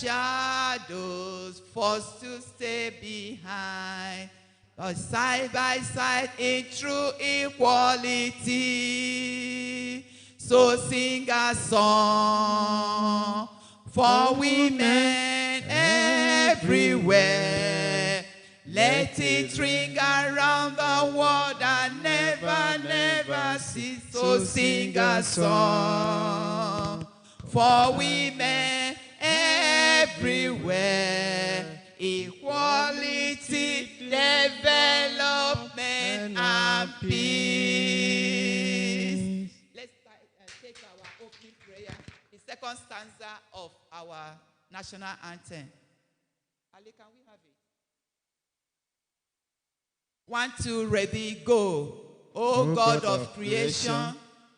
shadows, forced to stay behind. But side by side in true equality. So sing a song for women everywhere. Let it ring around the world and never, never cease. So sing a song for women everywhere. Equality, development, and peace. Let's take our opening prayer, the second stanza of our national anthem. Ali, can we have it? 1, 2, ready, go. O God of creation,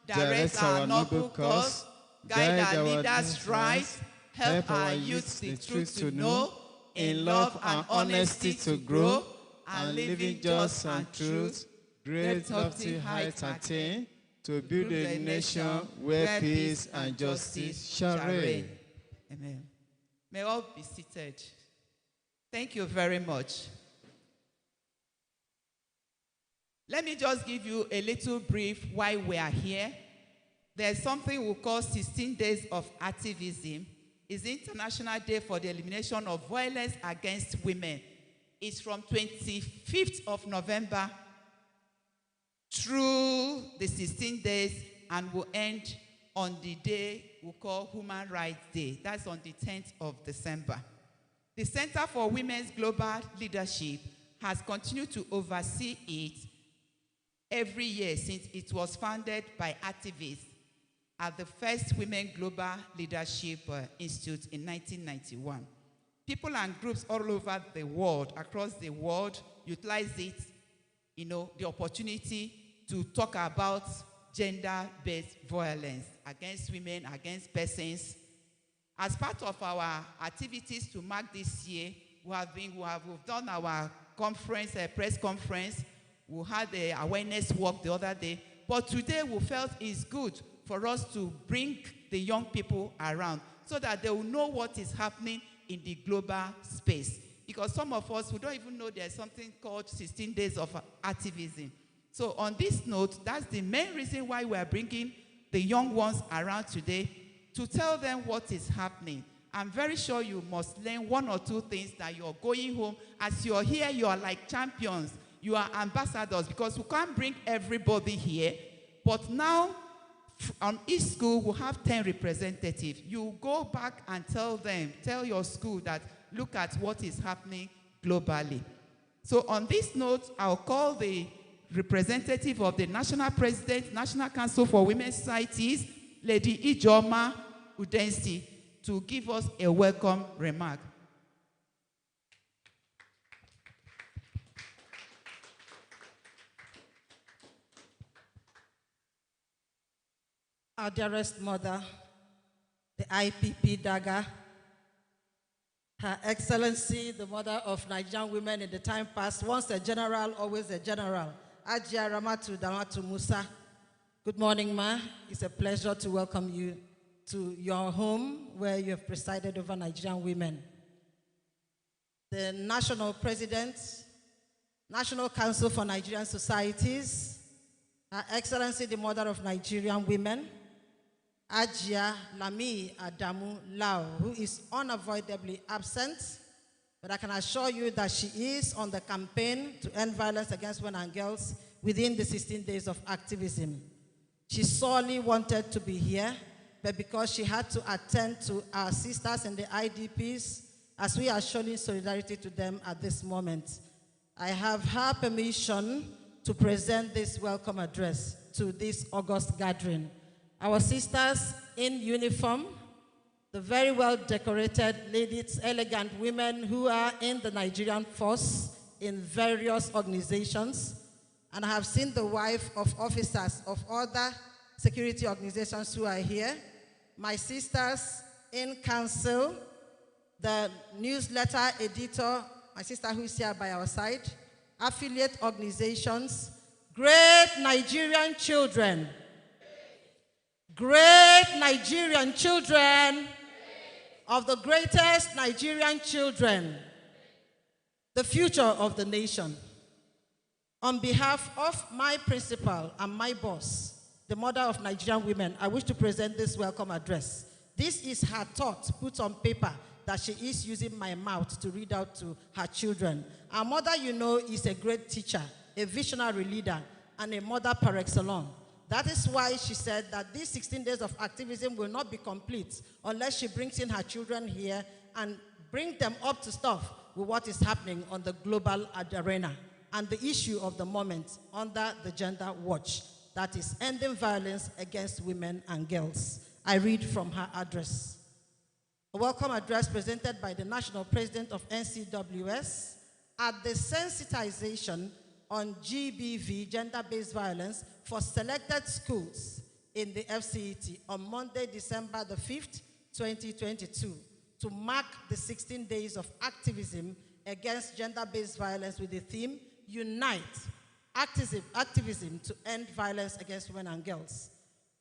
direct our noble cause, guide our leaders right, help our youth the truth to know, in love and honesty to grow, and living just and truth, great lofty heights attain, to build a nation where peace and justice shall reign. Amen. May all be seated. Thank you very much. Let me just give you a little brief why we are here. There's something we call 16 Days of Activism. It's the International Day for the Elimination of Violence Against Women. It's from 25th of November through the 16 days and will end on the day we call Human Rights Day. That's on the 10th of December. The Center for Women's Global Leadership has continued to oversee it every year since it was founded by activists at the first Women Global Leadership Institute in 1991. People and groups all over the world, across the world, utilize it, the opportunity to talk about gender-based violence against women, against persons. As part of our activities to mark this year, we've done our conference, press conference. We had the awareness walk the other day. But today we felt it's good for us to bring the young people around so that they will know what is happening in the global space. Because some of us who don't even know there's something called 16 Days of Activism. So on this note, that's the main reason why we are bringing the young ones around today to tell them what is happening. I'm very sure you must learn 1 or 2 things that you're going home. As you're here, you are like champions. You are ambassadors because we can't bring everybody here. But now, on each school, we'll have 10 representatives. You go back and tell your school that look at what is happening globally. So on this note, I'll call the representative of the National President, National Council for Women's Societies, Lady Ijoma Udensi, to give us a welcome remark. Our dearest mother, the IPP Dagger, Her Excellency, the mother of Nigerian women in the time past, once a general, always a general, Ajia Ramatu Damatu Musa. Good morning, Ma. It's a pleasure to welcome you to your home where you have presided over Nigerian women. The National President, National Council for Nigerian Societies, Her Excellency, the mother of Nigerian women, Ajia Lami Adamu Lau, who is unavoidably absent, but I can assure you that she is on the campaign to end violence against women and girls within the 16 days of activism. She sorely wanted to be here, but because she had to attend to our sisters in the IDPs, as we are showing solidarity to them at this moment, I have her permission to present this welcome address to this August gathering. Our sisters in uniform, the very well-decorated ladies, elegant women who are in the Nigerian force in various organizations, and I have seen the wife of officers of other security organizations who are here, my sisters in council, the newsletter editor, my sister who is here by our side, affiliate organizations, great Nigerian children. Great Nigerian children. of the greatest Nigerian children, the future of the nation. On behalf of my principal and my boss, the mother of Nigerian women, I wish to present this welcome address. This is her thought put on paper that she is using my mouth to read out to her children. Our mother, you know, is a great teacher, a visionary leader, and a mother par excellence. That is why she said that these 16 days of activism will not be complete unless she brings in her children here and bring them up to stuff with what is happening on the global arena and the issue of the moment under the Gender Watch, that is ending violence against women and girls. I read from her address. A welcome address presented by the National President of NCWS at the sensitization on GBV, gender-based violence, for selected schools in the FCET on Monday, December the 5th, 2022, to mark the 16 days of activism against gender-based violence with the theme, Unite, Activism to End Violence Against Women and Girls.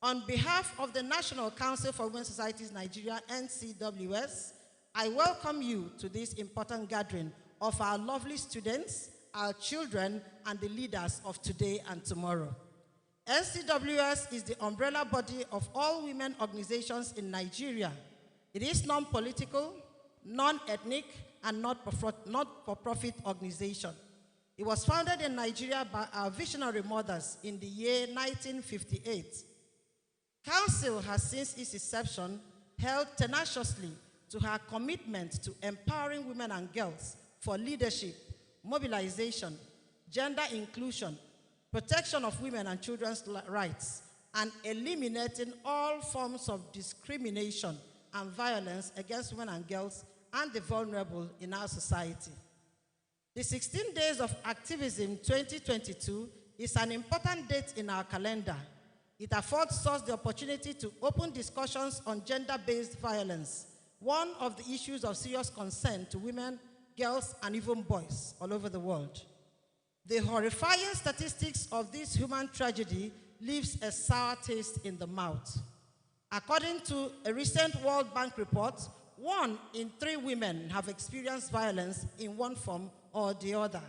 On behalf of the National Council for Women's Societies Nigeria, NCWS, I welcome you to this important gathering of our lovely students, our children, and the leaders of today and tomorrow. NCWS is the umbrella body of all women organizations in Nigeria. It is non-political, non-ethnic, and not-for-profit organization. It was founded in Nigeria by our visionary mothers in the year 1958. Council has since its inception held tenaciously to her commitment to empowering women and girls for leadership, mobilization, gender inclusion, protection of women and children's rights, and eliminating all forms of discrimination and violence against women and girls and the vulnerable in our society. The 16 Days of Activism 2022 is an important date in our calendar. It affords us the opportunity to open discussions on gender-based violence, one of the issues of serious concern to women, girls, and even boys all over the world. The horrifying statistics of this human tragedy leaves a sour taste in the mouth. According to a recent World Bank report, 1 in 3 women have experienced violence in one form or the other.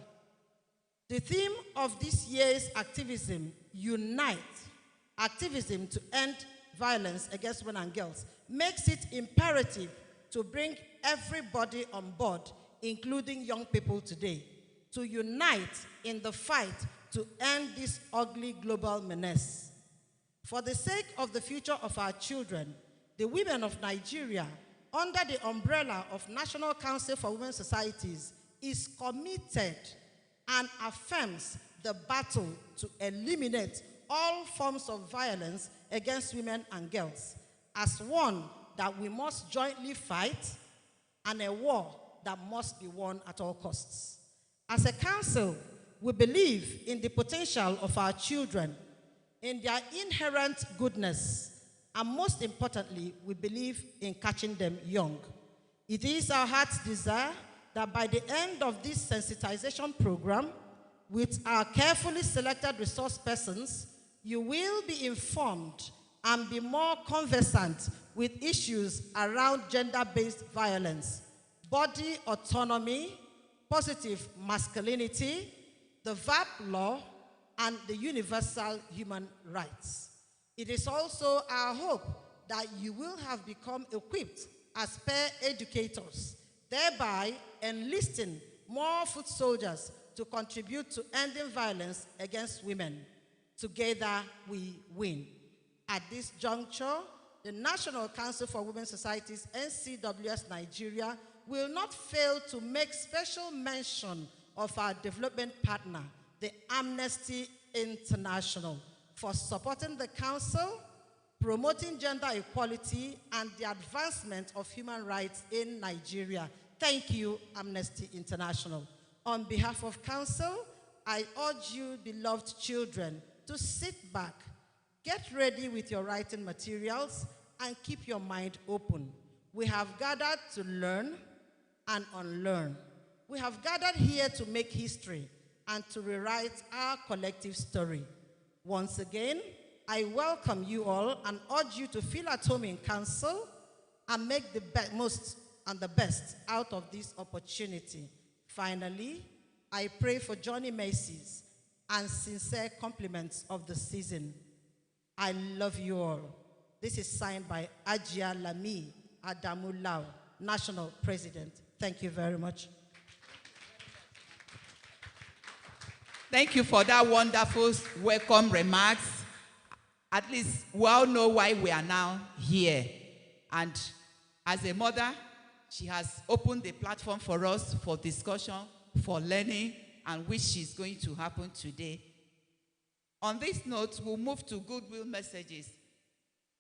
The theme of this year's activism, Unite, Activism to End Violence Against Women and Girls, makes it imperative to bring everybody on board, including young people today, to unite in the fight to end this ugly global menace. For the sake of the future of our children, the women of Nigeria, under the umbrella of National Council for Women's Societies, is committed and affirms the battle to eliminate all forms of violence against women and girls as one that we must jointly fight and a war that must be won at all costs. As a council, we believe in the potential of our children, in their inherent goodness, and most importantly, we believe in catching them young. It is our heart's desire that by the end of this sensitization program, with our carefully selected resource persons, you will be informed and be more conversant with issues around gender-based violence, body autonomy, positive masculinity, the VAP law, and the universal human rights. It is also our hope that you will have become equipped as peer educators, thereby enlisting more foot soldiers to contribute to ending violence against women. Together we win. At this juncture, the National Council for Women's Societies, NCWS Nigeria, will not fail to make special mention of our development partner, the Amnesty International, for supporting the Council, promoting gender equality, and the advancement of human rights in Nigeria. Thank you, Amnesty International. On behalf of Council, I urge you, beloved children, to sit back, get ready with your writing materials, and keep your mind open. We have gathered to learn and unlearn. We have gathered here to make history and to rewrite our collective story. Once again, I welcome you all and urge you to feel at home in Council and make the most and the best out of this opportunity. Finally, I pray for Johnny Macy's and sincere compliments of the season. I love you all. This is signed by Ajia Lami Adamu Lau, National President. Thank you very much. Thank you for that wonderful welcome remarks. At least we all know why we are now here. And as a mother, she has opened the platform for us for discussion, for learning, and which is going to happen today. On this note, we'll move to goodwill messages.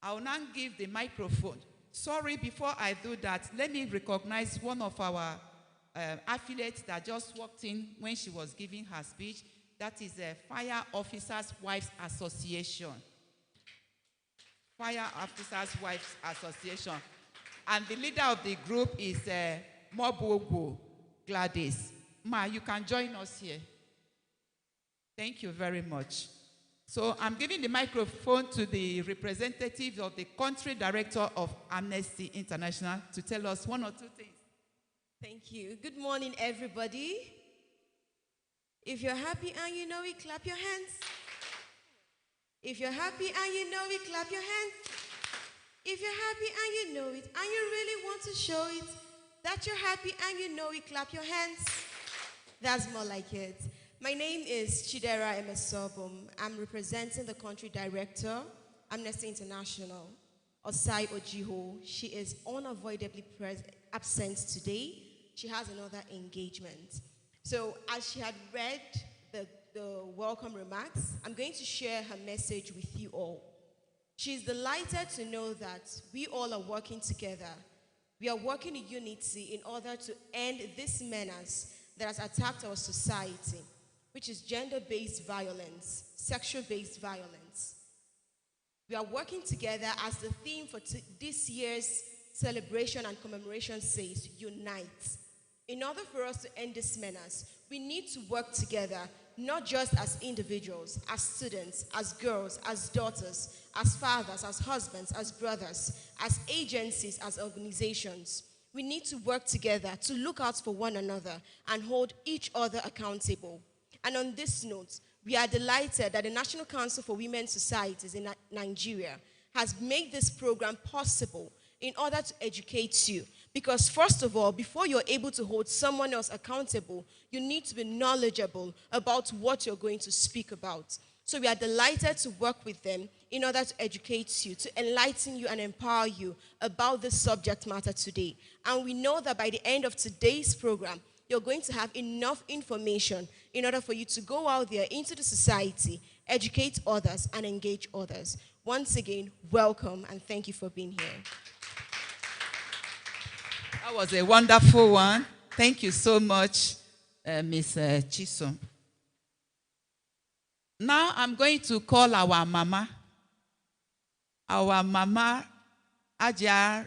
I will now give the microphone. Sorry, before I do that, let me recognize one of our affiliates that just walked in when she was giving her speech. That is the Fire Officers' Wives Association. Fire Officers' Wives Association. And the leader of the group is Mobuogu Gladys. Ma, you can join us here. Thank you very much. So I'm giving the microphone to the representative of the country director of Amnesty International to tell us one or two things. Thank you. Good morning, everybody. If you're happy and you know it, clap your hands. If you're happy and you know it, clap your hands. If you're happy and you know it, and you really want to show it, that you're happy and you know it, clap your hands. That's more like it. My name is Chidera Emesobum. I'm representing the country director, Amnesty International, Osai Ojiho. She is unavoidably absent today. She has another engagement. So as she had read the welcome remarks, I'm going to share her message with you all. She's delighted to know that we all are working together. We are working in unity in order to end this menace that has attacked our society, which is gender-based violence, sexual-based violence. We are working together as the theme for this year's celebration and commemoration says, unite. In order for us to end this menace, we need to work together, not just as individuals, as students, as girls, as daughters, as fathers, as husbands, as brothers, as agencies, as organizations. We need to work together to look out for one another and hold each other accountable. And on this note, we are delighted that the National Council for Women's Societies in Nigeria has made this program possible in order to educate you. Because first of all, before you're able to hold someone else accountable, you need to be knowledgeable about what you're going to speak about. So we are delighted to work with them in order to educate you, to enlighten you and empower you about this subject matter today. And we know that by the end of today's program, you're going to have enough information in order for you to go out there into the society, educate others, and engage others. Once again, welcome and thank you for being here. That was a wonderful one. Thank you so much, Ms. Chisom. Now I'm going to call our mama, Ajia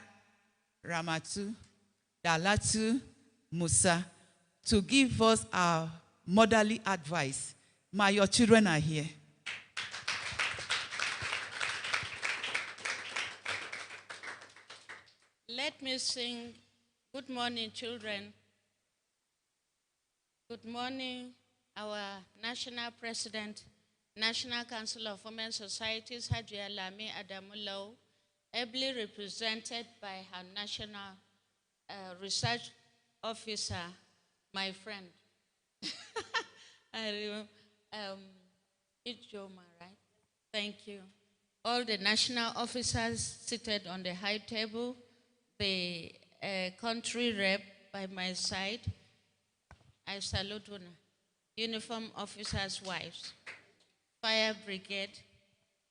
Ramatu Dalatu Musa, to give us our motherly advice. Ma, your children are here. Let me sing, good morning, children. Good morning, our National President, National Council of Women's Societies, Ajia Lami Adamu Lau, ably represented by her National Research Officer, my friend. It's Joma, right? Thank you. All the national officers seated on the high table, the country rep by my side, I salute you. Uniform officers' wives, fire brigade,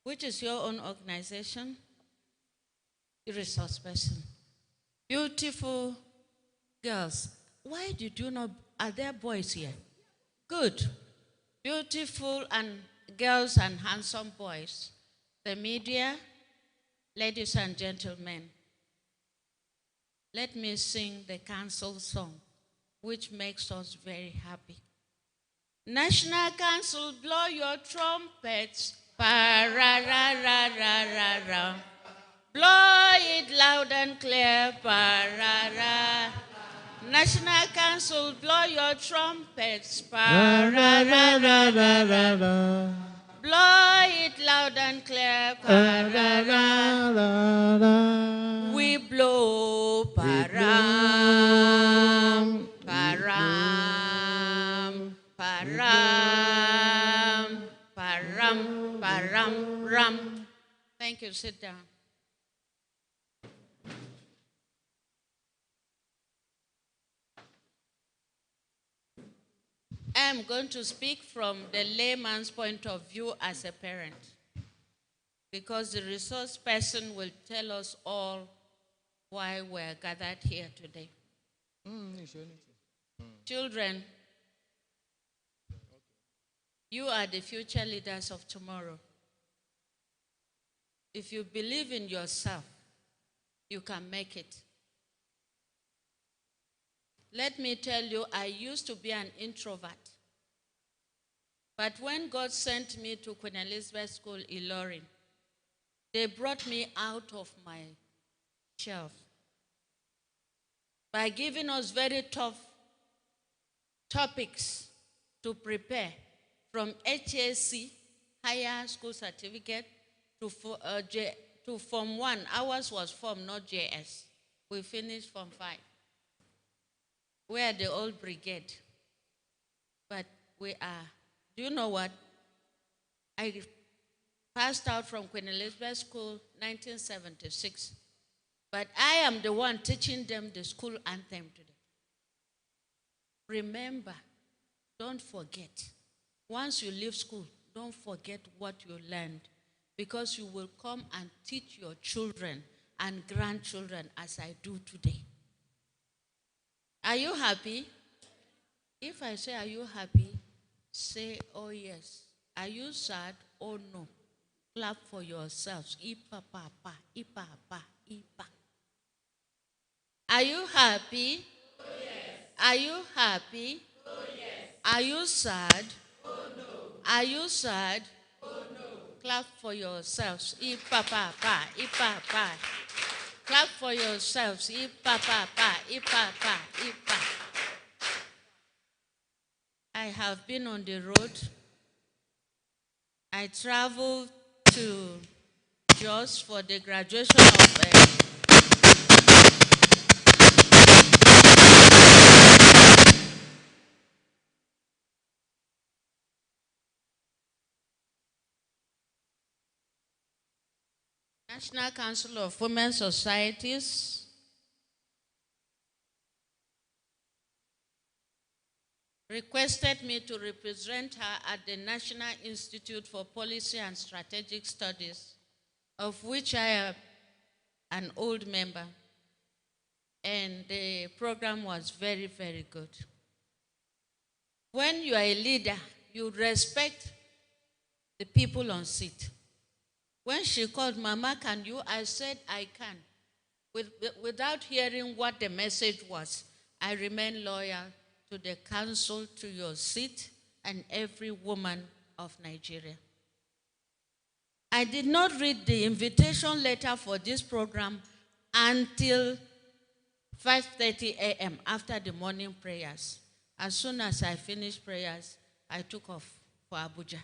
which is your own organization, resource person. Beautiful girls. Why did you not, are there boys here? Good. Beautiful and girls and handsome boys. The media, ladies and gentlemen, let me sing the council song, which makes us very happy. National Council, blow your trumpets. Pa-ra-ra-ra-ra-ra-ra. Blow it loud and clear, parara. National Council, blow your trumpets, parara. Blow it loud and clear, parara. We blow, param, param, param, param, param, ram. Thank you. Sit down. I am going to speak from the layman's point of view as a parent, because the resource person will tell us all why we're gathered here today. Children, you are the future leaders of tomorrow. If you believe in yourself, you can make it. Let me tell you, I used to be an introvert. But when God sent me to Queen Elizabeth School, Ilorin, they brought me out of my shelf by giving us very tough topics to prepare, from HAC, Higher School Certificate, to Form 1. Ours was Form, not JS. We finished Form 5. We are the old brigade. But we are, do you know what? I passed out from Queen Elizabeth School 1976. But I am the one teaching them the school anthem today. Remember, don't forget. Once you leave school, don't forget what you learned, because you will come and teach your children and grandchildren as I do today. Are you happy? If I say, are you happy? Say, oh yes. Are you sad? Oh no. Clap for yourselves. Ipa, papa, ipa, pa, ipa. Are you happy? Oh yes. Are you happy? Oh yes. Are you sad? Oh no. Are you sad? Oh no. Clap for yourselves. Ipa, papa, ipa, pa. Clap for yourselves. Ipa, papa, ipa, pa, ipa. I have been on the road. I traveled to Jos for the graduation of National Council of Women Societies. Requested me to represent her at the National Institute for Policy and Strategic Studies, of which I am an old member. And the program was very, very good. When you are a leader, you respect the people on seat. When she called, Mama, can you? I said, I can. Without hearing what the message was, I remain loyal to the council, to your seat, and every woman of Nigeria. I did not read the invitation letter for this program until 5:30 a.m. after the morning prayers. As soon as I finished prayers, I took off for Abuja.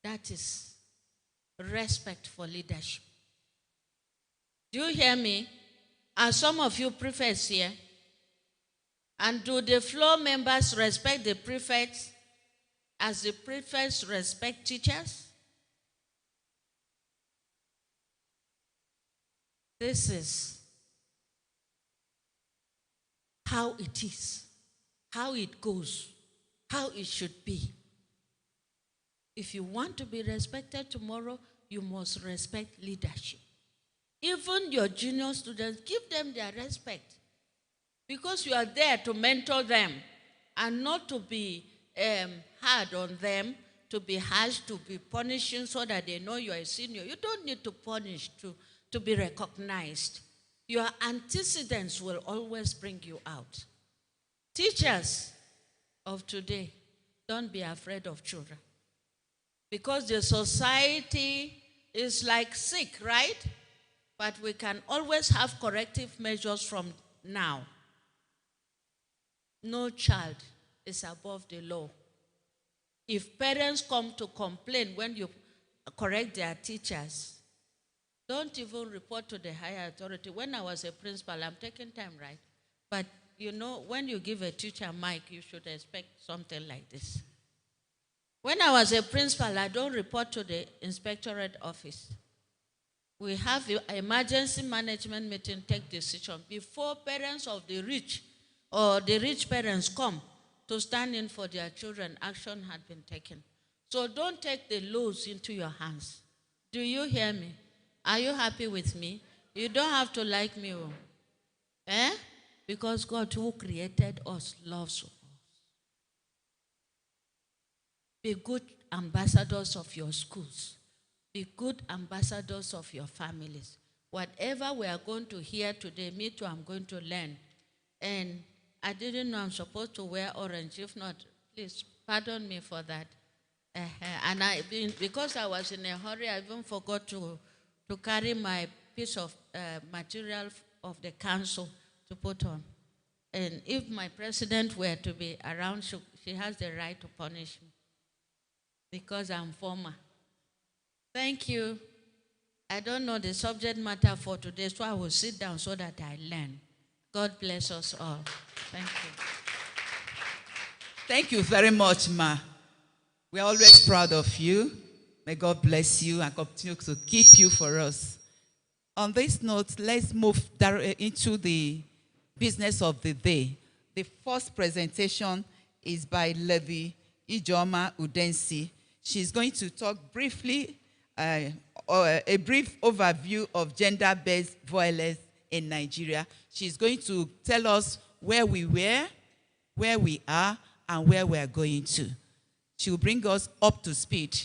That is respect for leadership. Do you hear me? Are some of you prefects here? And do the floor members respect the prefects as the prefects respect teachers? This is how it is, how it goes, how it should be. If you want to be respected tomorrow, you must respect leadership. Even your junior students, give them their respect, because you are there to mentor them and not to be hard on them, to be harsh, to be punishing so that they know you are a senior. You don't need to punish to be recognized. Your antecedents will always bring you out. Teachers of today, don't be afraid of children, because the society is like sick, right? But we can always have corrective measures from now. No child is above the law. If parents come to complain when you correct their teachers, don't even report to the higher authority. When I was a principal, I'm taking time, right? But you know, when you give a teacher a mic, you should expect something like this. When I was a principal, I don't report to the inspectorate office. We have an emergency management meeting, take decision before parents of the rich or the rich parents come to stand in for their children. Action had been taken. So don't take the laws into your hands. Do you hear me? Are you happy with me? You don't have to like me. Because God who created us loves us. Be good ambassadors of your schools. Be good ambassadors of your families. Whatever we are going to hear today, me too, I'm going to learn. And I didn't know I'm supposed to wear orange. If not, please pardon me for that. And because I was in a hurry, I even forgot to carry my piece of material of the council to put on. And if my president were to be around, she has the right to punish me because I'm former. Thank you. I don't know the subject matter for today, so I will sit down so that I learn. God bless us all. Thank you. Thank you very much, Ma. We are always proud of you. May God bless you and continue to keep you for us. On this note, let's move into the business of the day. The first presentation is by Lady Ijoma Udensi. She's going to talk briefly, a brief overview of gender-based violence in Nigeria. She's going to tell us where we were, where we are, and where we are going to. She will bring us up to speed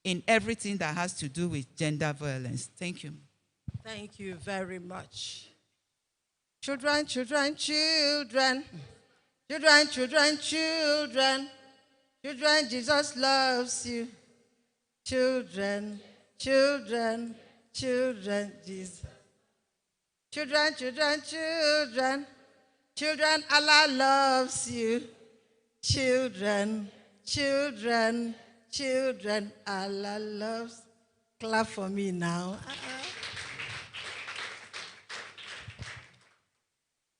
in everything that has to do with gender violence. Thank you. Thank you very much. Children, children, children. Children, children, children. Children, Jesus loves you. Children, children, children, Jesus. Children, children, children. Children, Allah loves you. Children, children, children, Allah loves. Clap for me now.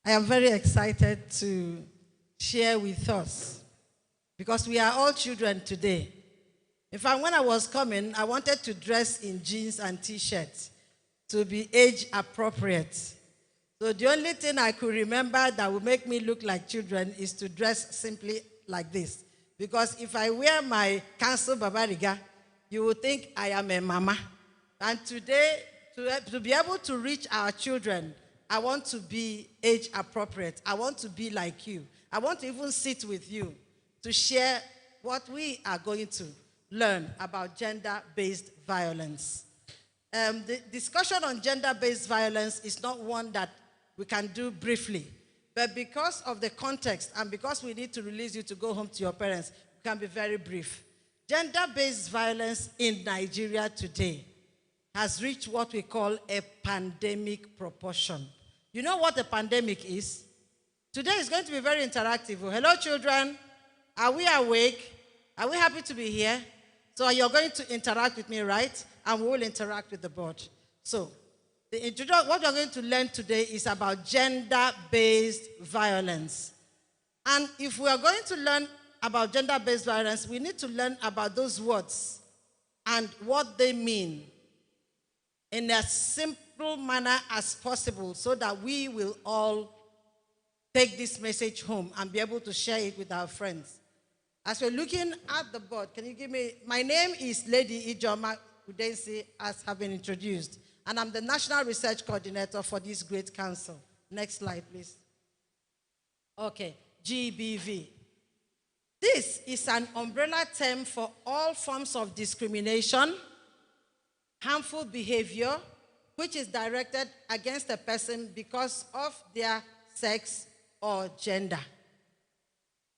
I am very excited to share with us because we are all children today. In fact, when I was coming, I wanted to dress in jeans and t-shirts to be age appropriate. So the only thing I could remember that would make me look like children is to dress simply like this. Because if I wear my council babariga, you would think I am a mama. And today, to be able to reach our children, I want to be age appropriate. I want to be like you. I want to even sit with you to share what we are going to learn about gender-based violence. The discussion on gender-based violence is not one that we can do briefly. But because of the context and because we need to release you to go home to your parents, we can be very brief. Gender-based violence in Nigeria today has reached what we call a pandemic proportion. You know what a pandemic is? Today is going to be very interactive. Hello, children. Are we awake? Are we happy to be here? So you're going to interact with me, right? And we will interact with the board. So what we're going to learn today is about gender-based violence. And if we are going to learn about gender-based violence, we need to learn about those words and what they mean in as simple manner as possible so that we will all take this message home and be able to share it with our friends. As we're looking at the board, can you give me, my name is Lady Ijoma Udensi, as have been introduced, and I'm the National Research Coordinator for this great council. Next slide, please. Okay, GBV. This is an umbrella term for all forms of discrimination, harmful behavior, which is directed against a person because of their sex or gender.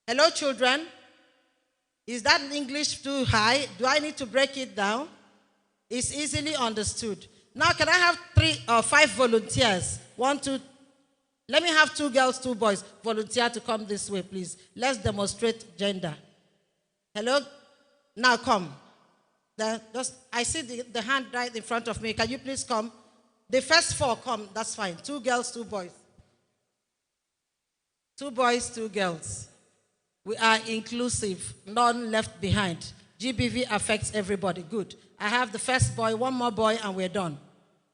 Hello, children. Is that English too high? Do I need to break it down? It's easily understood. Now, can I have 3 or 5 volunteers? 1, 2. Let me have 2 girls, 2 boys. Volunteer to come this way, please. Let's demonstrate gender. Hello? Now come. I see the hand right in front of me. Can you please come? The first 4 come. That's fine. 2 girls, 2 boys. 2 boys, 2 girls. We are inclusive. None left behind. GBV affects everybody. Good. I have the first boy, 1 more boy, and we're done.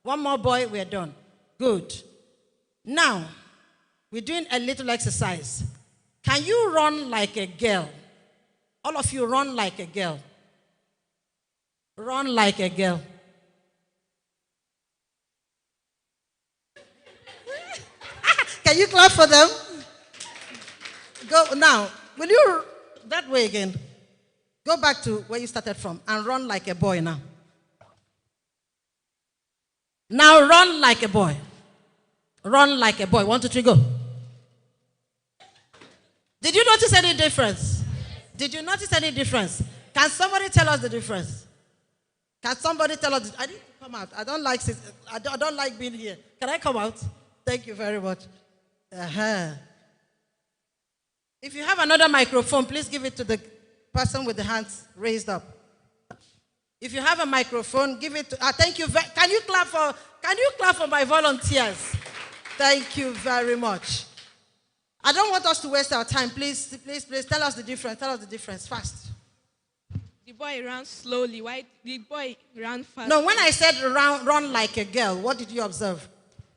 1 more boy, we're done. Good. Now, we're doing a little exercise. Can you run like a girl? All of you run like a girl. Run like a girl. Can you clap for them? Go now. Will you that way again? Go back to where you started from and run like a boy now. Now run like a boy. Run like a boy. 1, 2, 3, go. Did you notice any difference? Did you notice any difference? Can somebody tell us the difference? Can somebody tell us? I need to come out. I don't like being here. Can I come out? Thank you very much. If you have another microphone, please give it to the person with the hands raised up. If you have a microphone, give it to. Thank you. Can you clap for my volunteers? Thank you very much. I don't want us to waste our time. Please tell us the difference. Tell us the difference fast. The boy ran slowly. Why the boy ran fast? No, when I said run like a girl, what did you observe?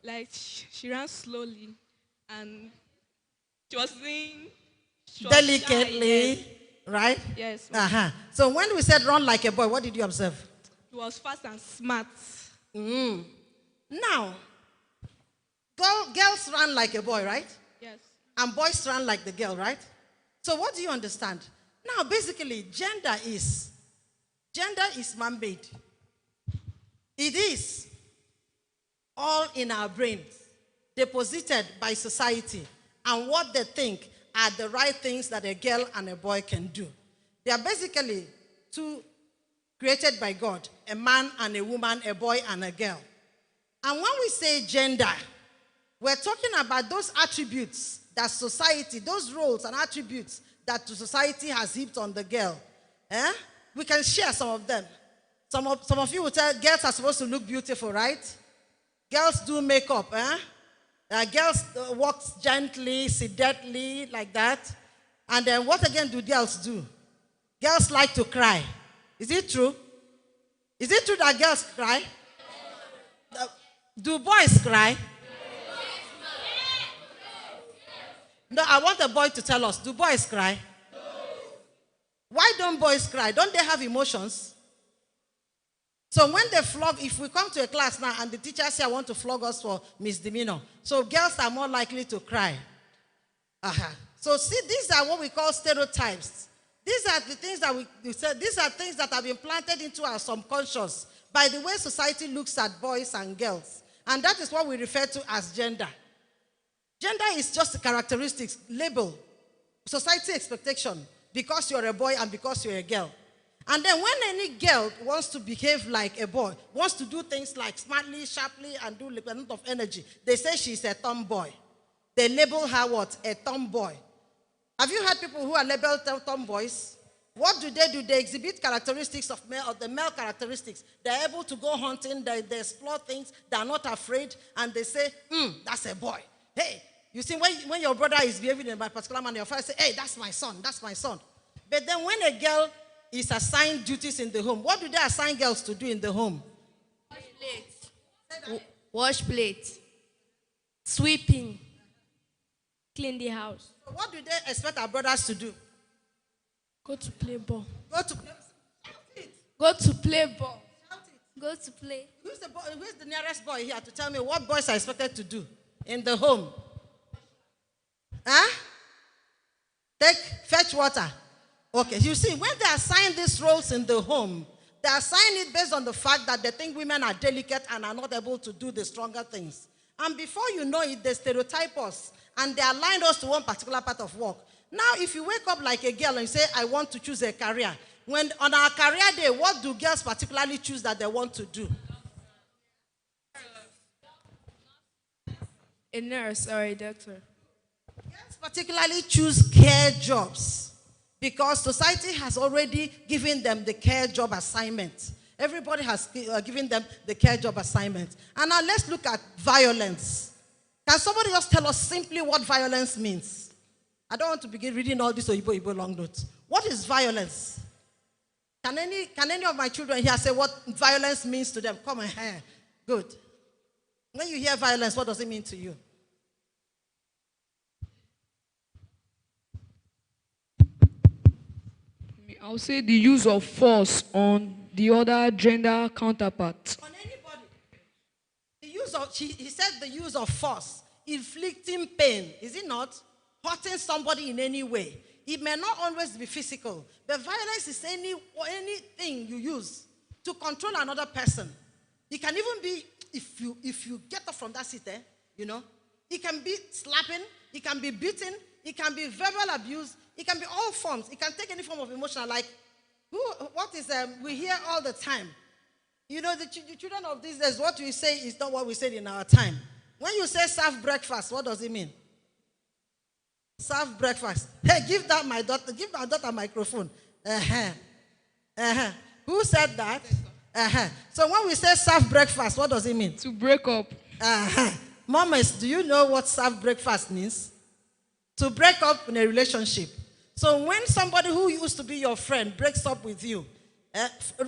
Like she ran slowly, and she was doing delicately, shy, yes. Right? Yes. So when we said run like a boy, what did you observe? He was fast and smart. Now, girls run like a boy, right? Yes. And boys run like the girl, right? So what do you understand? Now, basically, gender is man-made. It is all in our brains, deposited by society, and what they think are the right things that a girl and a boy can do. They are basically 2 created by God, a man and a woman, a boy and a girl. And when we say gender, we're talking about those attributes that society, those roles and attributes that society has heaped on the girl. We can share some of them. Some of you will tell girls are supposed to look beautiful, right? Girls do makeup. Girls walk gently, sedately, like that. And then what again do girls do? Girls like to cry. Is it true? Is it true that girls cry? Do boys cry? No, I want a boy to tell us. Do boys cry? Why don't boys cry? Don't they have emotions? So when they flog, if we come to a class now and the teacher say, I want to flog us for misdemeanor, so girls are more likely to cry. So see, these are what we call stereotypes. These are the things that we said, these are things that have been planted into our subconscious by the way society looks at boys and girls. And that is what we refer to as gender. Gender is just a characteristics, label, society expectation, because you're a boy and because you're a girl. And then when any girl wants to behave like a boy, wants to do things like smartly, sharply, and do a lot of energy, they say she's a tomboy. They label her what? A tomboy. Have you heard people who are labeled tomboys? What do? They exhibit characteristics of the male characteristics. They're able to go hunting, they explore things, they're not afraid, and they say, that's a boy. Hey, you see, when your brother is behaving in a particular manner, your father say, hey, that's my son, that's my son. But then when a girl is assigned duties in the home, what do they assign girls to do in the home? Wash plate. Wash plate. Sweeping. Clean the house. So what do they expect our brothers to do? Go to play ball. Go to play. Go to play ball. Go to play. Who's the nearest boy here to tell me what boys are expected to do in the home? Fetch water. Okay, you see, when they assign these roles in the home, they assign it based on the fact that they think women are delicate and are not able to do the stronger things. And before you know it, they stereotype us and they align us to one particular part of work. Now, if you wake up like a girl and say, I want to choose a career, When on our career day, what do girls particularly choose that they want to do? A nurse or a doctor. Girls particularly choose care jobs because society has already given them the care job assignment. Everybody has given them the care job assignment. And now let's look at violence. Can somebody just tell us simply what violence means? I don't want to begin reading all these Oyibo long notes. What is violence? Can any of my children here say what violence means to them? Come on, good. When you hear violence, what does it mean to you? I'll say the use of force on the other gender counterpart. On anybody. The use of, he said the use of force, inflicting pain, is it not? Hurting somebody in any way. It may not always be physical, but violence is anything you use to control another person. It can even be, if you get up from that seat, it can be slapping, it can be beating, it can be verbal abuse, it can be all forms. It can take any form of emotion. Like, we hear all the time. The children of these days, what we say is not what we said in our time. When you say serve breakfast, what does it mean? Serve breakfast. Hey, give my daughter a microphone. Who said that? So when we say serve breakfast, what does it mean? To break up. Mamas, do you know what serve breakfast means? To break up in a relationship. So when somebody who used to be your friend breaks up with you,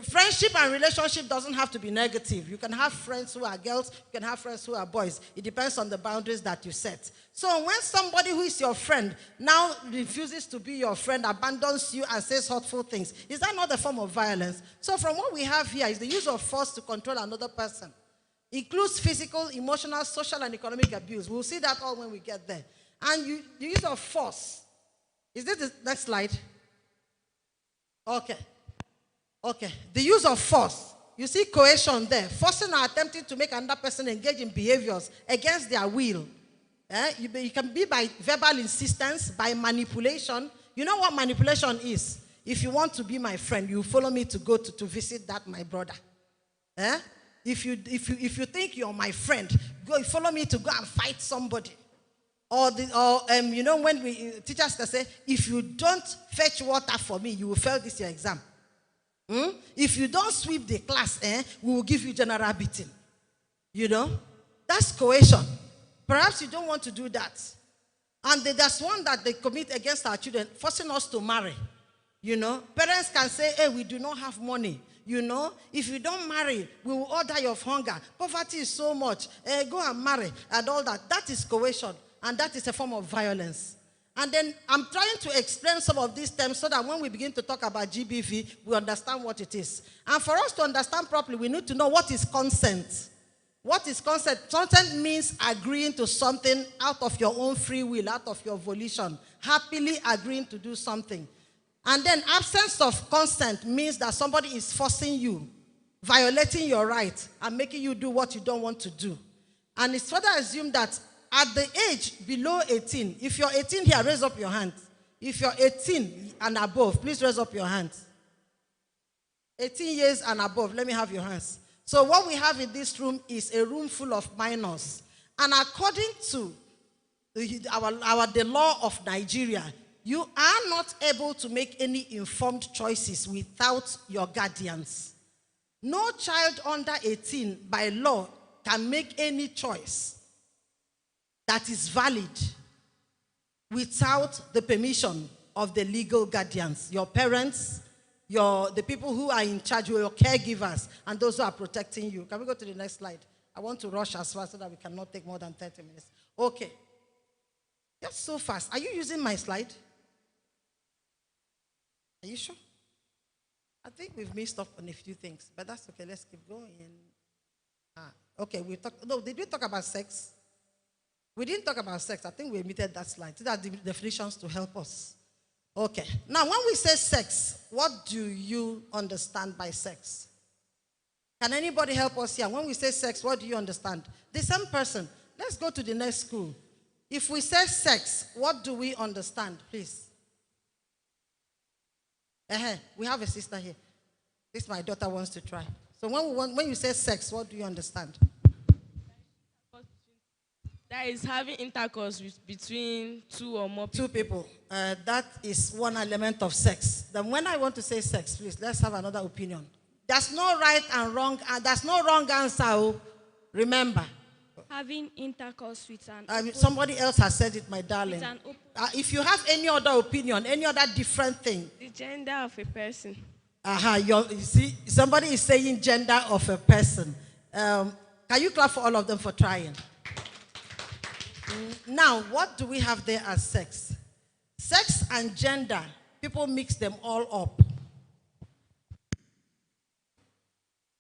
friendship and relationship doesn't have to be negative. You can have friends who are girls, you can have friends who are boys. It depends on the boundaries that you set. So when somebody who is your friend now refuses to be your friend, abandons you and says hurtful things, is that not a form of violence? So from what we have here is the use of force to control another person. Includes physical, emotional, social, and economic abuse. We'll see that all when we get there. And the use of force. Is this the next slide? Okay. The use of force. You see coercion there. Forcing or attempting to make another person engage in behaviors against their will. It can be by verbal insistence, by manipulation. You know what manipulation is? If you want to be my friend, you follow me to go to visit my brother. If you think you're my friend, follow me to go and fight somebody. Or when teachers can say, if you don't fetch water for me, you will fail this your exam. If you don't sweep the class, we will give you general beating. That's coercion. Perhaps you don't want to do that. And there's one that they commit against our children, forcing us to marry. Parents can say, hey, we do not have money. If you don't marry, we will all die of hunger. Poverty is so much. Go and marry and all that. That is coercion. And that is a form of violence. And then I'm trying to explain some of these terms so that when we begin to talk about GBV, we understand what it is. And for us to understand properly, we need to know what is consent. What is consent? Consent means agreeing to something out of your own free will, out of your volition, happily agreeing to do something. And then absence of consent means that somebody is forcing you, violating your right, and making you do what you don't want to do. And it's further assumed that at the age below 18, if you're 18 here, raise up your hand. If you're 18 and above, please raise up your hands. 18 years and above, let me have your hands. So what we have in this room is a room full of minors. And according to the law of Nigeria, you are not able to make any informed choices without your guardians. No child under 18 by law can make any choice that is valid without the permission of the legal guardians, your parents, the people who are in charge, your caregivers, and those who are protecting you. Can we go to the next slide? I want to rush as fast so that we cannot take more than 30 minutes. Okay. Just so fast. Are you using my slide? Are you sure? I think we've missed up on a few things, but that's okay. Let's keep going. Okay, did we talk about sex? We didn't talk about sex. I think we omitted that slide. These are the definitions to help us. Okay. Now, when we say sex, what do you understand by sex? Can anybody help us here? When we say sex, what do you understand? The same person. Let's go to the next school. If we say sex, what do we understand, please? We have a sister here. This my daughter wants to try. So when you say sex, what do you understand? That is having intercourse between two or more people. Two people. That is one element of sex. Then when I want to say sex, please, let's have another opinion. There's no right and wrong, and there's no wrong answer. Oh. Remember. Having intercourse with an somebody else has said it, my darling. If you have any other opinion, any other different thing. The gender of a person. You see, somebody is saying gender of a person. Can you clap for all of them for trying? Now, what do we have there as sex? Sex and gender, people mix them all up.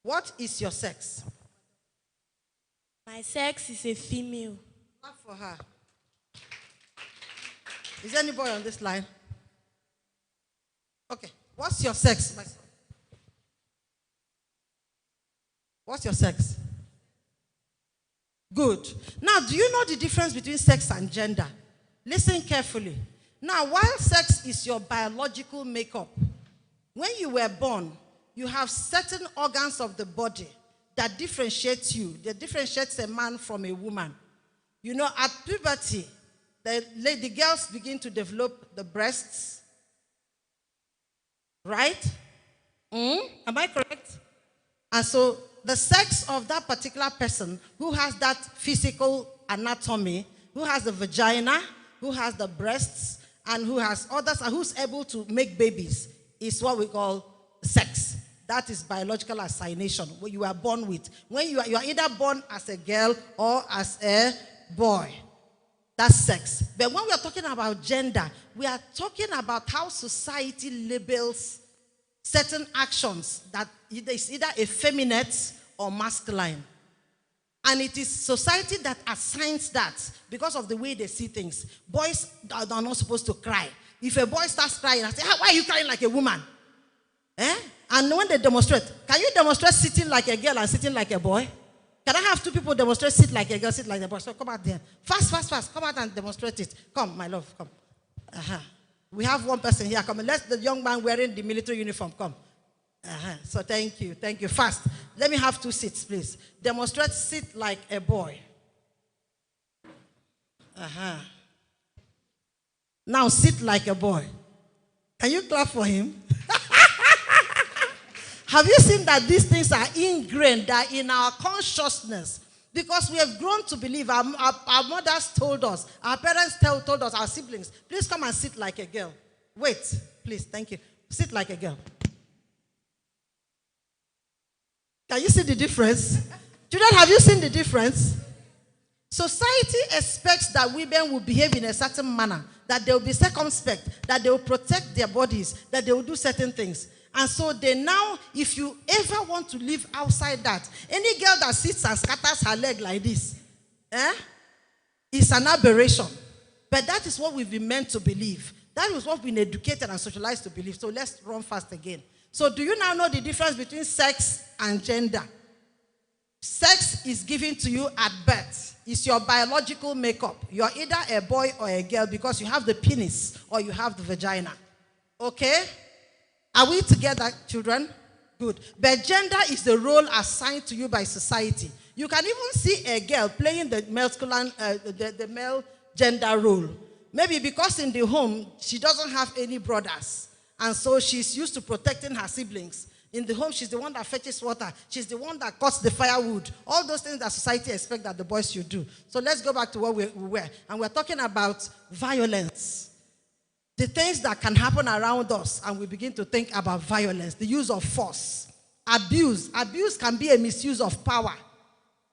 What is your sex? My sex is a female. Clap for her. Is there any boy on this line? Okay. What's your sex, my son? What's your sex? Good. Now, do you know the difference between sex and gender? Listen carefully. Now, while sex is your biological makeup, when you were born, you have certain organs of the body that differentiates you, that differentiates a man from a woman. You know, at puberty, the girls begin to develop the breasts. Right? Am I correct? And so the sex of that particular person who has that physical anatomy, who has the vagina, who has the breasts, and who has others, and who's able to make babies, is what we call sex. That is biological assignation, what you are born with. When you are either born as a girl or as a boy. That's sex. But when we are talking about gender, we are talking about how society labels certain actions that is either effeminate or masculine. And it is society that assigns that because of the way they see things. Boys are not supposed to cry. If a boy starts crying, I say, why are you crying like a woman? And when they demonstrate, can you demonstrate sitting like a girl and sitting like a boy? Can I have two people demonstrate sit like a girl, sit like a boy? So come out there. Fast. Come out and demonstrate it. Come, my love, come. We have one person here. Come. Let the young man wearing the military uniform come. So thank you. Fast. Let me have two seats, please. Demonstrate sit like a boy. Now sit like a boy. Can you clap for him? Have you seen that these things are ingrained, that in our consciousness? Because we have grown to believe, our mothers told us, our parents told us, our siblings, please come and sit like a girl. Wait, please, thank you. Sit like a girl. Can you see the difference? Children, have you seen the difference? Society expects that women will behave in a certain manner, that they will be circumspect, that they will protect their bodies, that they will do certain things. And so they now, if you ever want to live outside that, any girl that sits and scatters her leg like this, is an aberration. But that is what we've been meant to believe. That is what we've been educated and socialized to believe. So let's run fast again. So do you now know the difference between sex and gender? Sex is given to you at birth. It's your biological makeup. You're either a boy or a girl because you have the penis or you have the vagina. Okay? Are we together, children? Good. But gender is the role assigned to you by society. You can even see a girl playing the male gender role. Maybe because in the home, she doesn't have any brothers. And so she's used to protecting her siblings. In the home, she's the one that fetches water. She's the one that cuts the firewood. All those things that society expects that the boys should do. So let's go back to where we were. And we're talking about violence. The things that can happen around us, and we begin to think about violence, the use of force, abuse. Abuse can be a misuse of power.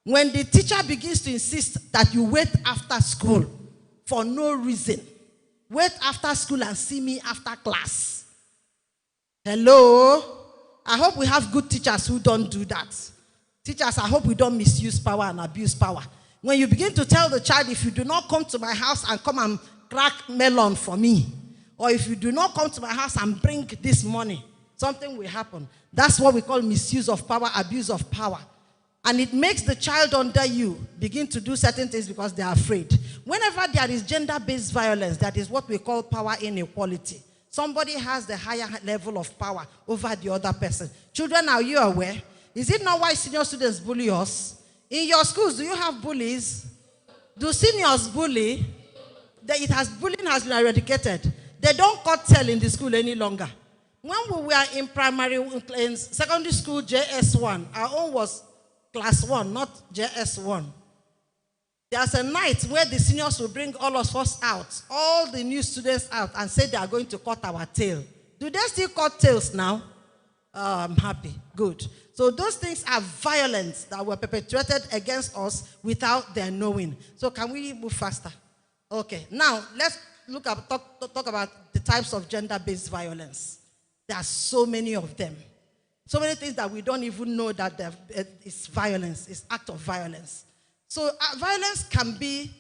When the teacher begins to insist that you wait after school for no reason, wait after school and see me after class. Hello? I hope we have good teachers who don't do that. Teachers, I hope we don't misuse power and abuse power. When you begin to tell the child, if you do not come to my house and come and crack melon for me, or if you do not come to my house and bring this money, something will happen. That's what we call misuse of power, abuse of power. And it makes the child under you begin to do certain things because they are afraid. Whenever there is gender-based violence, that is what we call power inequality. Somebody has the higher level of power over the other person. Children, are you aware? Is it not why senior students bully us? In your schools, do you have bullies? Do seniors bully? Bullying has been eradicated. They don't cut tail in the school any longer. When we were in secondary school, JS1, our own was class 1, not JS1. There's a night where the seniors will bring all of us out, all the new students out, and say they are going to cut our tail. Do they still cut tails now? I'm happy. Good. So those things are violence that were perpetrated against us without their knowing. So can we move faster? Okay. Now, let's talk about the types of gender-based violence. There are so many of them. So many things that we don't even know that it's violence, it's act of violence. So violence can be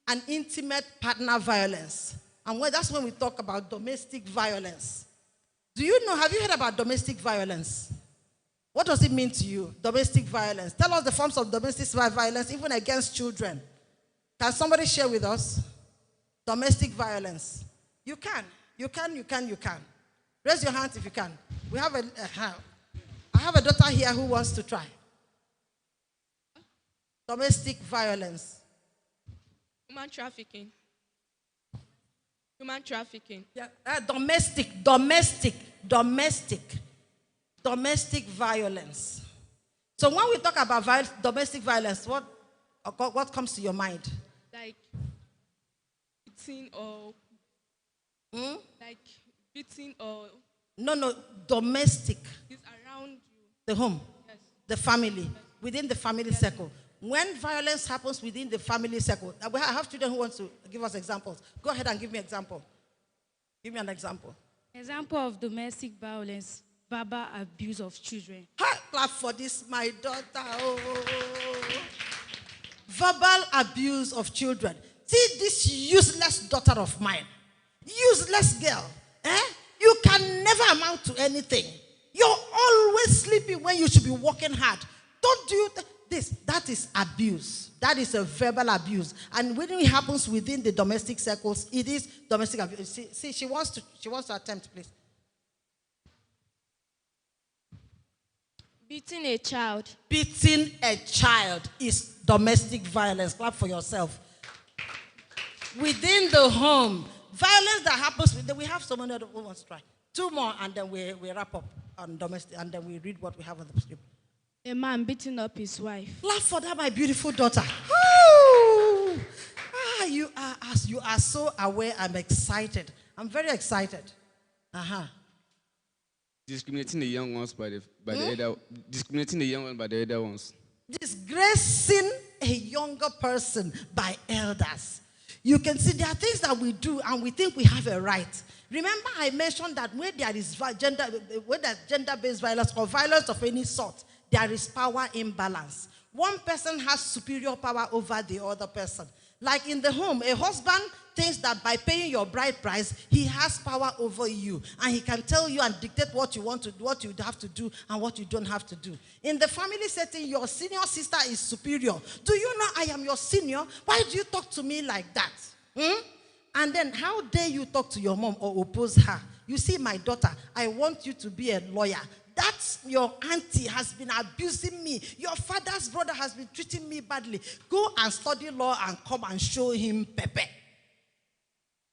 an intimate partner violence. And that's when we talk about domestic violence. Do you know, have you heard about domestic violence? What does it mean to you, domestic violence? Tell us the forms of domestic violence, even against children. Can somebody share with us? Domestic violence. You can. Raise your hand if you can. I have a daughter here who wants to try. Domestic violence. Human trafficking. Human trafficking. Yeah, domestic violence. So when we talk about domestic violence, what comes to your mind? Like beating or like beating or no, domestic. It's around you. The home, yes. The family, yes. Within the family circle. When violence happens within the family circle, I have children who want to give us examples. Go ahead and give me an example. Give me an example. Example of domestic violence, verbal abuse of children. Clap for this, my daughter. Oh. Verbal abuse of children. See this useless daughter of mine. Useless girl. You can never amount to anything. You're always sleeping when you should be working hard. Don't do this. That is abuse. That is a verbal abuse. And when it happens within the domestic circles, it is domestic abuse. See, she wants to attempt, please. Beating a child. Beating a child is domestic violence. Clap for yourself. Within the home, violence that happens, we have so many other ones to try. 2 more, and then we wrap up on domestic, and then we read what we have on the script. A man beating up his wife. Laugh for that, my beautiful daughter. You are so aware. I'm excited. I'm very excited. Discriminating the young ones by the elder. Discriminating the young ones by the elder ones. Disgracing a younger person by elders. You can see there are things that we do and we think we have a right. Remember, I mentioned that where there is gender-based violence or violence of any sort, there is power imbalance. One person has superior power over the other person. Like in the home, a husband thinks that by paying your bride price, he has power over you. And he can tell you and dictate what you want to do, what you have to do, and what you don't have to do. In the family setting, your senior sister is superior. Do you know I am your senior? Why do you talk to me like that? And then how dare you talk to your mom or oppose her? You see, my daughter, I want you to be a lawyer. That's your auntie has been abusing me. Your father's brother has been treating me badly. Go and study law and come and show him Pepe.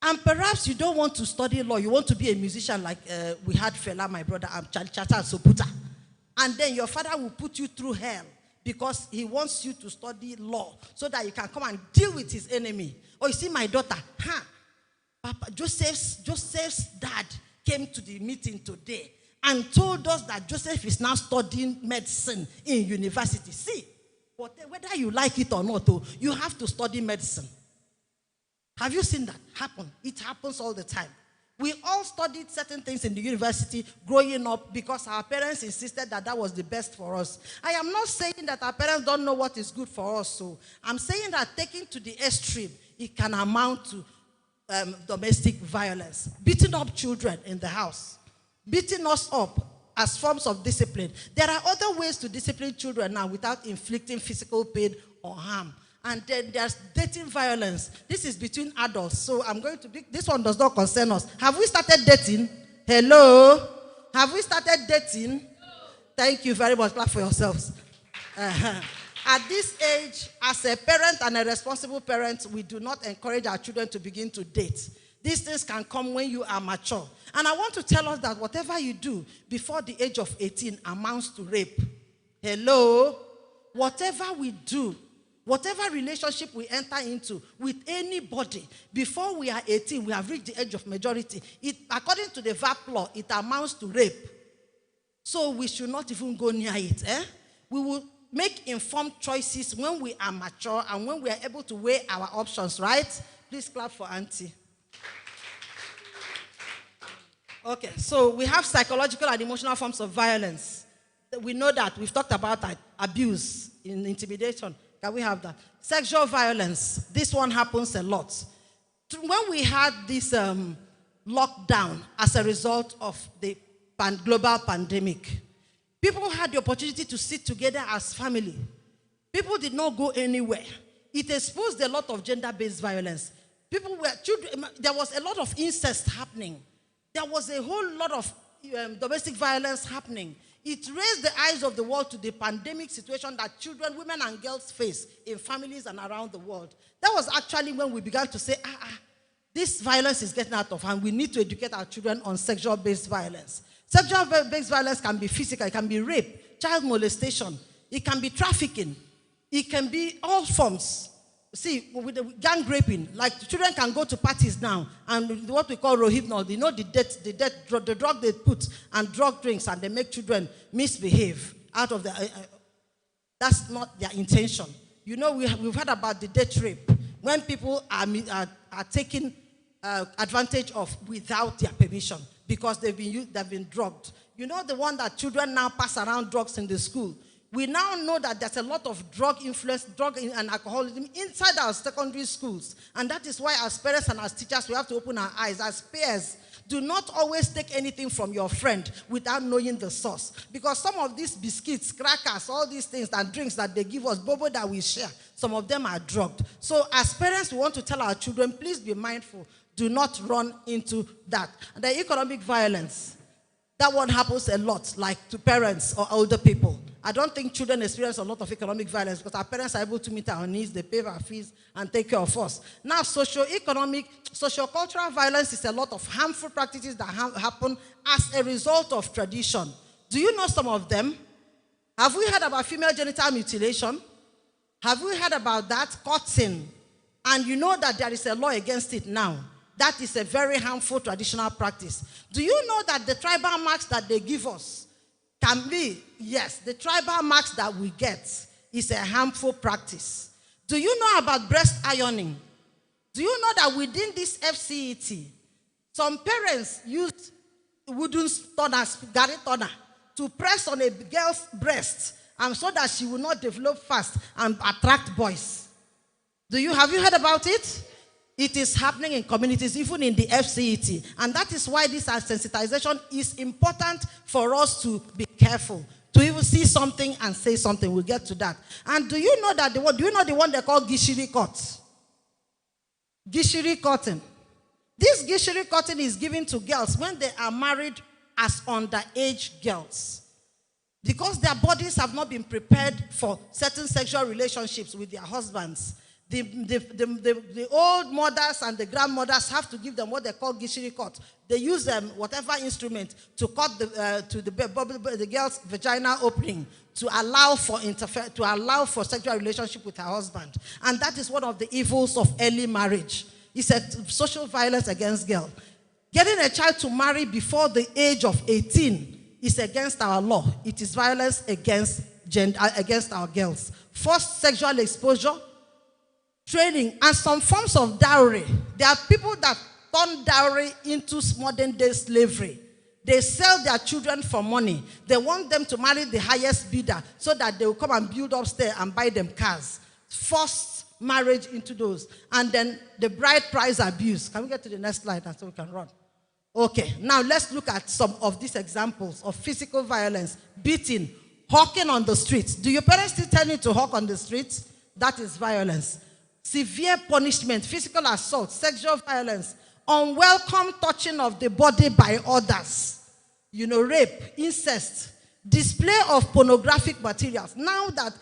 And perhaps you don't want to study law. You want to be a musician like we had Fela, my brother, and Chata and Soputa. And then your father will put you through hell because he wants you to study law so that you can come and deal with his enemy. Oh, you see, my daughter, Papa, Joseph's dad came to the meeting today and told us that Joseph is now studying medicine in university. See, whether you like it or not, you have to study medicine. Have you seen that happen? It happens all the time. We all studied certain things in the university growing up because our parents insisted that was the best for us. I am not saying that our parents don't know what is good for us. So I'm saying that taking to the extreme, it can amount to domestic violence. Beating up children in the house. Beating us up as forms of discipline. There are other ways to discipline children now without inflicting physical pain or harm. And then there's dating violence. This is between adults. So this one does not concern us. Have we started dating? Hello? Have we started dating? Thank you very much. Clap for yourselves. At this age, as a parent and a responsible parent, we do not encourage our children to begin to date. These things can come when you are mature. And I want to tell us that whatever you do before the age of 18 amounts to rape. Hello? Whatever we do, whatever relationship we enter into with anybody, before we are 18, we have reached the age of majority. According to the VAP law, it amounts to rape. So we should not even go near it. We will make informed choices when we are mature and when we are able to weigh our options, right? Please clap for Auntie. Okay, so we have psychological and emotional forms of violence. We know that. We've talked about that. Abuse, intimidation. Can we have that? Sexual violence. This one happens a lot. When we had this lockdown as a result of the global pandemic, people had the opportunity to sit together as family. People did not go anywhere. It exposed a lot of gender-based violence. There was a lot of incest happening. There was a whole lot of domestic violence happening. It raised the eyes of the world to the pandemic situation that children, women, and girls face in families and around the world. That was actually when we began to say, this violence is getting out of hand. We need to educate our children on sexual-based violence. Sexual-based violence can be physical, it can be rape, child molestation, it can be trafficking, it can be all forms. See, with the gang raping, like children can go to parties now, and what we call rohypnol, they know the drug they put, and drug drinks, and they make children misbehave out of that's not their intention. You know, we've heard about the death rape, when people are taken advantage of without their permission, because they've been drugged. You know, the one that children now pass around drugs in the school. We now know that there's a lot of drug influence, drug and alcoholism inside our secondary schools. And that is why as parents and as teachers, we have to open our eyes. As peers, do not always take anything from your friend without knowing the source. Because some of these biscuits, crackers, all these things and drinks that they give us, bobo that we share, some of them are drugged. So as parents, we want to tell our children, please be mindful. Do not run into that. And the economic violence, that one happens a lot, like to parents or older people. I don't think children experience a lot of economic violence because our parents are able to meet our needs, they pay our fees, and take care of us. Now, socio-cultural violence is a lot of harmful practices that happen as a result of tradition. Do you know some of them? Have we heard about female genital mutilation? Have we heard about that? Cutting. And you know that there is a law against it now. That is a very harmful traditional practice. Do you know that the tribal marks that they give us can be, yes, the tribal marks that we get is a harmful practice. Do you know about breast ironing? Do you know that within this FCET, some parents used wooden turners, gari turner, to press on a girl's breast and so that she will not develop fast and attract boys? Have you heard about it? It is happening in communities, even in the FCET. And that is why this sensitization is important for us to be careful. To even see something and say something. We'll get to that. And do you know that the one they call gishiri cut? Gishiri cutting. This gishiri cutting is given to girls when they are married as underage girls. Because their bodies have not been prepared for certain sexual relationships with their husbands. The old mothers and the grandmothers have to give them what they call gishiri cut. They use whatever instrument to cut the girl's vaginal opening to allow for sexual relationship with her husband. And that is one of the evils of early marriage. It's a social violence against girls. Getting a child to marry before the age of 18 is against our law. It is violence against our girls. Forced sexual exposure, training, and some forms of dowry. There are people that turn dowry into modern day slavery. They sell their children for money. They want them to marry the highest bidder so that they will come and build upstairs and buy them cars. Forced marriage into those. And then the bride price abuse. Can we get to the next slide so we can run? Okay, now let's look at some of these examples of physical violence, beating, hawking on the streets. Do your parents still tell you to hawk on the streets? that is violence. Severe punishment, physical assault, sexual violence, unwelcome touching of the body by others, rape, incest, display of pornographic materials. Now that,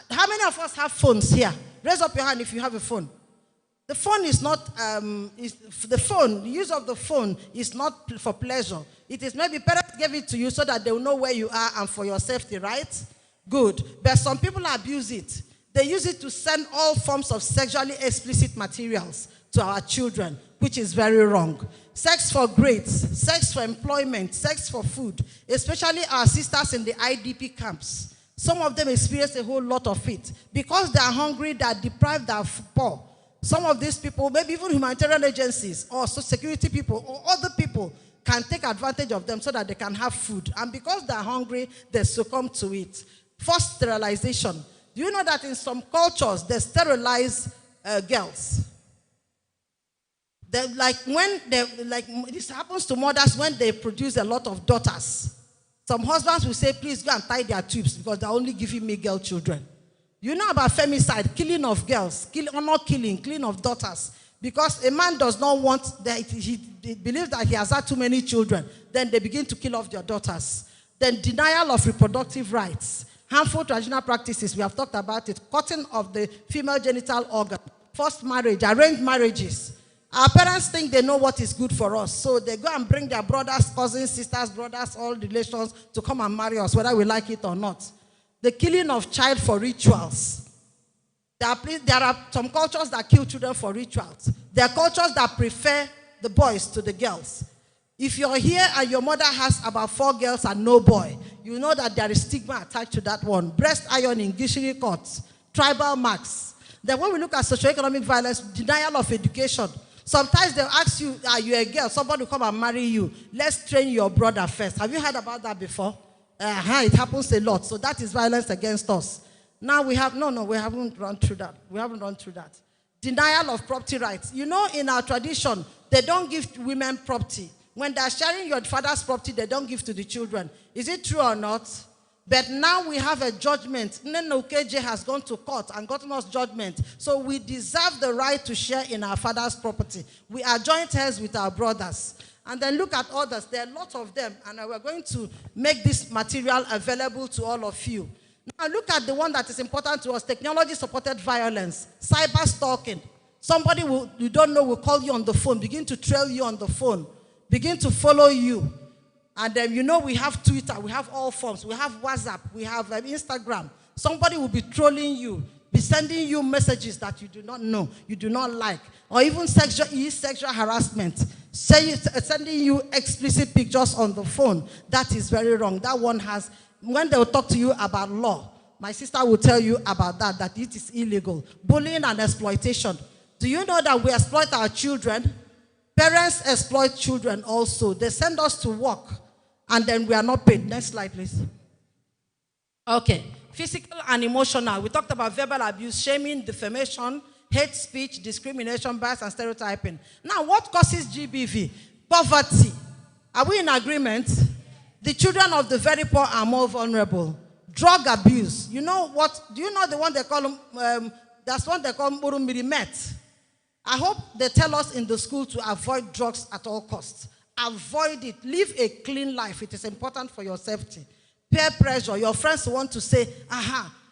how many of us have phones here? Raise up your hand if you have a phone. The phone is not, the use of the phone is not for pleasure. It is maybe parents gave it to you so that they will know where you are and for your safety, right? Good. But some people abuse it. They use it to send all forms of sexually explicit materials to our children, which is very wrong. Sex for grades, sex for employment, sex for food, especially our sisters in the IDP camps. Some of them experience a whole lot of it. Because they are hungry, they are deprived, they are poor. Some of these people, maybe even humanitarian agencies or security people or other people, can take advantage of them so that they can have food. And because they are hungry, they succumb to it. Forced sterilization. Do you know that in some cultures, they sterilize girls? This happens to mothers when they produce a lot of daughters. Some husbands will say, please go and tie their tubes because they're only giving me girl children. You know about femicide, killing of girls, killing of daughters. Because a man does not want, he believes that he has had too many children. Then they begin to kill off their daughters. Then denial of reproductive rights. Harmful traditional practices, we have talked about it. Cutting of the female genital organ. Forced marriage, arranged marriages. Our parents think they know what is good for us. So they go and bring their brothers, cousins, sisters, brothers, all relations to come and marry us, whether we like it or not. The killing of child for rituals. There are some cultures that kill children for rituals. There are cultures that prefer the boys to the girls. If you're here and your mother has about 4 girls and no boy, you know that there is stigma attached to that one. Breast ironing, gishiri cuts, tribal marks. Then when we look at socioeconomic violence, denial of education. Sometimes they'll ask you, are you a girl? Somebody will come and marry you. Let's train your brother first. Have you heard about that before? It happens a lot. So that is violence against us. Now we have, we haven't run through that. We haven't run through that. Denial of property rights. You know, in our tradition, they don't give women property. When they're sharing your father's property, they don't give to the children. Is it true or not? But now we have a judgment. Ncwsnigeria has gone to court and gotten us judgment. So we deserve the right to share in our father's property. We are joint heirs with our brothers. And then look at others. There are lots of them. And we're going to make this material available to all of you. Now look at the one that is important to us. Technology-supported violence. Cyber stalking. Somebody you don't know will call you on the phone, begin to trail you on the phone, begin to follow you. And then, we have Twitter, we have all forms, we have WhatsApp, we have Instagram. Somebody will be trolling you, be sending you messages that you do not know, you do not like, or even sexual harassment, sending you explicit pictures on the phone. That is very wrong. That one has, when they will talk to you about law, my sister will tell you about that it is illegal. Bullying and exploitation. Do you know that we exploit our children? Parents exploit children also. They send us to work and then we are not paid. Next slide, please. Okay. Physical and emotional. We talked about verbal abuse, shaming, defamation, hate speech, discrimination, bias, and stereotyping. Now, what causes GBV? Poverty. Are we in agreement? The children of the very poor are more vulnerable. Drug abuse. You know what? Do you know the one they call that's one they call Met? I hope they tell us in the school to avoid drugs at all costs. Avoid it. Live a clean life. It is important for your safety. Peer pressure. Your friends want to say,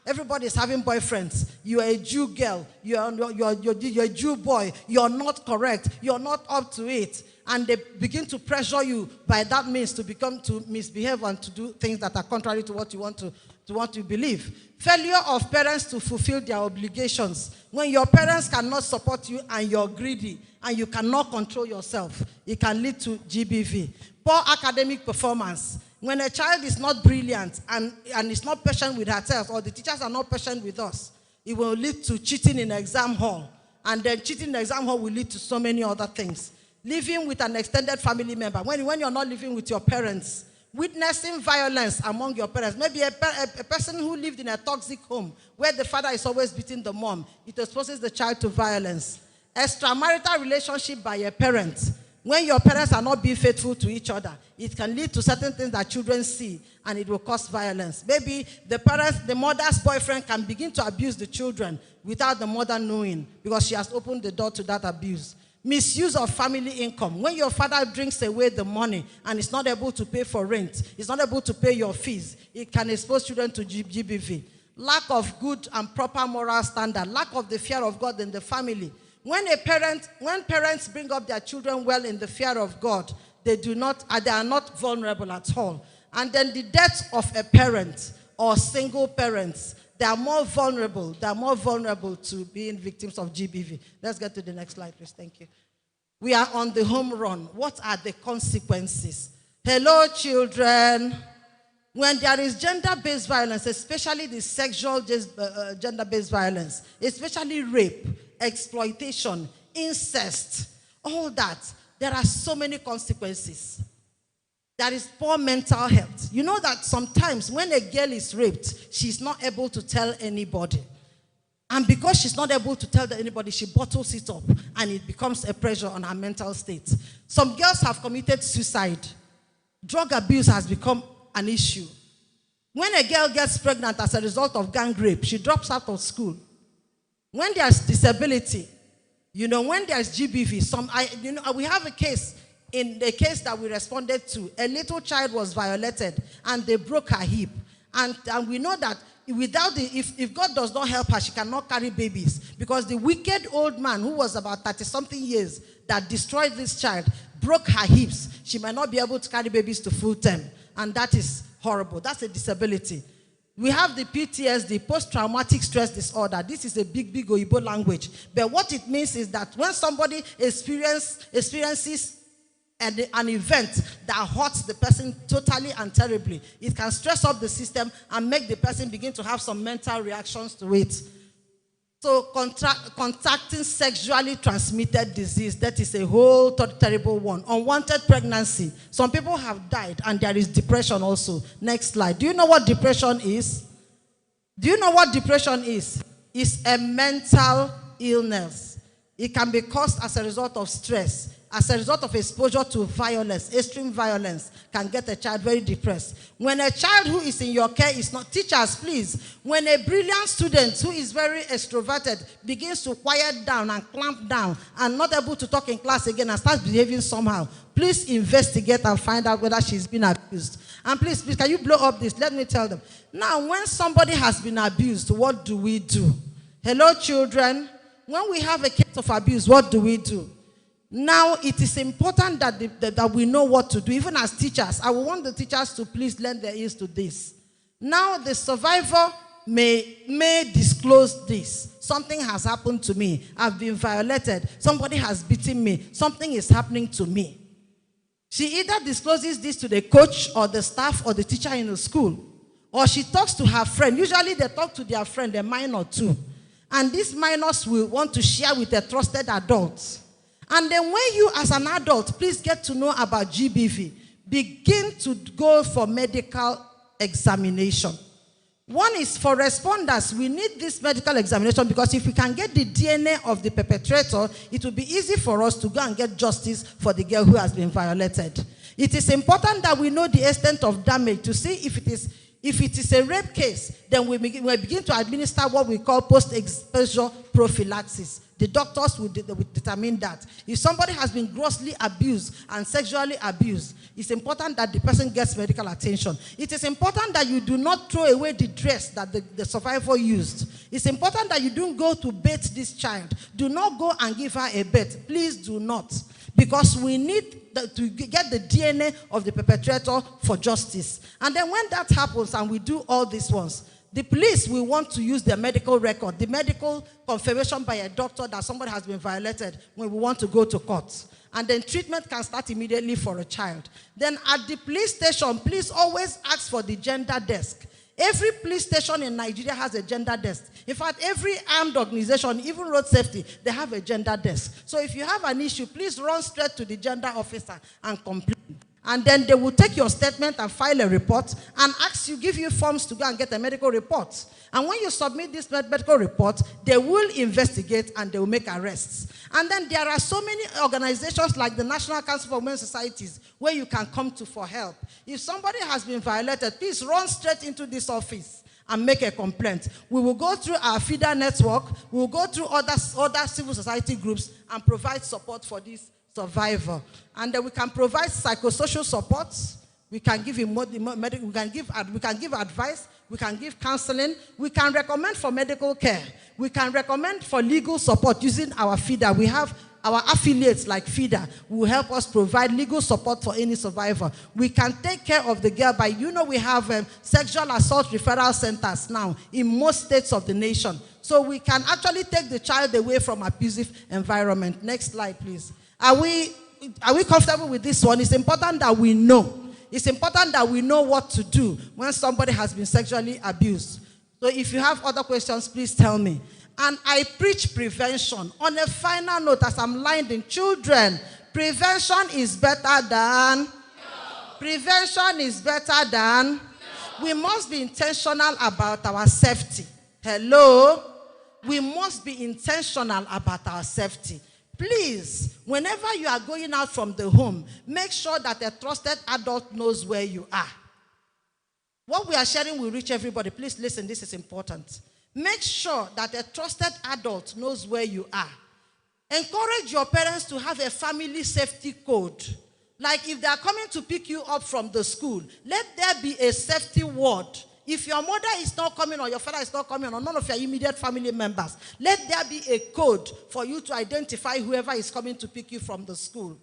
everybody is having boyfriends. You are a Jew girl. You're a Jew boy. You're not correct. You're not up to it. And they begin to pressure you by that means to misbehave and to do things that are contrary to what you want to believe. Failure of parents to fulfill their obligations. When your parents cannot support you and you're greedy and you cannot control yourself, it can lead to GBV. Poor academic performance. When a child is not brilliant and is not patient with herself, or the teachers are not patient with us, it will lead to cheating in exam hall. And then cheating in exam hall will lead to so many other things. Living with an extended family member. When you're not living with your parents, witnessing violence among your parents. Maybe a person who lived in a toxic home where the father is always beating the mom. It exposes the child to violence. Extramarital relationship by a parent. When your parents are not being faithful to each other, it can lead to certain things that children see, and it will cause violence. Maybe the mother's boyfriend can begin to abuse the children without the mother knowing, because she has opened the door to that abuse. Misuse of family income. When your father drinks away the money and is not able to pay for rent, is not able to pay your fees, it can expose children to GBV. Lack of good and proper moral standard. Lack of the fear of God in the family. When parents bring up their children well in the fear of God, they are not vulnerable at all. And then the death of a parent or single parents, they are more vulnerable. They are more vulnerable to being victims of GBV. Let's get to the next slide, please. Thank you. We are on the home run. What are the consequences? Hello, children. When there is gender-based violence, especially the sexual gender-based violence, especially rape, exploitation, incest, all that, there are so many consequences. There is poor mental health. You know that sometimes when a girl is raped, she's not able to tell anybody. And because she's not able to tell anybody, she bottles it up, and it becomes a pressure on her mental state. Some girls have committed suicide. Drug abuse has become an issue. When a girl gets pregnant as a result of gang rape, she drops out of school. When there's disability, when there's GBV, we have a case, in the case that we responded to, a little child was violated and they broke her hip. And we know that if God does not help her, she cannot carry babies, because the wicked old man who was about 30-something years that destroyed this child broke her hips. She might not be able to carry babies to full term. And that is horrible. That's a disability. We have the PTSD, post-traumatic stress disorder. This is a big Oyibo language. But what it means is that when somebody experiences an event that hurts the person totally and terribly, it can stress up the system and make the person begin to have some mental reactions to it. So contacting sexually transmitted disease, that is a whole terrible one. Unwanted pregnancy. Some people have died, and there is depression also. Next slide. Do you know what depression is? Do you know what depression is? It's a mental illness. It can be caused as a result of stress, as a result of exposure to violence, extreme violence, can get a child very depressed. When a child who is in your care is not, teachers, please, when a brilliant student who is very extroverted begins to quiet down and clamp down and not able to talk in class again and starts behaving somehow, please investigate and find out whether she's been abused. And please, can you blow up this? Let me tell them. Now, when somebody has been abused, what do we do? Hello, children. When we have a case of abuse, what do we do? Now, it is important that we know what to do. Even as teachers, I want the teachers to please lend their ears to this. Now, the survivor may disclose this. Something has happened to me. I've been violated. Somebody has beaten me. Something is happening to me. She either discloses this to the coach or the staff or the teacher in the school, or she talks to her friend. Usually, they talk to their friend, a minor too. And these minors will want to share with a trusted adult. And then when you as an adult, please get to know about GBV, begin to go for medical examination. One is for responders, we need this medical examination, because if we can get the DNA of the perpetrator, it will be easy for us to go and get justice for the girl who has been violated. It is important that we know the extent of damage to see if it is a rape case. Then we begin to administer what we call post-exposure prophylaxis. The doctors will determine that. If somebody has been grossly abused and sexually abused, it's important that the person gets medical attention. It is important that you do not throw away the dress that the survivor used. It's important that you don't go to bathe this child. Do not go and give her a bath. Please do not. Because we need to get the DNA of the perpetrator for justice. And then when that happens and we do all these ones, the police will want to use their medical record, the medical confirmation by a doctor that somebody has been violated when we want to go to court. And then treatment can start immediately for a child. Then at the police station, please always ask for the gender desk. Every police station in Nigeria has a gender desk. In fact, every armed organization, even road safety, they have a gender desk. So if you have an issue, please run straight to the gender officer and complain. And then they will take your statement and file a report and give you forms to go and get a medical report. And when you submit this medical report, they will investigate and they will make arrests. And then there are so many organizations like the National Council for Women's Societies where you can come to for help. If somebody has been violated, please run straight into this office and make a complaint. We will go through our feeder network, we will go through other civil society groups and provide support for this survivor. And then we can provide psychosocial support. We can give him medical, we can give advice, we can give counseling, we can recommend for medical care, we can recommend for legal support using our feeder. We have our affiliates like feeder who will help us provide legal support for any survivor. We can take care of the girl by, we have sexual assault referral centers now in most states of the nation. So we can actually take the child away from abusive environment. Next slide, please. Are we comfortable with this one? It's important that we know. It's important that we know what to do when somebody has been sexually abused. So if you have other questions, please tell me. And I preach prevention. On a final note, as I'm lying, children, prevention is better than? No. Prevention is better than? No. We must be intentional about our safety. Hello? We must be intentional about our safety. Please, whenever you are going out from the home, make sure that a trusted adult knows where you are. What we are sharing will reach everybody. Please listen, this is important. Make sure that a trusted adult knows where you are. Encourage your parents to have a family safety code. Like if they are coming to pick you up from the school, let there be a safety word. If your mother is not coming or your father is not coming or none of your immediate family members, let there be a code for you to identify whoever is coming to pick you from the school.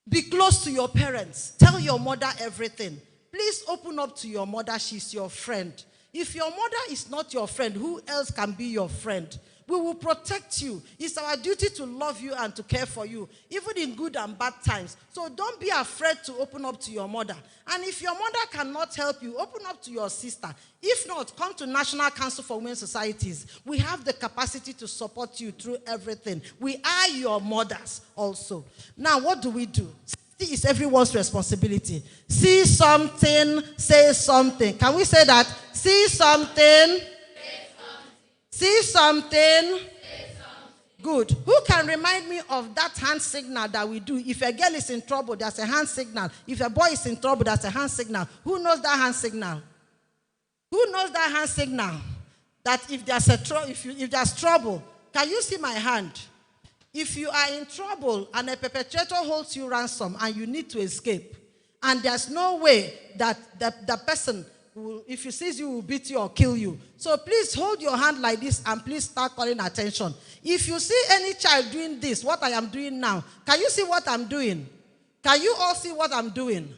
Be close to your parents. Tell your mother everything. Please open up to your mother. She's your friend. If your mother is not your friend, who else can be your friend? We will protect you. It's our duty to love you and to care for you, even in good and bad times. So don't be afraid to open up to your mother. And if your mother cannot help you, open up to your sister. If not, come to National Council for Women's Societies. We have the capacity to support you through everything. We are your mothers also. Now, what do? Safety is everyone's responsibility. See something, say something. Can we say that? See something. See something? Good. Who can remind me of that hand signal that we do? If a girl is in trouble, there's a hand signal. If a boy is in trouble, there's a hand signal. Who knows that hand signal? Who knows that hand signal? That if there's trouble, can you see my hand? If you are in trouble and a perpetrator holds you ransom and you need to escape, and there's no way that the person, if he sees you, will beat you or kill you. So please hold your hand like this and please start calling attention. If you see any child doing this, what I am doing now, can you see what I'm doing? Can you all see what I'm doing?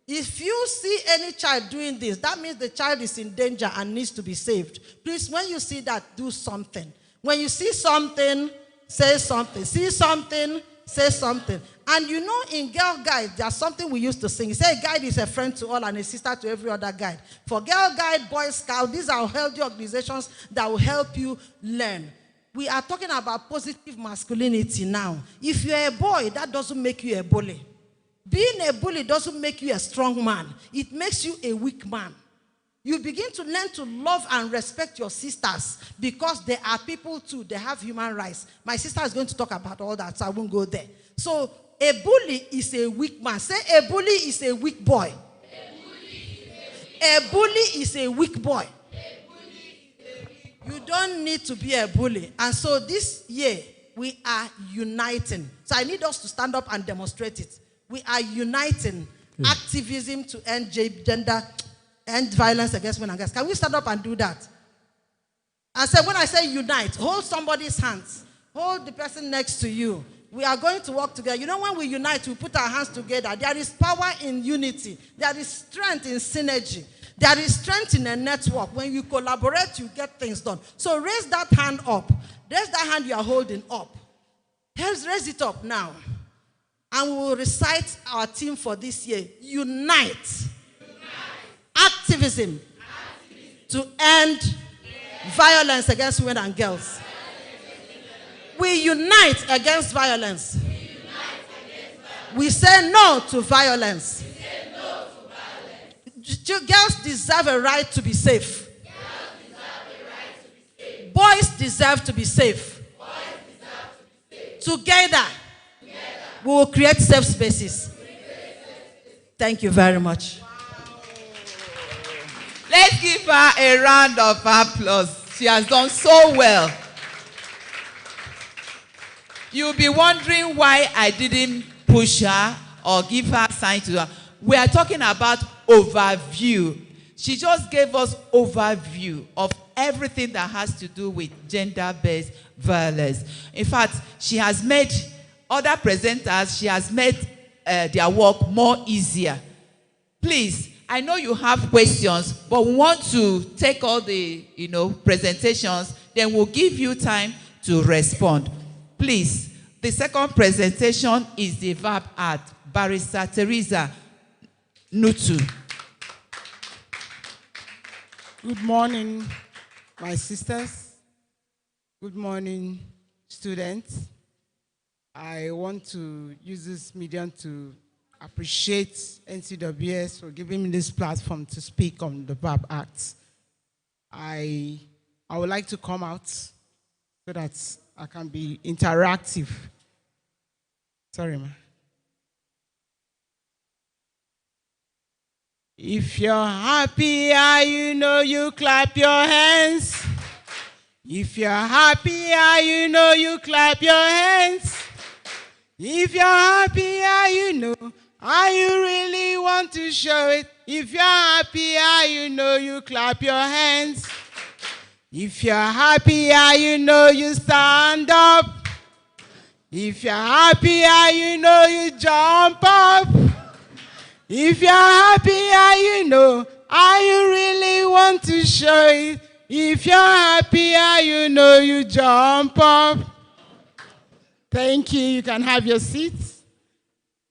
If you see any child doing this, that means the child is in danger and needs to be saved. Please, when you see that, do something. When you see something, say something. See something, say something. And in Girl Guide, there's something we used to sing. You say a guide is a friend to all and a sister to every other guide. For Girl Guide, Boy Scout, these are healthy organizations that will help you learn. We are talking about positive masculinity now. If you're a boy, that doesn't make you a bully. Being a bully doesn't make you a strong man. It makes you a weak man. You begin to learn to love and respect your sisters because they are people too. They have human rights. My sister is going to talk about all that, so I won't go there. So, a bully is a weak man. Say, a bully is a weak boy. A bully is a weak boy. You don't need to be a bully. And so this year, we are uniting. So I need us to stand up and demonstrate it. We are uniting activism to end violence against women and girls. Can we stand up and do that? When I say unite, hold somebody's hands. Hold the person next to you. We are going to work together. When we unite, we put our hands together. There is power in unity. There is strength in synergy. There is strength in a network. When you collaborate, you get things done. So raise that hand up. Raise that hand you are holding up. Raise it up now. And we will recite our theme for this year. Unite. Activism. To end violence against women and girls. We unite against violence. We say no to violence. Girls deserve a right to be safe. Boys deserve to be safe. Together, we will create safe spaces. Thank you very much. Let's give her a round of applause. She has done so well. You'll be wondering why I didn't push her or give her a sign to her. We are talking about overview. She just gave us overview of everything that has to do with gender-based violence. In fact, she has made other presenters, she has made their work more easier. Please, I know you have questions, but we want to take all the presentations, then we'll give you time to respond. Please, the second presentation is the verb act. Barrister Teresa Nutu. Good morning, my sisters. Good morning, students. I want to use this medium to appreciate NCWS for giving me this platform to speak on the verb act. I would like to come out so that I can be interactive. Sorry, ma. If you're happy, you clap your hands. If you're happy, you clap your hands. If you're happy, you really want to show it. If you're happy, you clap your hands. If you're happy, you stand up. If you're happy, you jump up. If you're happy, you really want to show it. If you're happy, you jump up. Thank you. You can have your seats.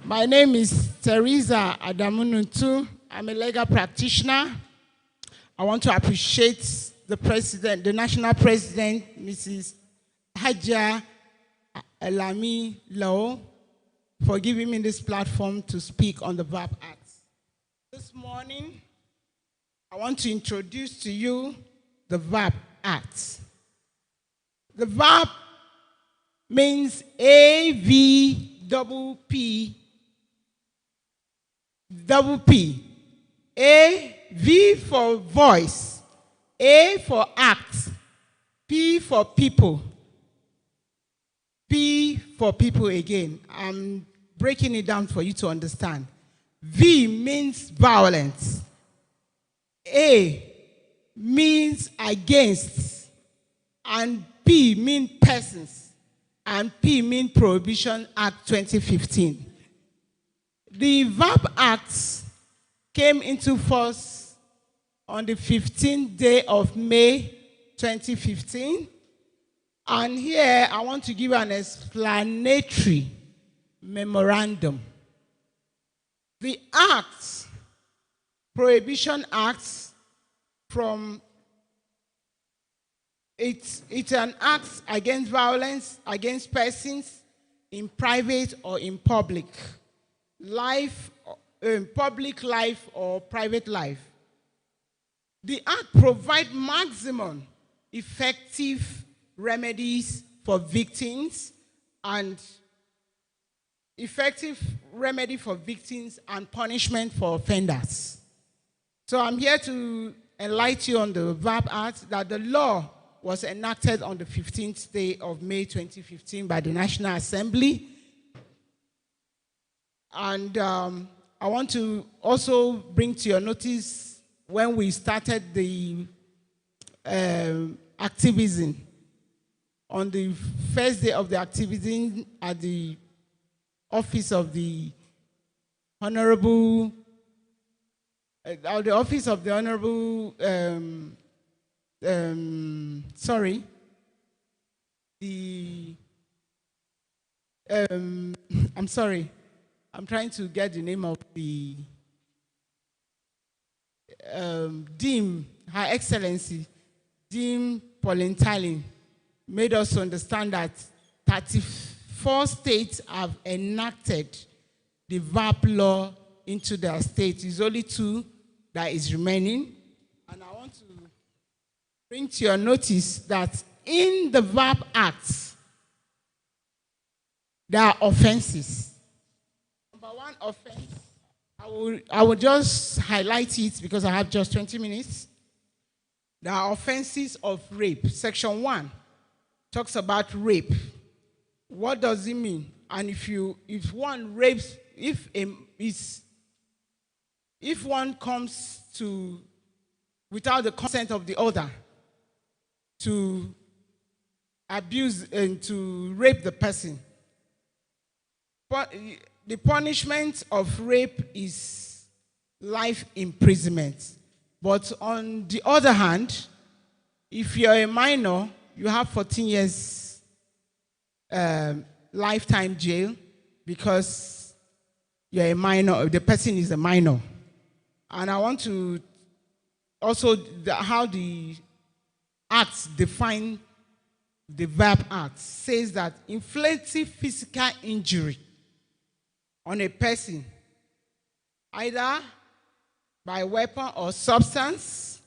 My name is Teresa Adamunutu. I'm a legal practitioner. I want to appreciate the president, the national president, Mrs. Haja Elami Lao, for giving me this platform to speak on the verb act. This morning, I want to introduce to you the verb act. The verb means A-V-P-P. A, V for voice, A for act, P for people, P for people again. I'm breaking it down for you to understand. V means violence. A means against. And P means persons. And P means Prohibition Act 2015. The verb act came into force on the 15th day of May 2015. And here I want to give an explanatory memorandum. The Act, Prohibition Act, it's an act against violence against persons in private or in public life, public life or private life. The Act provides maximum effective remedies for victims and effective remedy for victims and punishment for offenders. So I'm here to enlighten you on the verb act that the law was enacted on the 15th day of May 2015 by the National Assembly. And I want to also bring to your notice when we started the activism. On the first day of the activism at the office of the Honorable, I'm sorry, I'm trying to get the name of the Dean, Her Excellency, Dean Pauline Tallinn, made us understand that 34 states have enacted the VAP law into their state. It's only 2 that is remaining. And I want to bring to your notice that in the VAP Act, there are offenses. Number 1 offense, I will just highlight it because I have just 20 minutes. There are offenses of rape. Section 1 talks about rape. What does it mean? And if one rapes, if one comes to without the consent of the other to abuse and to rape the person, but the punishment of rape is life imprisonment. But on the other hand, if you're a minor, you have 14 years lifetime jail because you're a minor, the person is a minor. And I want to also, how the Acts define the VAP Act says that inflicting physical injury on a person, either by weapon or substance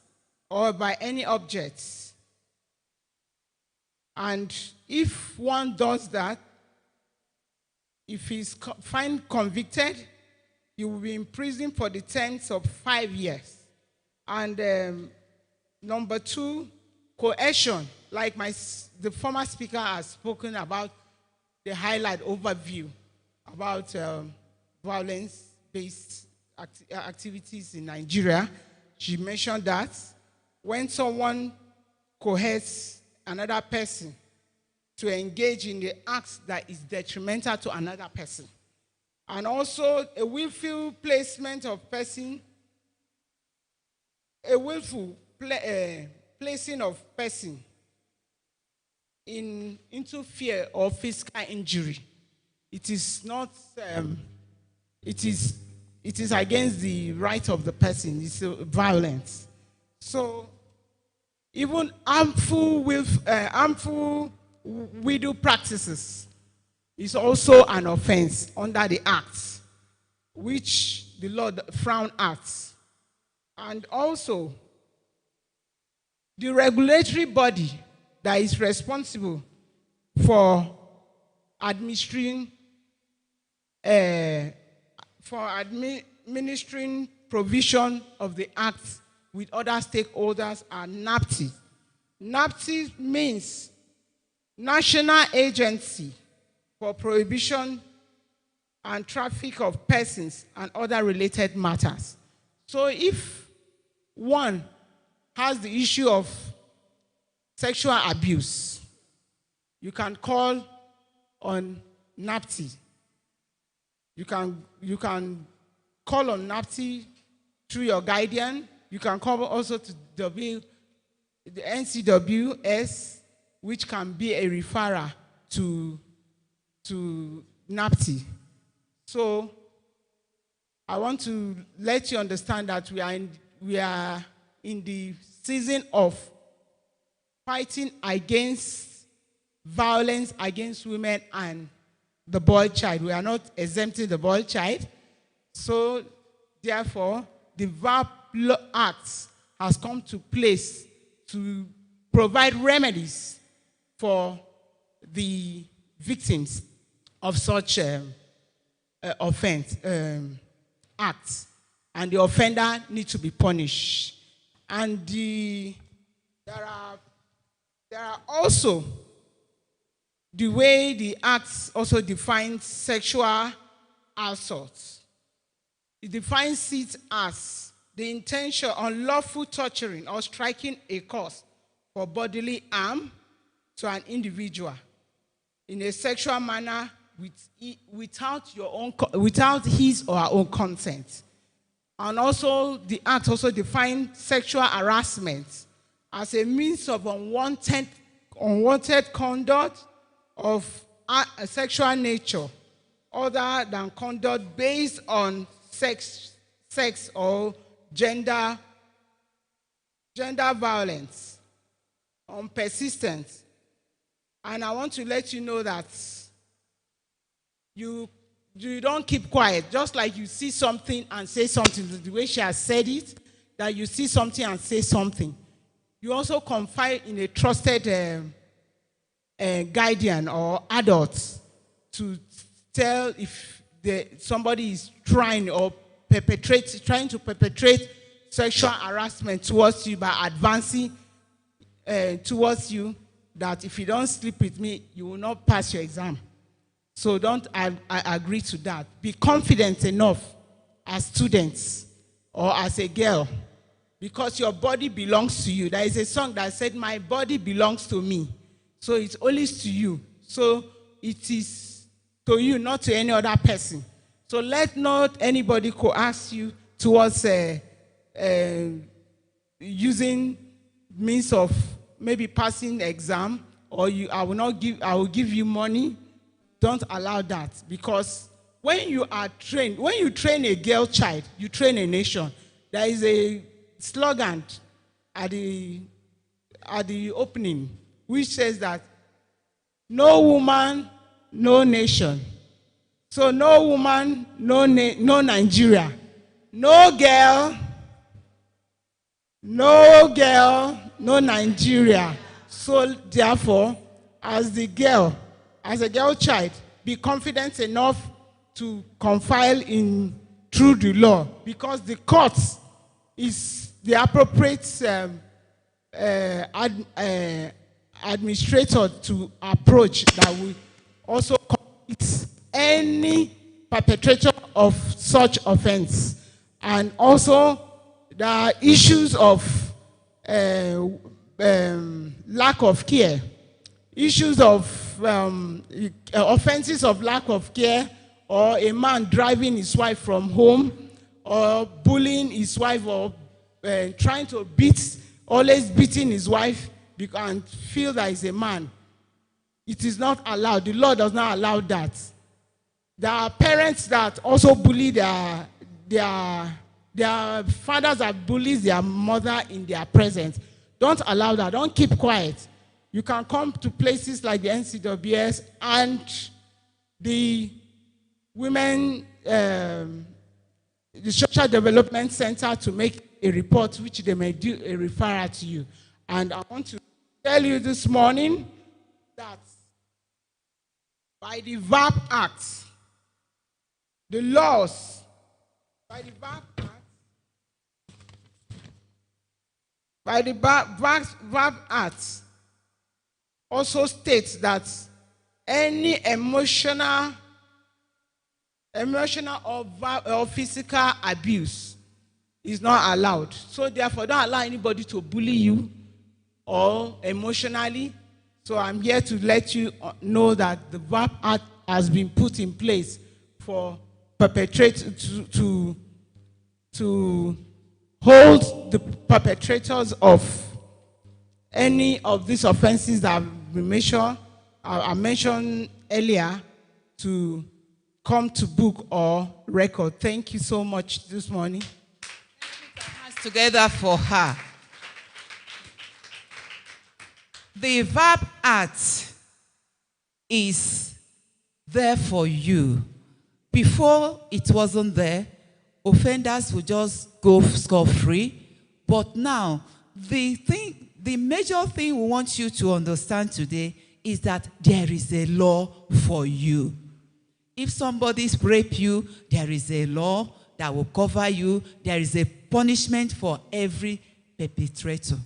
or by any object. And if one does that, if he's found convicted, he will be in prison for the terms of 5 years. And number 2, coercion, like the former speaker has spoken about the highlight overview about violence-based activities in Nigeria. She mentioned that when someone coerces another person to engage in the acts that is detrimental to another person, and also a willful placement of person, a willful placing of person into fear or physical injury. It is not. It is against the right of the person. It's violence. So even harmful widow practices is also an offense under the Act, which the law frown at. And also, the regulatory body that is responsible for administering provision of the Act with other stakeholders are NAPTI. NAPTI means National Agency for Prohibition and Traffic of Persons and Other Related Matters. So if one has the issue of sexual abuse, you can call on NAPTI. You can call on NAPTI through your guardian. You can call also to the NCWS, which can be a referrer to NAPTI. So I want to let you understand that we are in the season of fighting against violence against women and the boy child. We are not exempting the boy child. So therefore, the VAP Act has come to place to provide remedies for the victims of such offense acts, and the offender needs to be punished. And there are also the way the Act also defines sexual assault. It defines it as the intention, unlawful torturing or striking a cause for bodily harm to an individual in a sexual manner without his or her own consent. And also, the Act also defines sexual harassment as a means of unwanted conduct of a sexual nature other than conduct based on sex or gender violence, on persistence. And I want to let you know that you don't keep quiet. Just like you see something and say something, the way she has said it, that you see something and say something. You also confide in a trusted guardian or adult to tell if somebody is trying to perpetrate sexual harassment towards you by advancing towards you, that if you don't sleep with me, you will not pass your exam. So don't I agree to that. Be confident enough as students or as a girl, because your body belongs to you. There is a song that said, my body belongs to me. So it's only to you. So it is to you, not to any other person. So let not anybody coerce you towards using means of maybe passing exam, or I will give you money. Don't allow that, because when you train a girl child, you train a nation. There is a slogan at the opening which says that no woman, no nation. So no woman, no Nigeria. No girl, no Nigeria. So therefore, as a girl child, be confident enough to confide in through the law, because the courts is the appropriate administrator to approach that will also commit any perpetrator of such offense. And also the issues of lack of care, issues of offenses of lack of care, or a man driving his wife from home, or bullying his wife, or trying to always beating his wife and feel that he's a man. It is not allowed. The law does not allow that. There are parents that also bully their fathers that bullies their mother in their presence. Don't allow that. Don't keep quiet. You can come to places like the NCWS and the Women, the Social Development Center to make a report, which they may do a referral to you. And I want to tell you this morning that by the VAP Act, the laws, by the VAP Act also states that any emotional or physical abuse is not allowed. So therefore, don't allow anybody to bully you or emotionally. So I'm here to let you know that the VAP Act has been put in place for perpetrators to hold the perpetrators of any of these offenses that I mentioned earlier to come to book or record. Thank you so much this morning. Let's put our hands together for her. The VAP Act is there for you. Before it wasn't there, offenders would just go scot-free. But now, the major thing we want you to understand today is that there is a law for you. If somebody's raped you, there is a law that will cover you. There is a punishment for every perpetrator.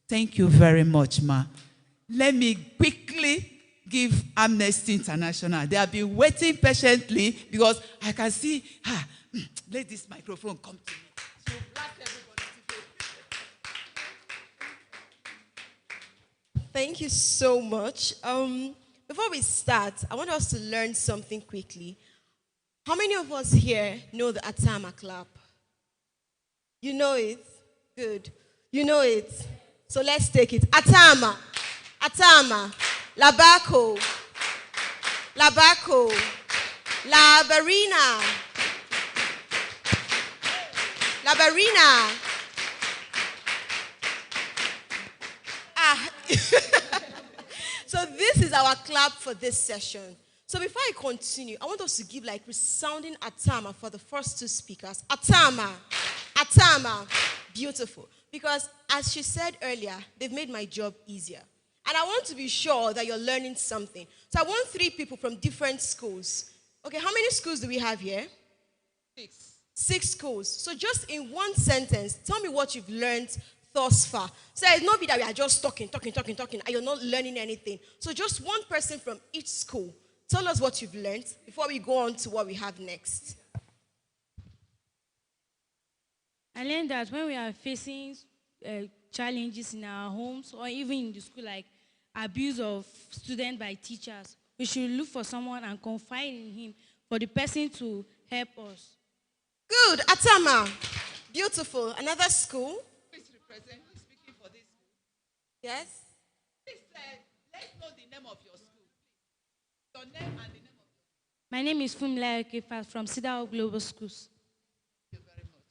Thank you very much, ma. Let me quickly give Amnesty International. They have been waiting patiently because I can see, let this microphone come to me. So blast everybody today. Thank you so much. Before we start, I want us to learn something quickly. How many of us here know the Atama clap? You know it? Good. You know it? So let's take it. Atama. Atama. Labako. Labako. Labarina. Labarina. So this is our clap for this session. So before I continue, I want us to give like resounding atama for the first two speakers. Atama. Atama. Beautiful. Because as she said earlier, they've made my job easier. And I want to be sure that you're learning something. So I want 3 people from different schools. Okay, how many schools do we have here? 6. 6 schools. So just in one sentence, tell me what you've learned thus far. So it's not be that we are just talking, and you're not learning anything. So just one person from each school. Tell us what you've learned before we go on to what we have next. I learned that when we are facing challenges in our homes or even in the school, like abuse of students by teachers, we should look for someone and confide in him for the person to help us. Good. Atama. Beautiful. Another school. Please represent. Who's speaking for this school? Yes. Please, let's know the name of your school. Your name and the name of your school. My name is Fumila Okefa from Cedar Global Schools. Thank you very much.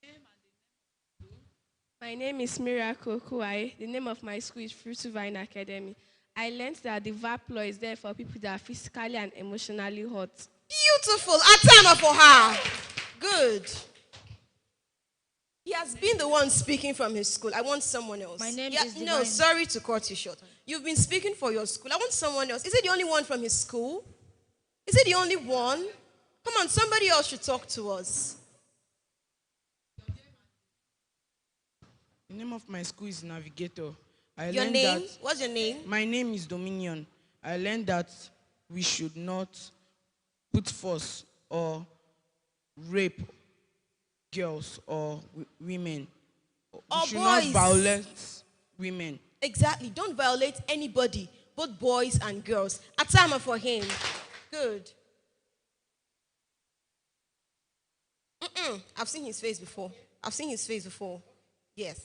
Name and the name of your school. My name is Miracle Kuai. The name of my school is Fruit Vine Academy. I learned that the verb law is there for people that are physically and emotionally hurt. Beautiful. Atama for her. Good. He has been the one speaking from his school. I want someone else. My name is No, Divine. sorry to cut you short. You've been speaking for your school. I want someone else. Is it the only one from his school? Is it the only one? Come on, somebody else should talk to us. The name of my school is Navigator. Your name? What's your name? My name is Dominion. I learned that we should not put force or rape girls or women. Or we should boys. not violate women. Exactly. Don't violate anybody, both boys and girls. Atama for him. Good. I've seen his face before. Yes.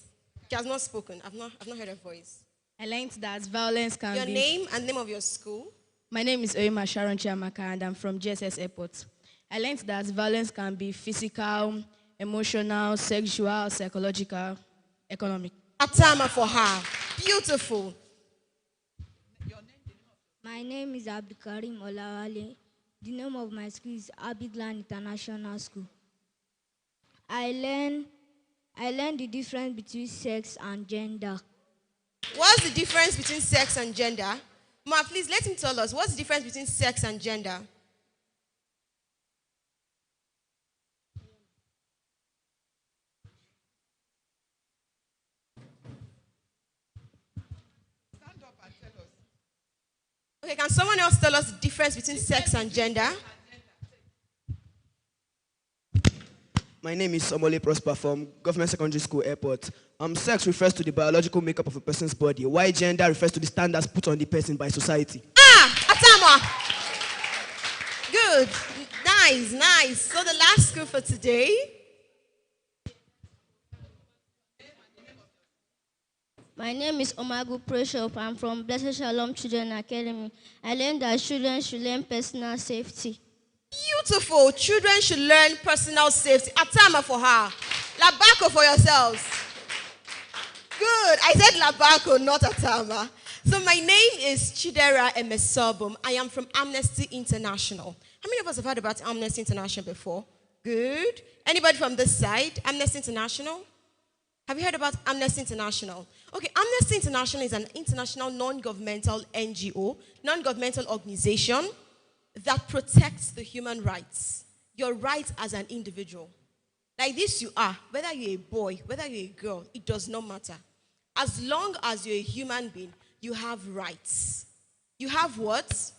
He has not spoken. I've not heard her voice. I learned that violence can Your be... name and name of your school? My name is Oima Sharon Chiamaka and I'm from GSS Airport. I learned that violence can be physical, emotional, sexual, psychological, economic. Atama for her. Beautiful. My name is Abdikarim Olawale. The name of my school is Abidlan International School. I learned the difference between sex and gender. What's the difference between sex and gender? Ma, please let him tell us. What's the difference between sex and gender? Stand up and tell us. Okay, can someone else tell us the difference between sex and gender? My name is Omole Prosper from Government Secondary School Airport. Sex refers to the biological makeup of a person's body, while gender refers to the standards put on the person by society. Atama! Good. Nice. So the last school for today. My name is Omagu Preshop. I'm from Blessed Shalom Children Academy. I learned that children should learn personal safety. Beautiful. Children should learn personal safety. Atama for her. Labako for yourselves. Good. I said Labako, not Atama. So my name is Chidera Emesobum. I am from Amnesty International. How many of us have heard about Amnesty International before? Good. Anybody from this side? Amnesty International? Have you heard about Amnesty International? Okay, Amnesty International is an international non-governmental NGO, non-governmental organization that protects the human rights, your rights as an individual. Like this you are, whether you're a boy, whether you're a girl, it does not matter. As long as you're a human being, you have rights. You have what?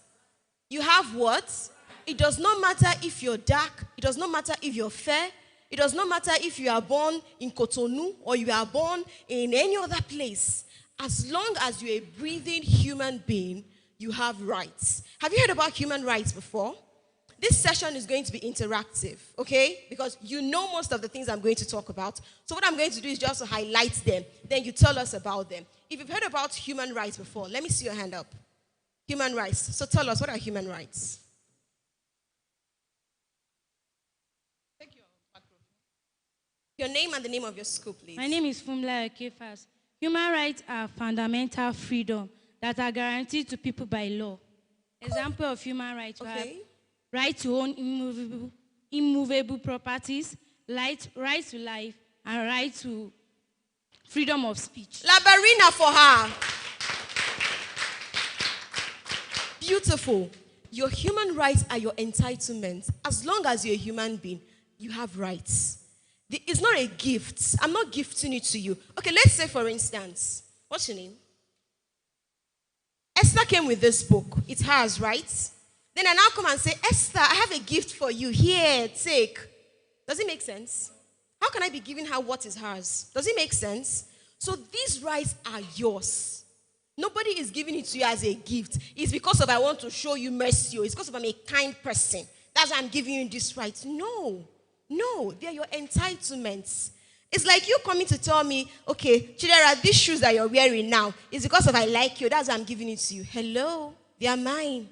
You have what? It does not matter if you're dark, it does not matter if you're fair, it does not matter if you are born in Cotonou or you are born in any other place. As long as you're a breathing human being, you have rights. Have you heard about human rights before? This session is going to be interactive, okay? Because you know most of the things I'm going to talk about. So what I'm going to do is just to highlight them. Then you tell us about them. If you've heard about human rights before, let me see your hand up. Human rights. So tell us, what are human rights? Your name and the name of your school, please. My name is Fumla Okefas. Human rights are fundamental freedom that are guaranteed to people by law. Example of human rights. Okay. Right to own immovable properties, right to life, and right to freedom of speech. Labarina for her. Beautiful. Your human rights are your entitlements. As long as you're a human being, you have rights. It's not a gift. I'm not gifting it to you. Okay, let's say for instance, what's your name? Esther came with this book. It's hers, right? Then I now come and say, Esther, I have a gift for you. Here, take. Does it make sense? How can I be giving her what is hers? Does it make sense? So these rights are yours. Nobody is giving it to you as a gift. It's because of I want to show you mercy. It's because of I'm a kind person. That's why I'm giving you this right. No, they're your entitlements. It's like you coming to tell me, okay, Chidera, these shoes that you're wearing now is because of I like you. That's why I'm giving it to you. Hello, they are mine.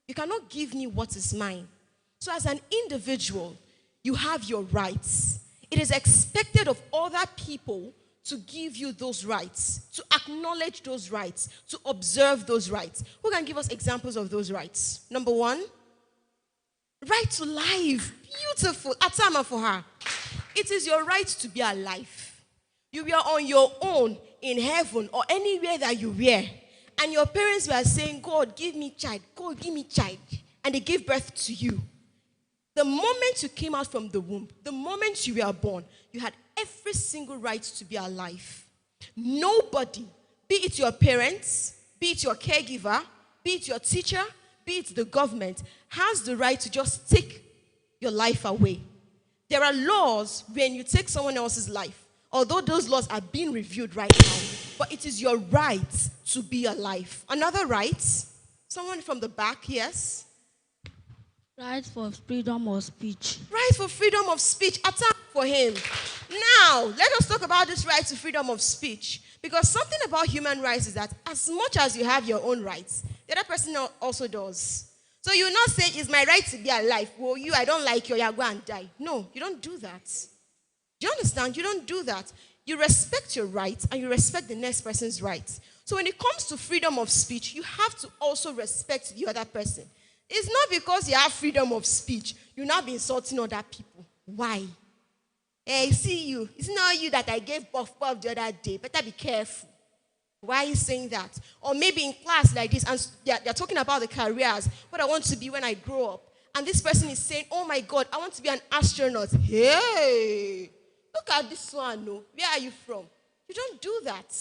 You cannot give me what is mine. So as an individual, you have your rights. It is expected of other people to give you those rights, to acknowledge those rights, to observe those rights. Who can give us examples of those rights? Number one, right to life. Beautiful. Atama for her. It is your right to be alive. You were on your own in heaven or anywhere that you were. And your parents were saying, God, give me child. God, give me child. And they gave birth to you. The moment you came out from the womb, the moment you were born, you had every single right to be alive. Nobody, be it your parents, be it your caregiver, be it your teacher, be it the government, has the right to just take your life away. There are laws when you take someone else's life, although those laws are being reviewed right now, but it is your right to be alive. Another right, someone from the back, yes? Right for freedom of speech. Right for freedom of speech. Attack for him. Now, let us talk about this right to freedom of speech. Because something about human rights is that as much as you have your own rights, the other person also does. So you will not say, it's my right to be alive. Well, I don't like you, you'll go and die. No, you don't do that. Do you understand? You don't do that. You respect your rights and you respect the next person's rights. So when it comes to freedom of speech, you have to also respect the other person. It's not because you have freedom of speech, you'll not be insulting other people. Why? Hey, see you. It's not you that I gave puff the other day. Better be careful. Why are you saying that? Or maybe in class like this, and they're talking about the careers, what I want to be when I grow up. And this person is saying, oh my God, I want to be an astronaut. Hey, look at this one. No. Where are you from? You don't do that.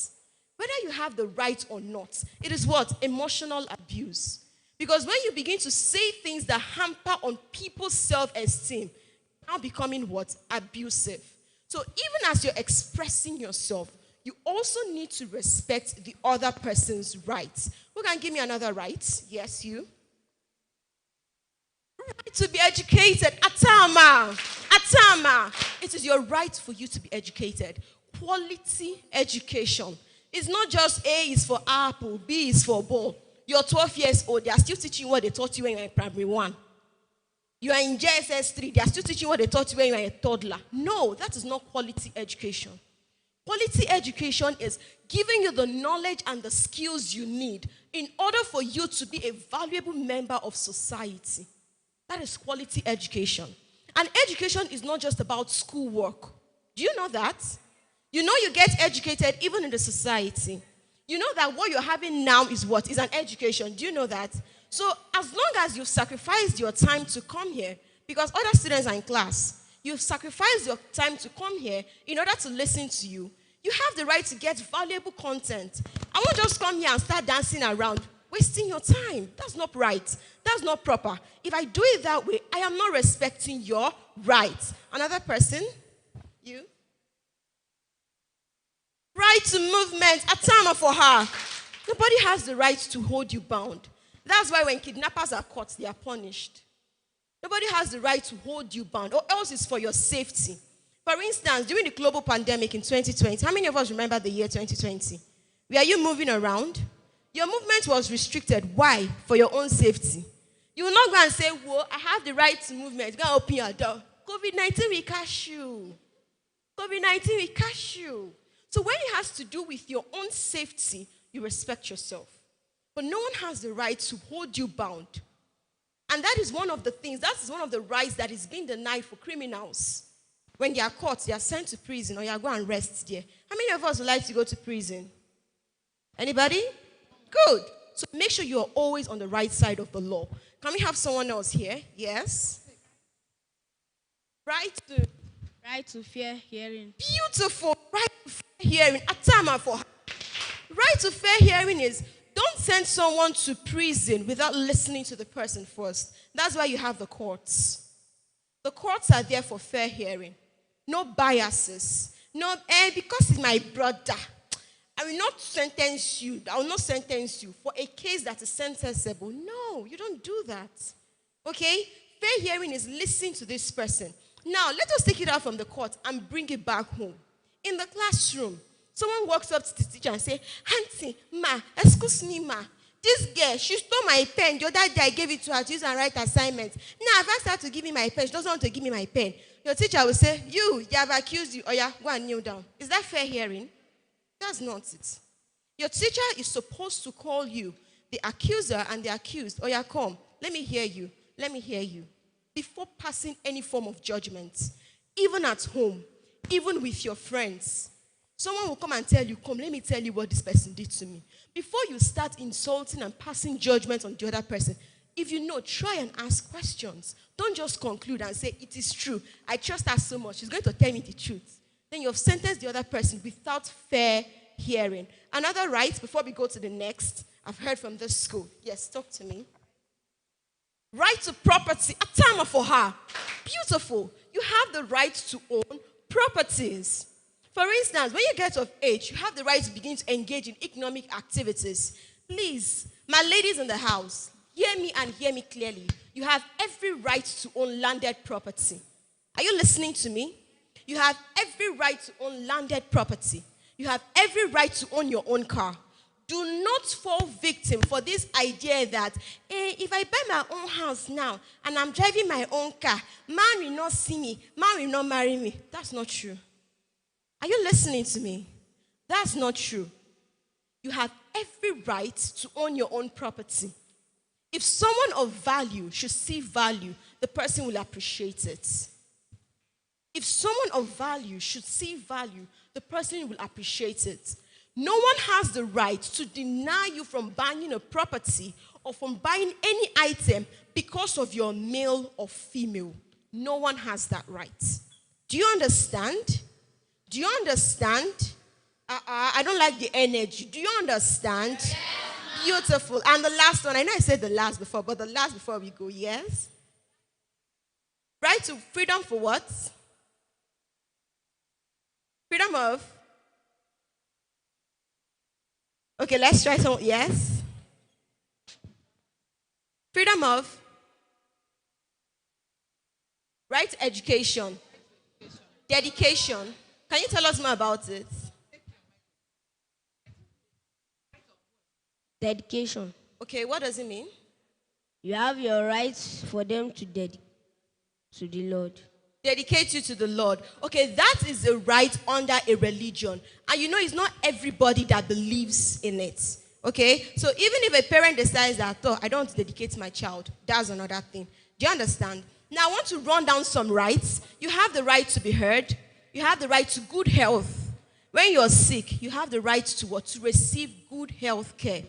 Whether you have the right or not, it is what? Emotional abuse. Because when you begin to say things that hamper on people's self-esteem, now becoming what? Abusive. So even as you're expressing yourself, you also need to respect the other person's rights. Who can give me another right? Yes, you. Right to be educated. Atama. It is your right for you to be educated. Quality education. It's not just A is for apple, B is for ball. You're 12 years old. They are still teaching you what they taught you when you were in primary 1. You are in JSS 3. They are still teaching you what they taught you when you were a toddler. No, that is not quality education. Quality education is giving you the knowledge and the skills you need in order for you to be a valuable member of society. That is quality education. And education is not just about schoolwork. Do you know that? You know you get educated even in the society. You know that what you're having now is what? Is an education. Do you know that? So as long as you've sacrificed your time to come here, because other students are in class, you've sacrificed your time to come here in order to listen to you, you have the right to get valuable content. I won't just come here and start dancing around, wasting your time. That's not right. That's not proper. If I do it that way, I am not respecting your rights. Another person? You? Right to movement, Atama for her. Nobody has the right to hold you bound. That's why when kidnappers are caught, they are punished. Nobody has the right to hold you bound, or else it's for your safety. For instance, during the global pandemic in 2020, how many of us remember the year 2020? Were you moving around? Your movement was restricted. Why? For your own safety. You will not go and say, whoa, I have the right to movement. Go and open your door. COVID-19 will catch you. COVID-19 will catch you. So when it has to do with your own safety, you respect yourself. but no one has the right to hold you bound. And that is one of the things, that is one of the rights that is being denied for criminals. When they are caught, they are sent to prison, or you are going and rest there. How many of us would like to go to prison? Anybody? Good. So make sure you are always on the right side of the law. Can we have someone else here? Yes. Right to fair hearing. Beautiful. Right to fair hearing. Atama for her. Right to fair hearing is, don't send someone to prison without listening to the person first. That's why you have the courts. The courts are there for fair hearing. No biases. No, because he's my brother, I will not sentence you. I will not sentence you for a case that is sentenciable. No, you don't do that. Okay? Fair hearing is listening to this person. Now, let us take it out from the court and bring it back home. In the classroom, someone walks up to the teacher and says, Auntie, ma, excuse me, ma. This girl, she stole my pen. The other day I gave it to her to use and write assignments. Now I've asked her to give me my pen. She doesn't want to give me my pen. Your teacher will say, you have accused you. Oh yeah, go and kneel down. Is that fair hearing? That's not it. Your teacher is supposed to call you, the accuser and the accused. Oh yeah, come. Let me hear you. Let me hear you. Before passing any form of judgment, even at home, even with your friends, someone will come and tell you, come, let me tell you what this person did to me. Before you start insulting and passing judgment on the other person, if you know, try and ask questions. Don't just conclude and say, it is true. I trust her so much. She's going to tell me the truth. Then you have sentenced the other person without fair hearing. Another right, before we go to the next, I've heard from this school. Yes, talk to me. Right to property. A timer for her. Beautiful. You have the right to own properties. For instance, when you get of age, you have the right to begin to engage in economic activities. Please, my ladies in the house, hear me and hear me clearly. You have every right to own landed property. Are you listening to me? You have every right to own landed property. You have every right to own your own car. Do not fall victim for this idea that if I buy my own house now and I'm driving my own car, man will not see me, man will not marry me. That's not true. Are you listening to me? That's not true. You have every right to own your own property. If someone of value should see value, the person will appreciate it. If someone of value should see value, the person will appreciate it. No one has the right to deny you from buying a property or from buying any item because of your male or female. No one has that right. Do you understand? Do you understand? I don't like the energy. Do you understand? Yes. Beautiful. And the last one, I know I said the last before, but the last before we go, yes? Right to freedom for what? Freedom of? Okay, let's try some. Yes? Freedom of? Right to education. Dedication. Can you tell us more about it? Dedication. Okay, what does it mean? You have your rights for them to dedicate to the Lord. Dedicate you to the Lord. Okay, that is a right under a religion. And you know, it's not everybody that believes in it. Okay? So even if a parent decides that, oh, I don't want to dedicate my child, that's another thing. Do you understand? Now, I want to run down some rights. You have the right to be heard. You have the right to good health. When you're sick, you have the right to what? To receive good health care.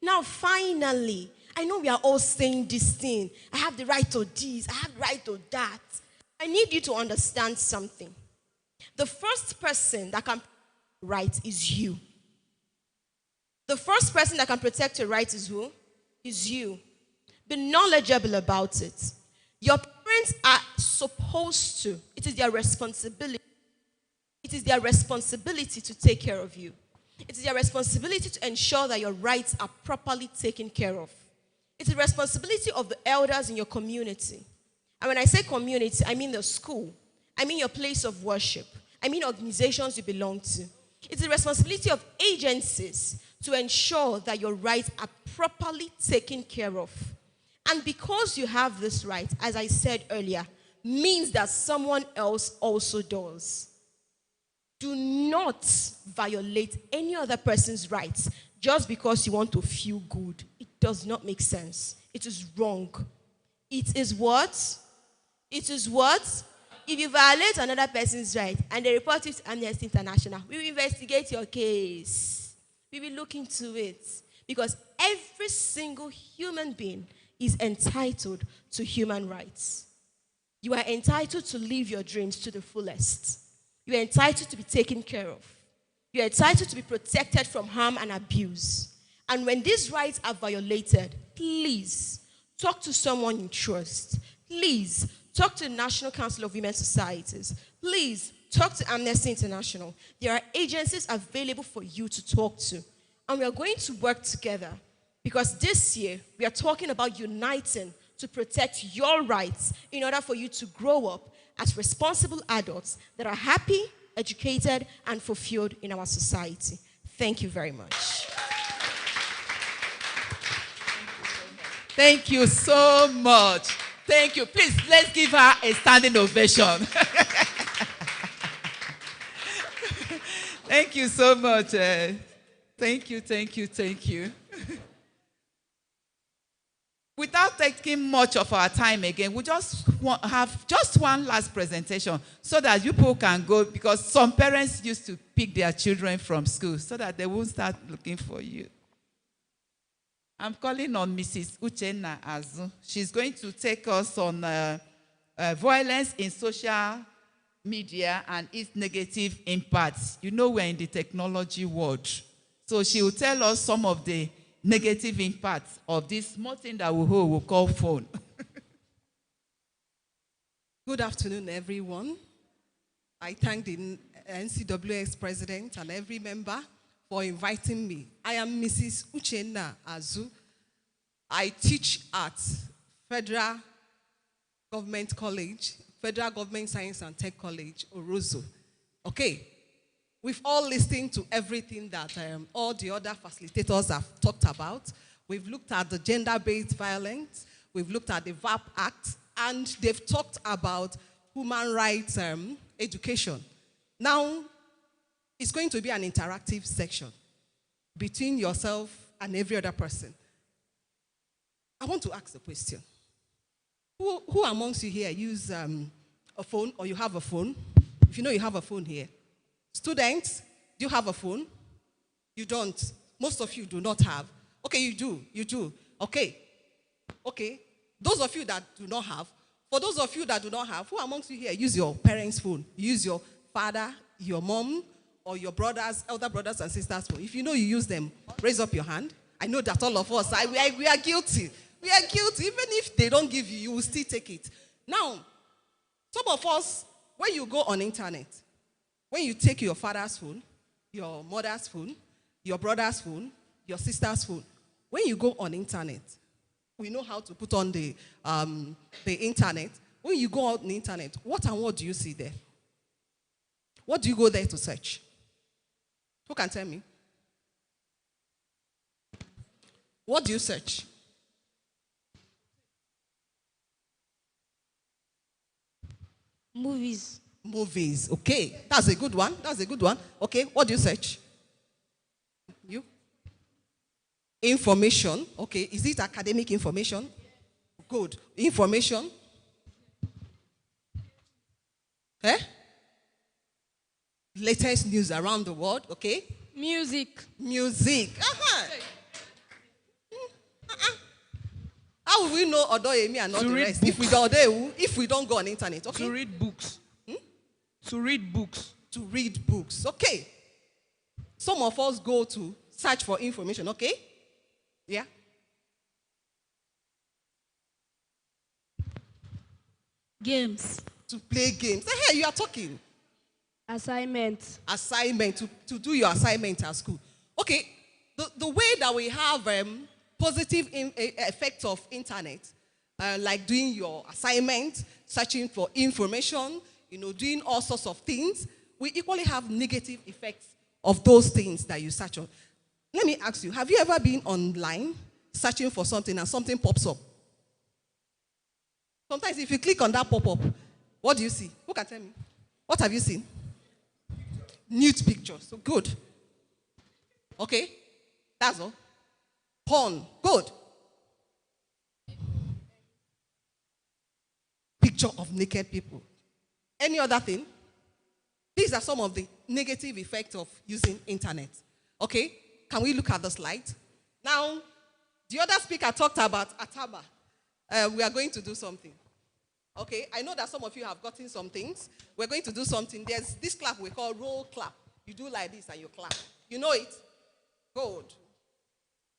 Now, finally, I know we are all saying this thing. I have the right to this. I have the right to that. I need you to understand something. The first person that can protect your right is you. The first person that can protect your right is who? Is you. Be knowledgeable about it. Your parents are supposed to. It is their responsibility. It is their responsibility to take care of you. It is their responsibility to ensure that your rights are properly taken care of. It is the responsibility of the elders in your community. And when I say community, I mean the school. I mean your place of worship. I mean organizations you belong to. It's the responsibility of agencies to ensure that your rights are properly taken care of. And because you have this right, as I said earlier, means that someone else also does. Do not violate any other person's rights just because you want to feel good. It does not make sense. It is wrong. It is what? It is what? If you violate another person's right and they report it to Amnesty International, we will investigate your case. We will look into it. Because every single human being is entitled to human rights. You are entitled to live your dreams to the fullest. You are entitled to be taken care of. You are entitled to be protected from harm and abuse. And when these rights are violated, please talk to someone you trust. Please talk to the National Council of Women's Societies. Please talk to Amnesty International. There are agencies available for you to talk to. And we are going to work together because this year we are talking about uniting to protect your rights in order for you to grow up as responsible adults that are happy, educated, and fulfilled in our society. Thank you very much. Thank you so much. Thank you. Please, let's give her a standing ovation. Thank you so much. Thank you, thank you, thank you. Without taking much of our time again, we just have just one last presentation so that you people can go, because some parents used to pick their children from school so that they won't start looking for you. I'm calling on Mrs. Ncwsnigeria. She's going to take us on violence in social media and its negative impacts. You know we're in the technology world. So she will tell us some of the negative impacts of this small thing that we call phone. Good afternoon, everyone. I thank the NCWS president and every member for inviting me. I am Mrs. Ncwsnigeria. I teach at Federal Government College, Federal Government Science and Tech College, Orozo. Okay. We've all listened to everything that all the other facilitators have talked about. We've looked at the gender-based violence. We've looked at the VAP Act. And they've talked about human rights education. Now, it's going to be an interactive section between yourself and every other person. I want to ask a question. Who amongst you here use a phone, or you have a phone? If you know you have a phone here. Students, do you have a phone? You don't. Most of you do not have. Okay, you do. You do. Okay. Okay. Those of you that do not have, for those of you that do not have, who amongst you here use your parents' phone? You use your father, your mom, or your brothers, elder brothers and sisters' phone? If you know you use them, raise up your hand. I know that all of us, we are guilty. We are guilty. Even if they don't give you, you will still take it. Now, some of us, when you go on internet, when you take your father's phone, your mother's phone, your brother's phone, your sister's phone, when you go on internet, we know how to put on the internet. When you go on the internet, what and what do you see there? What do you go there to search? Who can tell me? What do you search? Movies. Movies. Okay. That's a good one. That's a good one. Okay. What do you search? You? Information. Okay. Is it academic information? Good. Information. Eh? Latest news around the world. Okay. Music. Music. How will we know Odoyemi and not the rest? If we don't go on internet, okay? To read books. To read books. To read books. Okay. Some of us go to search for information, okay? Yeah? Games. To play games. Hey, you are talking. Assignment. Assignment. To do your assignment at school. Okay. The way that we have positive effects of internet, like doing your assignment, searching for information, doing all sorts of things, we equally have negative effects of those things that you search on. Let me ask you, have you ever been online searching for something and something pops up? Sometimes if you click on that pop-up, what do you see? Who can tell me? What have you seen? Nude pictures. So good. Okay. That's all. Porn. Good. Picture of naked people. Any other thing? These are some of the negative effects of using internet. Okay? Can we look at the slide? Now, the other speaker talked about Ataba. We are going to do something. Okay? I know that some of you have gotten some things. We're going to do something. There's this clap we call roll clap. You do like this and you clap. You know it? Good.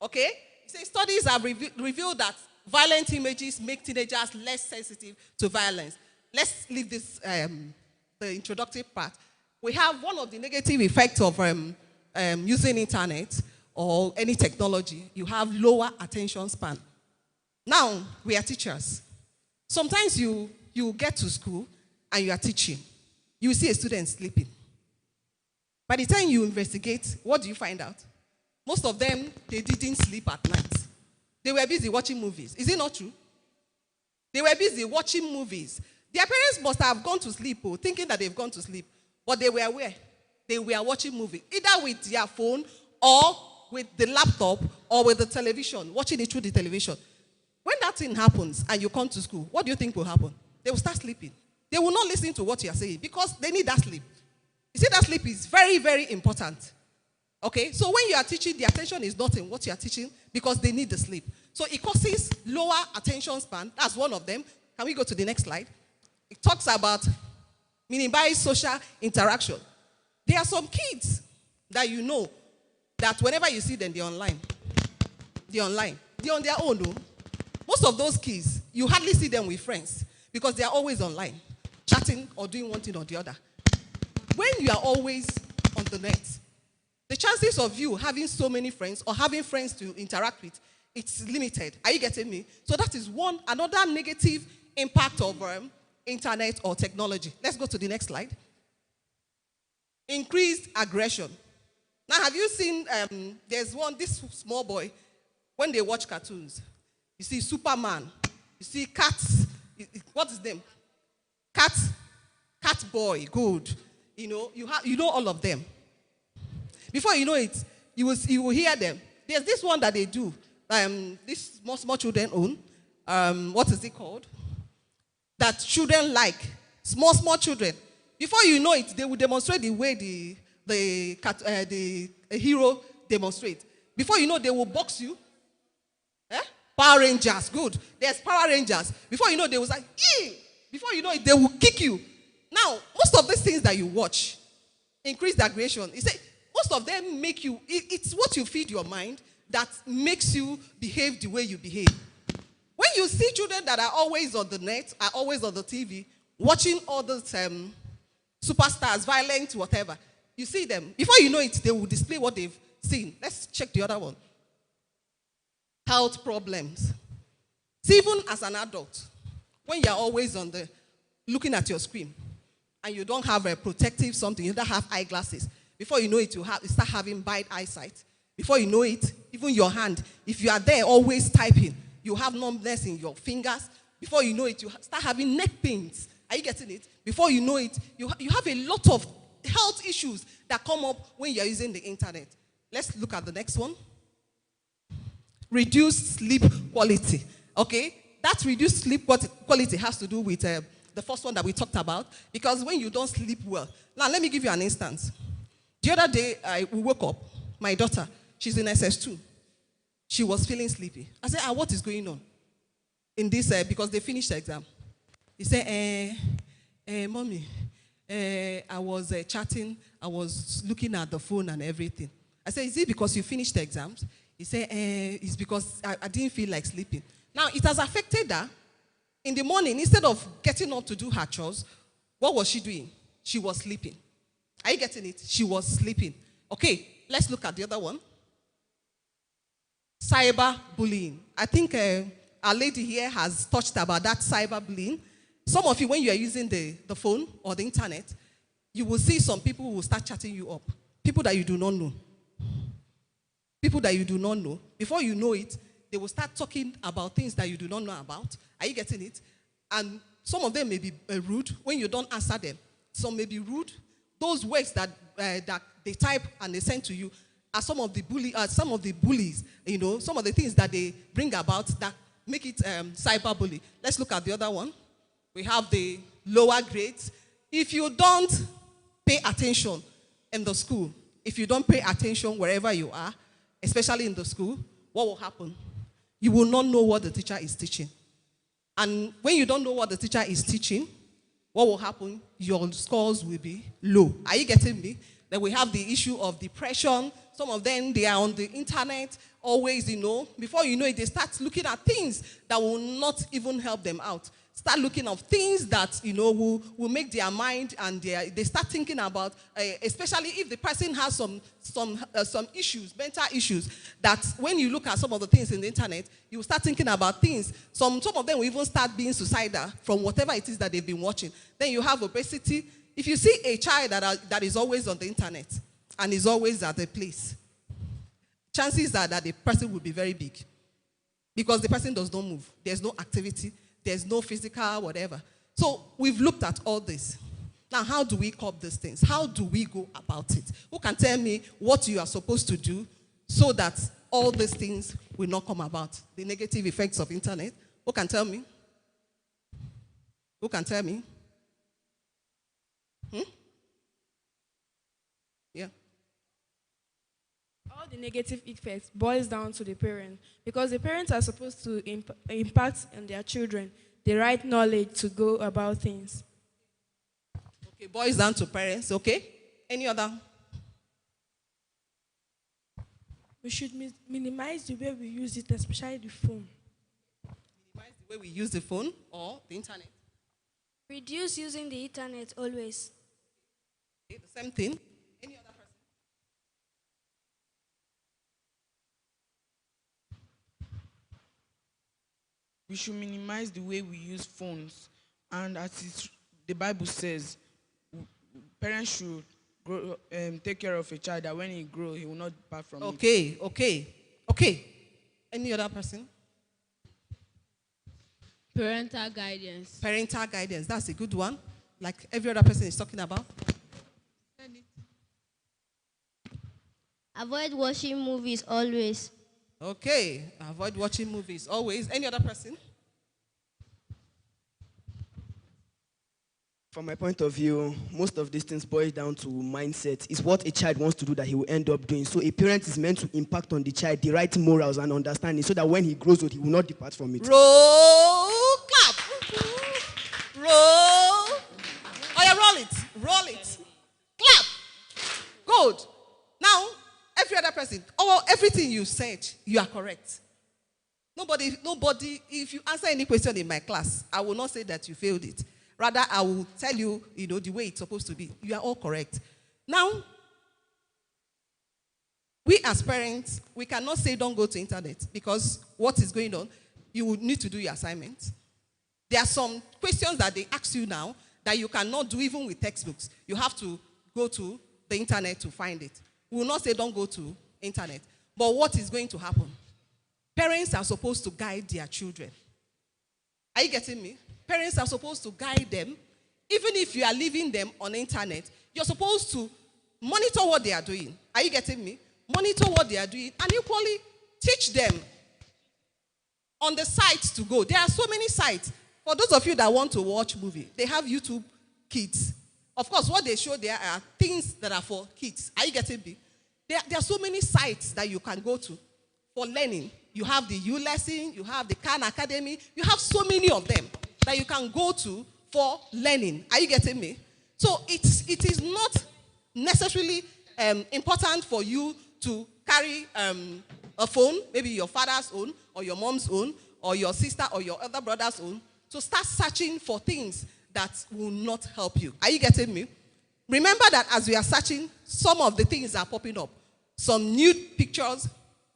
Okay? It says studies have revealed that violent images make teenagers less sensitive to violence. Let's leave this, the introductory part. We have one of the negative effects of using internet or any technology. You have lower attention span. Now, we are teachers. Sometimes you get to school and you are teaching. You see a student sleeping. By the time you investigate, what do you find out? Most of them, they didn't sleep at night. They were busy watching movies. Is it not true? They were busy watching movies. Their parents must have gone to sleep, thinking that they've gone to sleep. But they were where? They were watching movies, either with their phone or with the laptop or with the television, watching it through the television. When that thing happens and you come to school, what do you think will happen? They will start sleeping. They will not listen to what you are saying because they need that sleep. You see, that sleep is very, very important. Okay? So when you are teaching, the attention is not in what you are teaching because they need the sleep. So it causes lower attention span. That's one of them. Can we go to the next slide? It talks about minimize social interaction. There are some kids that you know that whenever you see them, they're online. They're online. They're on their own, though. Most of those kids, you hardly see them with friends because they are always online, chatting or doing one thing or the other. When you are always on the net, the chances of you having so many friends or having friends to interact with, it's limited. Are you getting me? So that is another negative impact of internet or technology. Let's go to the next slide. Increased aggression. Now, have you seen, there's this small boy, when they watch cartoons, you see Superman, you see Cats, what's his name? Cat Boy, good. You know all of them. Before you know it, you will hear them. There's this one that they do, this small children own. What is it called? That children like, small children. Before you know it, they will demonstrate the way the hero demonstrates. Before you know, they will box you. Power Rangers, good. There's Power Rangers. Before you know, they will say, "Eee!" Before you know it, they will kick you. Now, most of these things that you watch, increased aggression. You say most of them make you. It's what you feed your mind that makes you behave the way you behave. When you see children that are always on the net, are always on the TV, watching all those superstars, violent, whatever, you see them. Before you know it, they will display what they've seen. Let's check the other one. Health problems. See, even as an adult, when you're always looking at your screen, and you don't have a protective something, you don't have eyeglasses, before you know it, you start having bad eyesight. Before you know it, even your hand, if you are there always typing, you have numbness in your fingers. Before you know it, you start having neck pains. Are you getting it? Before you know it, you have a lot of health issues that come up when you're using the internet. Let's look at the next one. Reduced sleep quality. Okay? That reduced sleep quality has to do with the first one that we talked about. Because when you don't sleep well. Now, let me give you an instance. The other day, we woke up. My daughter, she's in SS2. She was feeling sleepy. I said, what is going on? In this, because they finished the exam. He said, Mommy, I was chatting. I was looking at the phone and everything. I said, is it because you finished the exams? He said, it's because I didn't feel like sleeping. Now, it has affected her. In the morning, instead of getting up to do her chores, what was she doing? She was sleeping. Are you getting it? She was sleeping. Okay, let's look at the other one. Cyber bullying. I think our lady here has touched about that cyber bullying. Some of you, when you are using the phone or the internet, you will see some people who will start chatting you up. People that you do not know. People that you do not know. Before you know it, they will start talking about things that you do not know about. Are you getting it? And some of them may be rude when you don't answer them. Some may be rude. Those words that they type and they send to you, are some of the bullies, some of the things that they bring about that make it cyberbully. Let's look at the other one. We have the lower grades. If you don't pay attention in the school, if you don't pay attention wherever you are, especially in the school, what will happen? You will not know what the teacher is teaching. And when you don't know what the teacher is teaching, what will happen? Your scores will be low. Are you getting me? Then we have the issue of depression. Some of them, they are on the internet always, Before you know it, they start looking at things that will not even help them out. Start looking at things that, will make their mind, and they start thinking about, especially if the person has some issues, mental issues, that when you look at some of the things in the internet, you will start thinking about things. Some of them will even start being suicidal from whatever it is that they've been watching. Then you have obesity. If you see a child that is always on the internet and is always at a place, chances are that the person will be very big, because the person does not move. There's no activity. There's no physical whatever. So we've looked at all this. Now, how do we curb these things? How do we go about it? Who can tell me what you are supposed to do so that all these things will not come about? The negative effects of internet. Who can tell me? Who can tell me? Yeah. All the negative effects boils down to the parent, because the parents are supposed to impact on their children the right knowledge to go about things. Okay, boils down to parents, okay? Any other? We should minimize the way we use it, especially the phone. Minimize the way we use the phone or the internet. Reduce using the internet always. Okay, the same thing. Any other person? We should minimize the way we use phones. And as the Bible says, parents should take care of a child, that when he grows, he will not depart from it. Okay. Any other person? Parental guidance. Parental guidance, that's a good one. Like every other person is talking about. Avoid watching movies always. Okay, avoid watching movies always. Any other person? From my point of view, most of these things boil down to mindset. It's what a child wants to do that he will end up doing. So a parent is meant to impact on the child the right morals and understanding, so that when he grows old, he will not depart from it. Roll, clap. Roll. Oh yeah, roll it. Clap. Good. Now, every other person, everything you said, you are correct. Nobody, if you answer any question in my class, I will not say that you failed it. Rather, I will tell you, the way it's supposed to be. You are all correct. Now, we as parents, we cannot say don't go to internet, because what is going on, you will need to do your assignments. There are some questions that they ask you now that you cannot do even with textbooks. You have to go to the internet to find it. We will not say don't go to internet. But what is going to happen? Parents are supposed to guide their children. Are you getting me? Parents are supposed to guide them. Even if you are leaving them on the internet, you're supposed to monitor what they are doing. Are you getting me? Monitor what they are doing and equally teach them on the sites to go. There are so many sites. For those of you that want to watch movie, they have YouTube Kids. Of course, what they show there are things that are for kids. Are you getting me? There are so many sites that you can go to for learning. You have the U-Lesson, you have the Khan Academy, you have so many of them that you can go to for learning. Are you getting me? So it is not necessarily important for you to carry a phone, maybe your father's own, or your mom's own, or your sister or your other brother's own, to start searching for things that will not help you. Are you getting me? Remember that as we are searching, some of the things are popping up. Some nude pictures,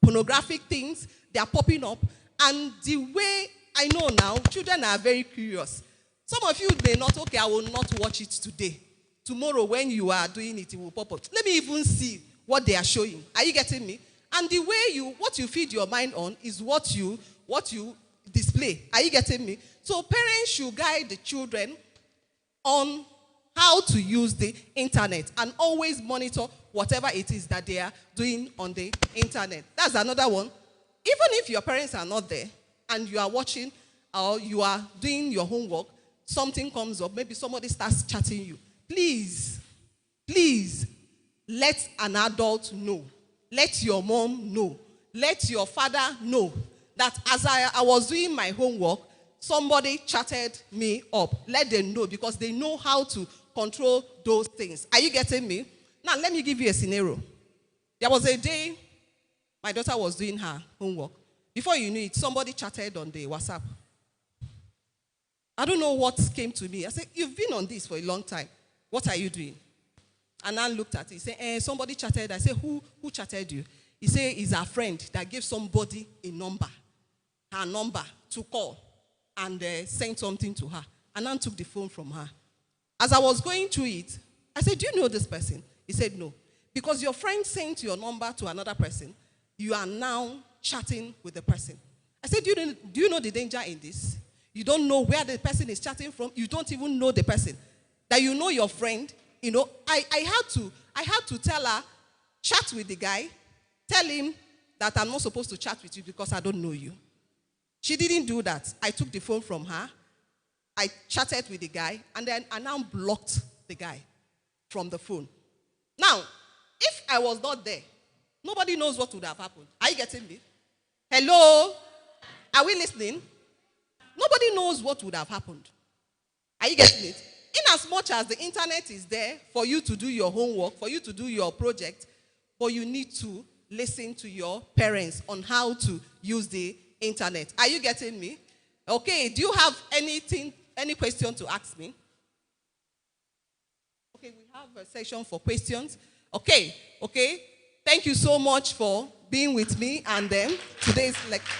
pornographic things, they are popping up. And the way I know now, children are very curious. Some of you may not, okay, I will not watch it today. Tomorrow when you are doing it, it will pop up. Let me even see what they are showing. Are you getting me? And the way what you feed your mind on is what you display. Are you getting me? So parents should guide the children on how to use the internet and always monitor whatever it is that they are doing on the internet. That's another one. Even if your parents are not there and you are watching or you are doing your homework, something comes up, maybe somebody starts chatting you. Please, let an adult know. Let your mom know. Let your father know that as I was doing my homework, somebody chatted me up. Let them know, because they know how to control those things. Are you getting me? Now, let me give you a scenario. There was a day my daughter was doing her homework. Before you knew it, somebody chatted on the WhatsApp. I don't know what came to me. I said, you've been on this for a long time. What are you doing? And I looked at it. He said, somebody chatted. I said, who chatted you? He said, it's a friend that gave somebody a number, her number, to call and send something to her. And I took the phone from her. As I was going through it, I said, do you know this person? He said, no. Because your friend sent your number to another person, you are now chatting with the person. I said, do you know the danger in this? You don't know where the person is chatting from. You don't even know the person. That you know your friend. You know, I had to tell her, chat with the guy. Tell him that I'm not supposed to chat with you because I don't know you. She didn't do that. I took the phone from her. I chatted with the guy. And then I now blocked the guy from the phone. Now, if I was not there, nobody knows what would have happened. Are you getting me? Hello? Are we listening? Nobody knows what would have happened. Are you getting it? In as much as the internet is there for you to do your homework, for you to do your project, but you need to listen to your parents on how to use the internet. Are you getting me? Okay, do you have any question to ask me? Okay, we have a session for questions. Okay. Thank you so much for being with me and today's lecture.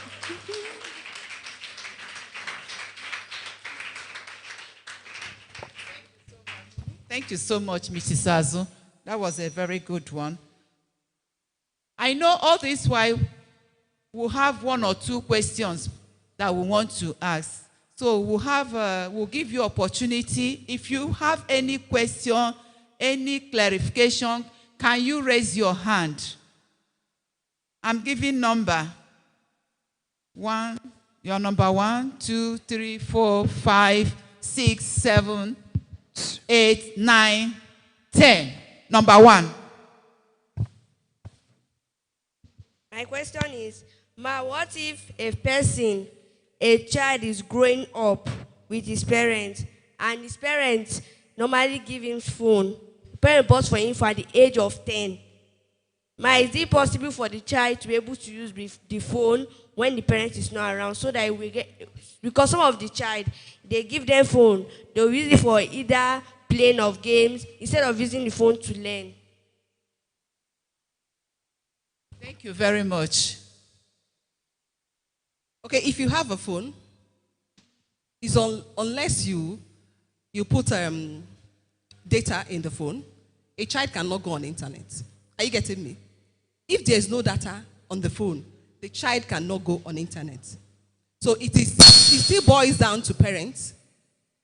Thank you so much, Mrs. Azu. That was a very good one. I know all this while we'll have one or two questions that we want to ask. So we'll give you opportunity. If you have any question, any clarification, can you raise your hand? I'm giving number. Your number 1, 2, 3, 4, 5, 6, 7, 8, 9, 10. Number 1. My question is, what if a child is growing up with his parents, and his parents normally give him phone, parent bought for him for at the age of 10? Is it possible for the child to be able to use the phone when the parent is not around, so that we get, because some of the child, they give them phone, they'll use it for either playing of games instead of using the phone to learn. Thank you very much. Okay, if you have a phone, unless you put data in the phone, a child cannot go on the internet. Are you getting me? If there's no data on the phone, the child cannot go on the internet. So it still boils down to parents.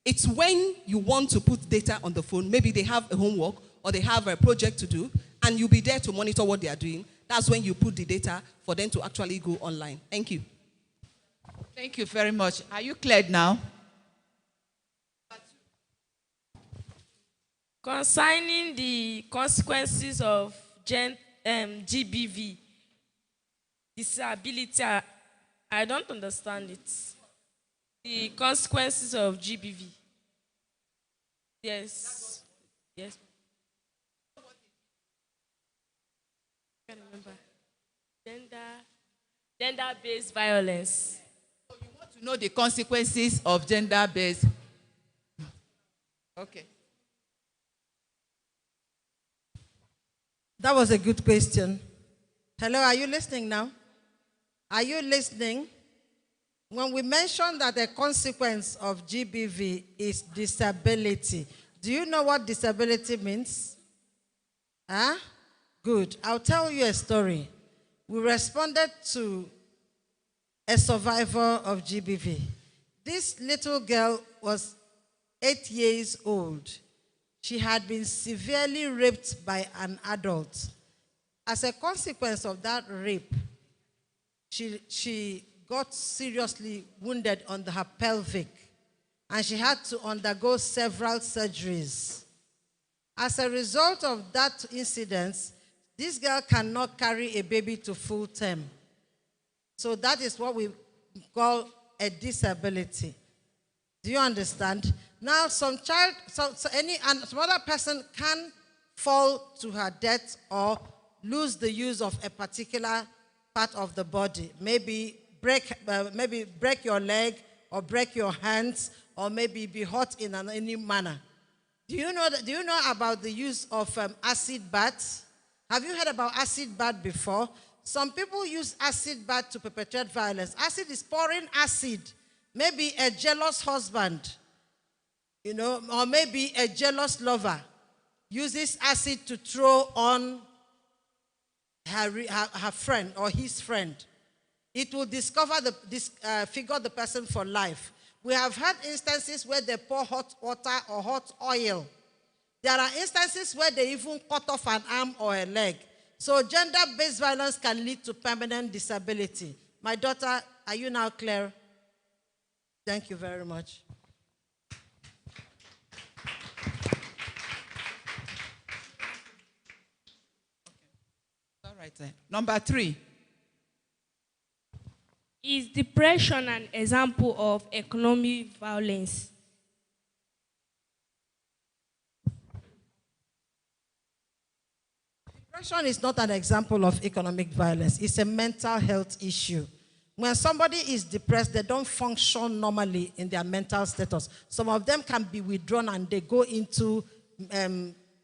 It's when you want to put data on the phone, maybe they have a homework or they have a project to do, and you'll be there to monitor what they are doing. That's when you put the data for them to actually go online. Thank you. Thank you very much. Are you cleared now? Concerning the consequences of GBV, disability, I don't understand it. The consequences of GBV. Yes. Yes. I can't remember. Gender-based violence. So you want to know the consequences of gender-based? Okay. That was a good question. Hello, are you listening now? Are you listening? When we mentioned that the consequence of GBV is disability, do you know what disability means? Huh? Good. I'll tell you a story. We responded to a survivor of GBV. This little girl was 8 years old. she had been severely raped by an adult. As a consequence of that rape, she got seriously wounded on her pelvic, and she had to undergo several surgeries. As a result of that incident, this girl cannot carry a baby to full term. So that is what we call a disability. Do you understand? Now, some other person can fall to her death or lose the use of a particular part of the body. Maybe break your leg, or break your hands, or maybe be hurt in any manner. Do you know about the use of acid baths? Have you heard about acid bath before? Some people use acid bath to perpetrate violence. Acid is pouring acid. Maybe a jealous husband, or maybe a jealous lover uses acid to throw on her friend or his friend. It will disfigure the person for life. We have had instances where they pour hot water or hot oil. There are instances where they even cut off an arm or a leg. So gender-based violence can lead to permanent disability. My daughter, are you now clear? Thank you very much. All right then. Number 3. Is depression an example of economic violence? Depression is not an example of economic violence. It's a mental health issue. When somebody is depressed, they don't function normally in their mental status. Some of them can be withdrawn and they go into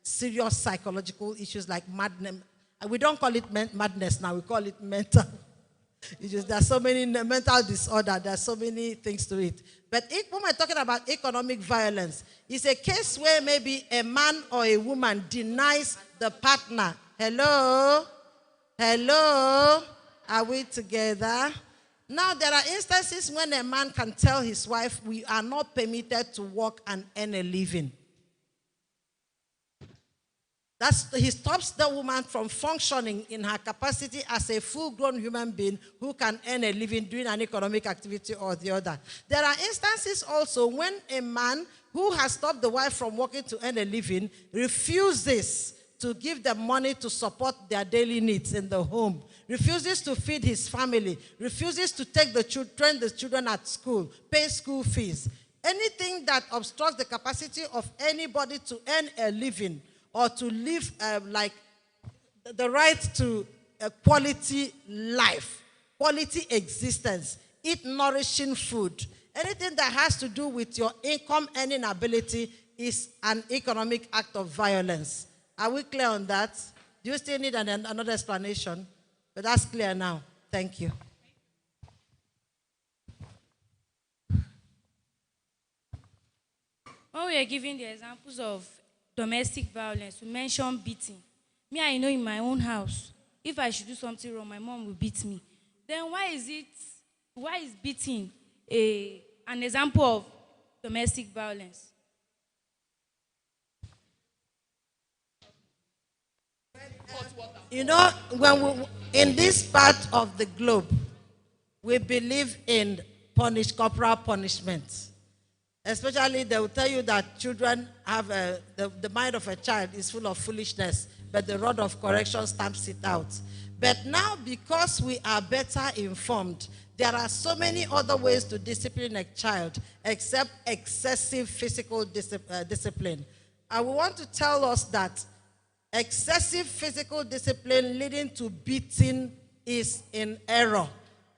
serious psychological issues like madness. We don't call it madness now, we call it mental. There are so many mental disorder, there are so many things to it. But when we're talking about economic violence, it's a case where maybe a man or a woman denies the partner. Hello? Hello? Are we together? Now, there are instances when a man can tell his wife, we are not permitted to work and earn a living. He stops the woman from functioning in her capacity as a full-grown human being who can earn a living doing an economic activity or the other. There are instances also when a man who has stopped the wife from working to earn a living refuses to give them money to support their daily needs in the home, refuses to feed his family, refuses to train the children at school, pay school fees. Anything that obstructs the capacity of anybody to earn a living or to live like the right to a quality life, quality existence, eat nourishing food. Anything that has to do with your income earning ability is an economic act of violence. Are we clear on that? Do you still need another explanation? But that's clear now. Thank you. When we are giving the examples of domestic violence, we mentioned beating. Me, I know in my own house, if I should do something wrong, my mom will beat me. Then why is beating an example of domestic violence? In this part of the globe, we believe in corporal punishment. Especially, they will tell you that children have the mind of a child is full of foolishness, but the rod of correction stamps it out. But now, because we are better informed, there are so many other ways to discipline a child except excessive physical discipline. I want to tell us that excessive physical discipline leading to beating is in error.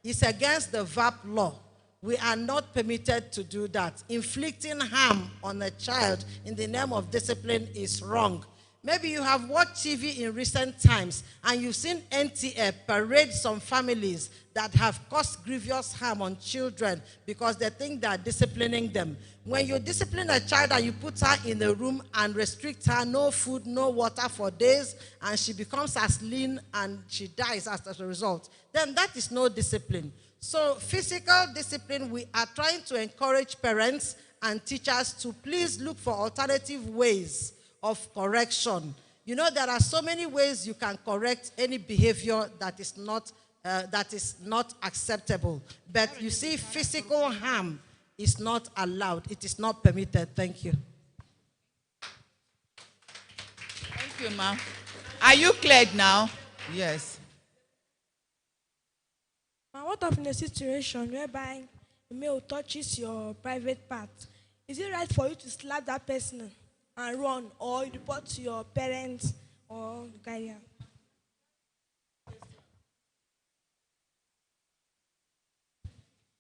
It's against the VAP law. We are not permitted to do that. Inflicting harm on a child in the name of discipline is wrong. Maybe you have watched TV in recent times and you've seen NTA parade some families that have caused grievous harm on children because they think they're disciplining them. When you discipline a child and you put her in a room and restrict her, no food, no water for days, and she becomes as lean and she dies as a result, then that is no discipline. So physical discipline, we are trying to encourage parents and teachers to please look for alternative ways of correction. You know, there are so many ways you can correct any behavior that is not acceptable. But you see, physical harm is not allowed. It is not permitted. Thank you. Thank you, ma'am. Are you cleared now? Yes. What of in a situation whereby a male touches your private part? Is it right for you to slap that person and run, or report to your parents or guardian?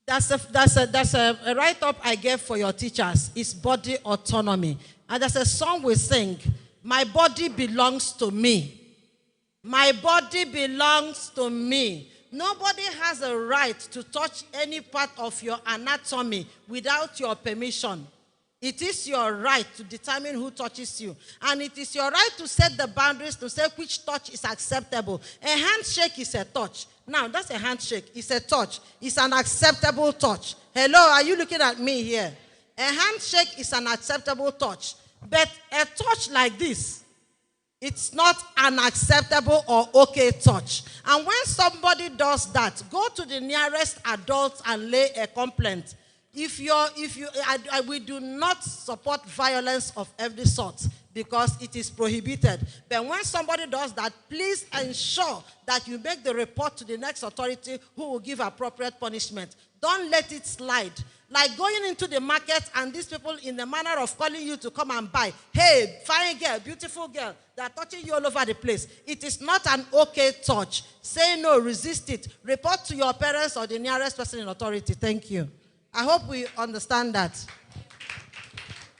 That's a write-up I gave for your teachers. It's body autonomy. And there's a song we sing, my body belongs to me. My body belongs to me. Nobody has a right to touch any part of your anatomy without your permission. It is your right to determine who touches you. And it is your right to set the boundaries to say which touch is acceptable. A handshake is a touch. Now, that's a handshake. It's a touch. It's an acceptable touch. Hello, are you looking at me here? A handshake is an acceptable touch. But a touch like this, it's not an acceptable or okay touch. And when somebody does that, go to the nearest adult and lay a complaint. We do not support violence of every sort because it is prohibited. But when somebody does that, please ensure that you make the report to the next authority who will give appropriate punishment. Don't let it slide. Like going into the market and these people in the manner of calling you to come and buy. Hey, fine girl, beautiful girl, they are touching you all over the place. It is not an okay touch. Say no, resist it. Report to your parents or the nearest person in authority. Thank you. I hope we understand that.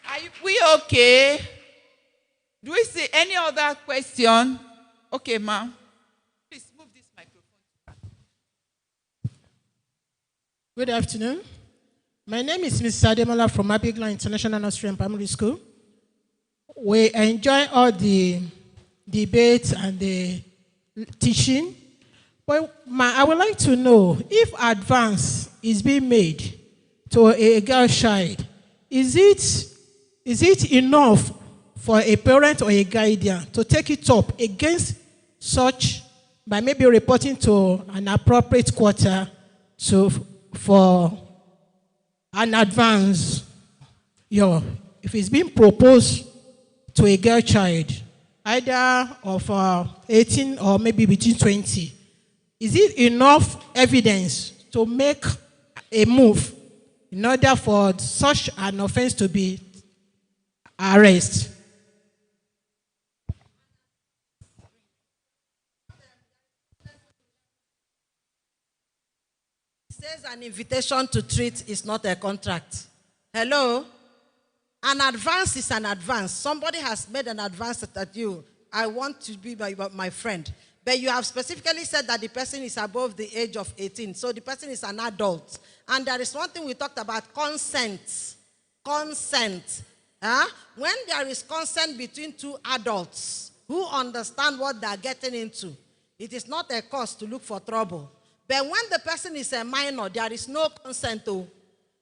Are we okay? Do we see any other question? Okay, ma'am. Please move this microphone. Good afternoon. My name is Mrs. Ademola from Abigla International Nursery and Primary School. We enjoy all the debates and the teaching. But I would like to know if advance is being made to a girl child, is it enough for a parent or a guardian to take it up against such by maybe reporting to an appropriate quarter for an advance? If it's being proposed to a girl child, either of 18 or maybe between 20, is it enough evidence to make a move in order for such an offense to be arrested? It says an invitation to treat is not a contract. Hello? An advance is an advance. Somebody has made an advance at you. I want to be my friend. But you have specifically said that the person is above the age of 18. So the person is an adult. And there is one thing we talked about, consent. Consent. When there is consent between two adults who understand what they are getting into, it is not a cause to look for trouble. But when the person is a minor, there is no consent. So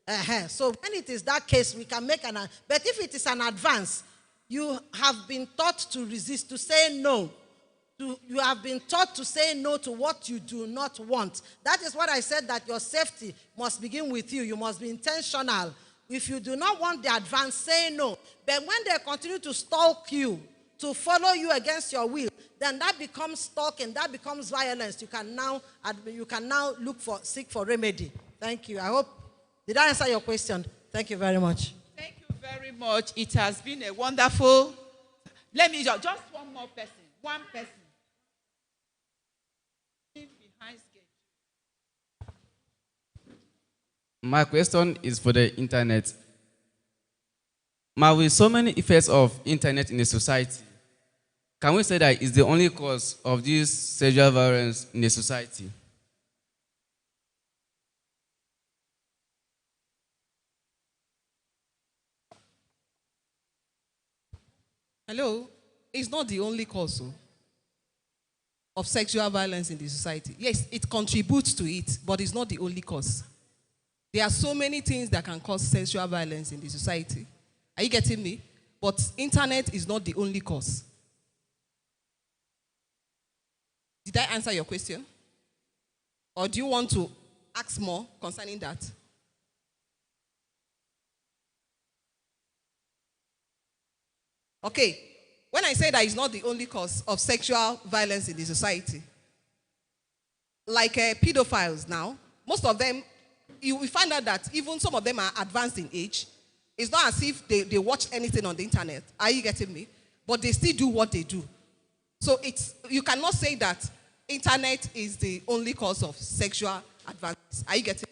when it is that case, we can make an... But if it is an advance, you have been taught to resist, to say no. You have been taught to say no to what you do not want. That is what I said, that your safety must begin with you. You must be intentional. If you do not want the advance, say no. But when they continue to stalk you, to follow you against your will, then that becomes stalking, that becomes violence. You can now seek for remedy. Thank you. I hope, did I answer your question? Thank you very much. Thank you very much. It has been a wonderful... Let me just one more person. One person. My question is for the internet. With so many effects of internet in the society, can we say that it's the only cause of this sexual violence in the society? Hello? It's not the only cause of sexual violence in the society. Yes, it contributes to it, but it's not the only cause. There are so many things that can cause sexual violence in the society. Are you getting me? but internet is not the only cause. Did I answer your question? Or do you want to ask more concerning that? Okay, when I say that it's not the only cause of sexual violence in the society, like pedophiles now, most of them, we find out that even some of them are advanced in age. It's not as if they watch anything on the internet. Are you getting me? But they still do what they do. So you cannot say that internet is the only cause of sexual advances. Are you getting me?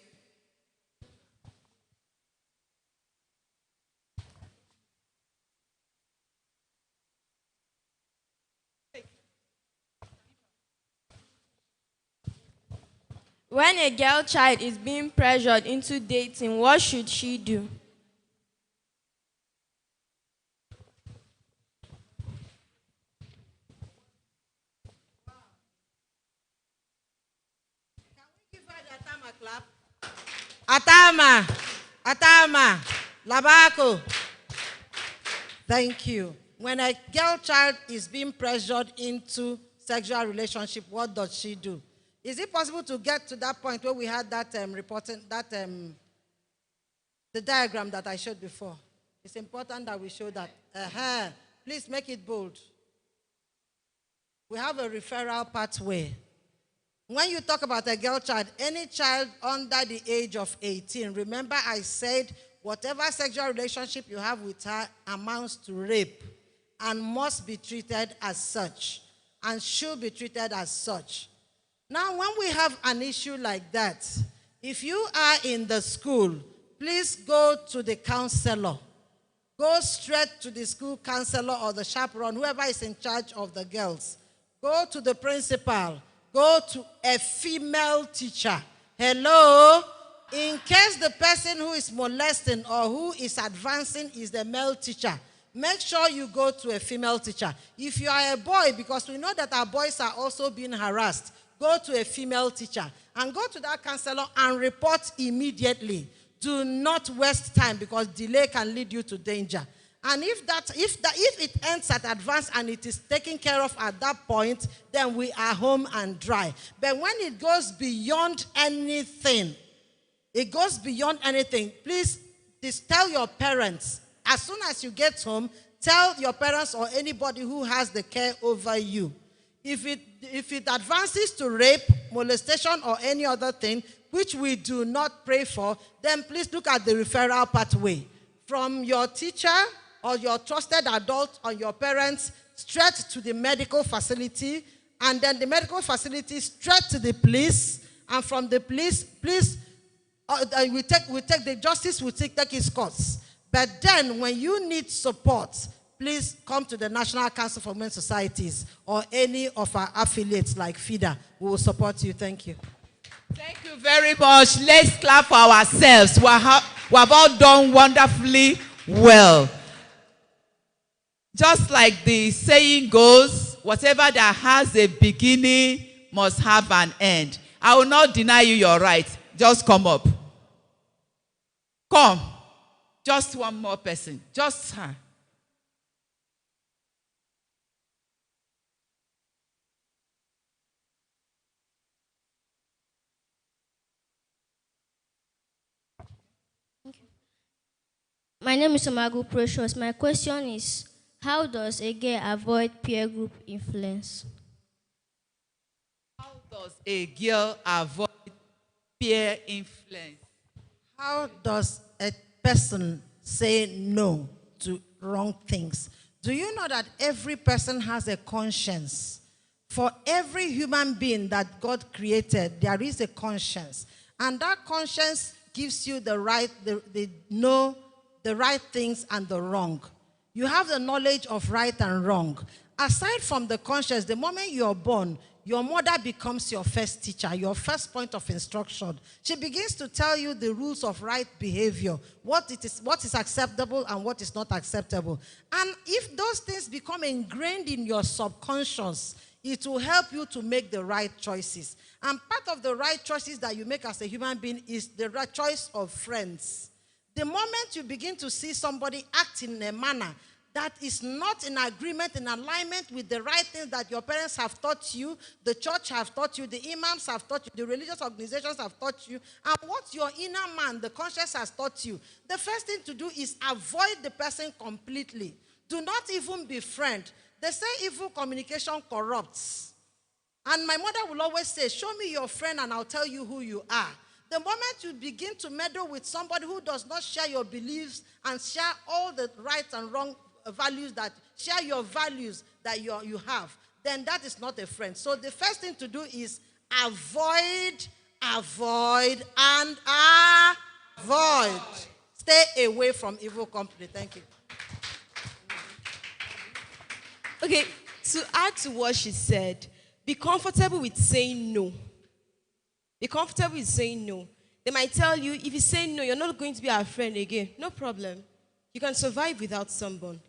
When a girl child is being pressured into dating, what should she do? Atama, Atama, Labako. Thank you. When a girl child is being pressured into sexual relationship, what does she do? Is it possible to get to that point where we had that reporting, the diagram that I showed before? It's important that we show that. Please make it bold. We have a referral pathway. When you talk about a girl child, any child under the age of 18, remember I said whatever sexual relationship you have with her amounts to rape and must be treated as such and should be treated as such. Now, when we have an issue like that, if you are in the school, please go to the counselor. Go straight to the school counselor or the chaperone, whoever is in charge of the girls. Go to the principal. Go to a female teacher. Hello? In case the person who is molesting or who is advancing is the male teacher, make sure you go to a female teacher. If you are a boy, because we know that our boys are also being harassed, go to a female teacher and go to that counselor and report immediately. Do not waste time because delay can lead you to danger. And if it ends at advance and it is taken care of at that point, then we are home and dry. But when it goes beyond anything, please tell your parents. As soon as you get home, tell your parents or anybody who has the care over you. If it advances to rape, molestation, or any other thing, which we do not pray for, then please look at the referral pathway. From your teacher or your trusted adult or your parents, straight to the medical facility, and then the medical facility straight to the police, and from the police, the justice will take its course. But then when you need support, please come to the National Council for Women's Societies or any of our affiliates like FIDA. We will support you. Thank you. Thank you very much. Let's clap for ourselves. We have all done wonderfully well. Just like the saying goes, whatever that has a beginning must have an end. I will not deny you your right. Just come up. Come. Just one more person. Just her. My name is Omagu Precious. My question is, how does a girl avoid peer group influence? How does a girl avoid peer influence? How does a person say no to wrong things? Do you know that every person has a conscience? For every human being that God created, there is a conscience. And that conscience gives you the right, the know the right things and the wrong. You have the knowledge of right and wrong. Aside from the conscience, the moment you're born, your mother becomes your first teacher, your first point of instruction. She begins to tell you the rules of right behavior, what is acceptable and what is not acceptable. And if those things become ingrained in your subconscious, it will help you to make the right choices. And part of the right choices that you make as a human being is the right choice of friends. The moment you begin to see somebody act in a manner that is not in agreement, in alignment with the right things that your parents have taught you, the church have taught you, the imams have taught you, the religious organizations have taught you, and what your inner man, the conscience, has taught you, the first thing to do is avoid the person completely. Do not even befriend. They say evil communication corrupts. And my mother will always say, show me your friend and I'll tell you who you are. The moment you begin to meddle with somebody who does not share your beliefs and share all the right and wrong values, that share your values that you have, then that is not a friend. So the first thing to do is avoid, and avoid. Stay away from evil company. Thank you. Okay, to add to what she said, be comfortable with saying no. Be comfortable with saying no. They might tell you, if you say no, you're not going to be our friend again. No problem. You can survive without someone.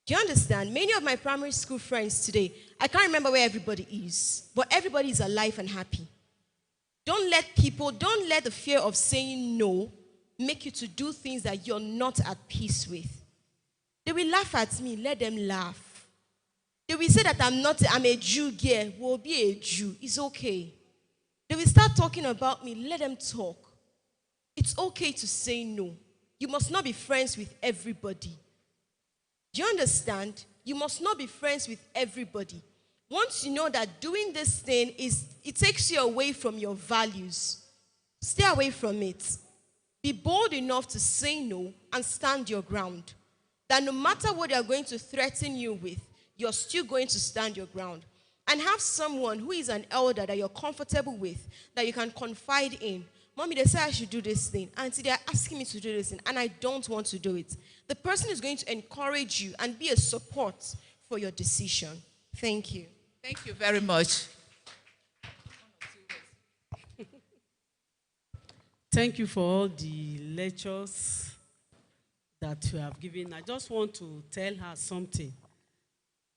Do you understand? Many of my primary school friends today, I can't remember where everybody is, but everybody is alive and happy. Don't let the fear of saying no make you to do things that you're not at peace with. They will laugh at me, let them laugh. They will say that I'm a Jew girl. We'll be a Jew. It's okay. They will start talking about me. Let them talk. It's okay to say no. You must not be friends with everybody. Do you understand? You must not be friends with everybody. Once you know that doing this thing it takes you away from your values, stay away from it. Be bold enough to say no and stand your ground. That no matter what they are going to threaten you with, you're still going to stand your ground. And have someone who is an elder that you're comfortable with, that you can confide in. Mommy, they say I should do this thing. Auntie, they're asking me to do this thing, and I don't want to do it. The person is going to encourage you and be a support for your decision. Thank you. Thank you very much. Thank you for all the lectures that you have given. I just want to tell her something.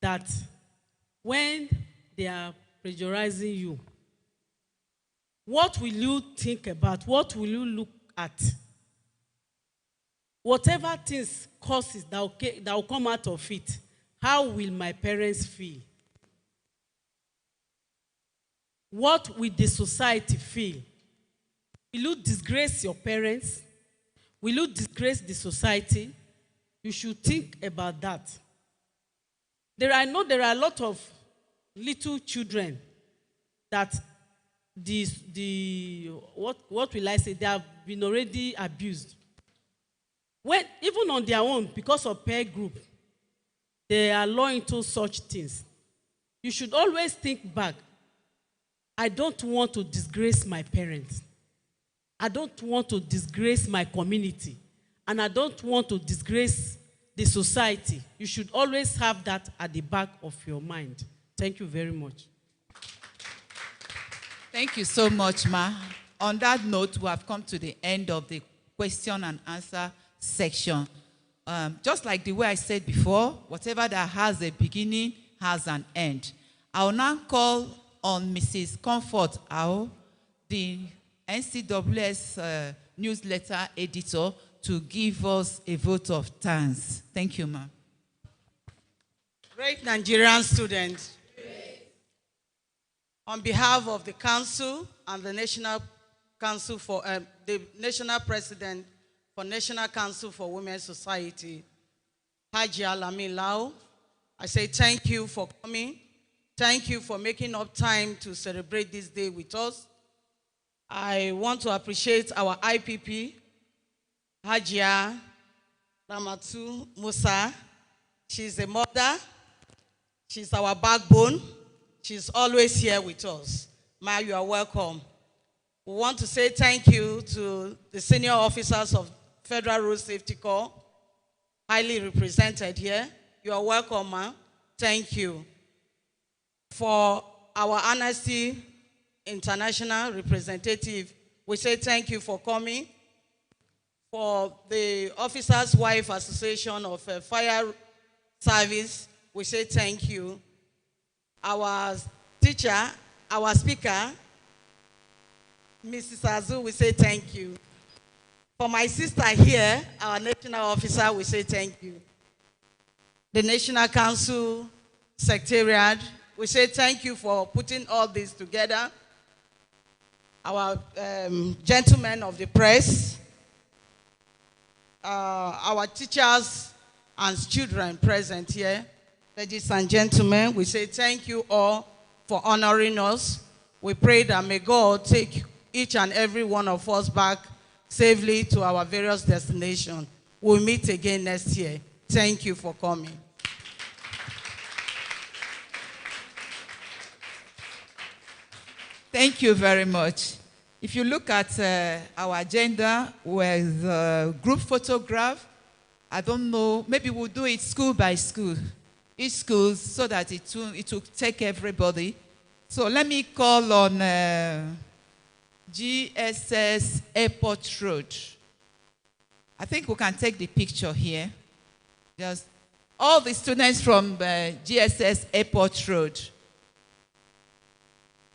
That when they are pressurizing you, what will you think about? What will you look at? Whatever things causes that will come out of it, how will my parents feel? What will the society feel? Will you disgrace your parents? Will you disgrace the society? You should think about that. There are a lot of little children that what will I say? They have been already abused. When even on their own, because of peer group, they are loyal to such things. You should always think back. I don't want to disgrace my parents. I don't want to disgrace my community. And I don't want to disgrace the society. You should always have that at the back of your mind. Thank you very much. Thank you so much, Ma. On that note, we have come to the end of the question and answer section. Just like the way I said before, whatever that has a beginning has an end. I will now call on Mrs. Comfort Ao, the NCWS newsletter editor, to give us a vote of thanks. Thank you, ma'am. Great Nigerian students, on behalf of the council and the National Council for the National President for National Council for Women's Society, Haji Alami Lau, I say thank you for coming. Thank you for making up time to celebrate this day with us. I want to appreciate our IPP, Hajia Ramatu Musa. She's a mother. She's our backbone. She's always here with us. Ma, you are welcome. We want to say thank you to the senior officers of Federal Road Safety Corps, highly represented here. You are welcome, ma. Thank you. For our Amnesty International representative, we say thank you for coming. For the Officers' Wife Association of Fire Service, we say thank you. Our teacher, our speaker, Mrs. Azu, we say thank you. For my sister here, our national officer, we say thank you. the National Council Secretariat. We say thank you for putting all this together. Our gentlemen of the press, our teachers and children present here, ladies and gentlemen, we say thank you all for honoring us. We pray that may God take each and every one of us back safely to our various destinations. We'll meet again next year. Thank you for coming. Thank you very much. If you look at our agenda with group photograph, I don't know, maybe we'll do it school by school, each school, so that it will take everybody. So let me call on GSS Airport Road. I think we can take the picture here. Just all the students from GSS Airport Road.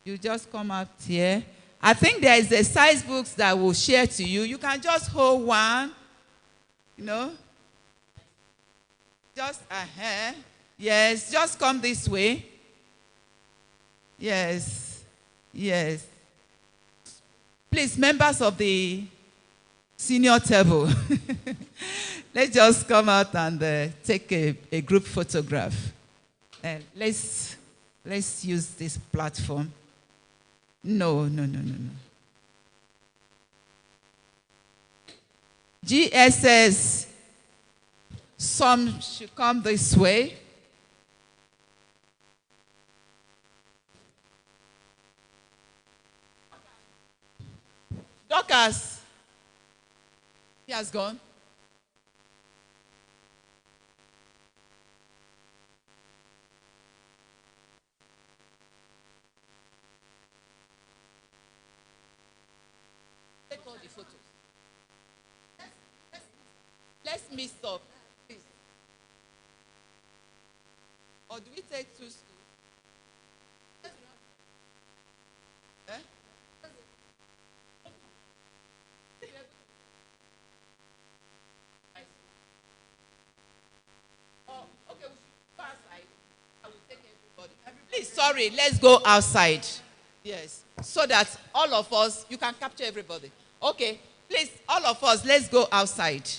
You just come up here. I think there is a size books that will share to you. You can just hold one, you know. Just, yes, just come this way. Yes, yes. Please, members of the senior table, let's just come out and take a group photograph. Let's use this platform. No. GSS, some should come this way. Dorcas, he has gone. Take all the photos. Let's mix up, please. Or do we take two stools? Eh? Please, sorry, let's go outside. Yes, so that all of us, you can capture everybody. Okay, please, all of us, let's go outside.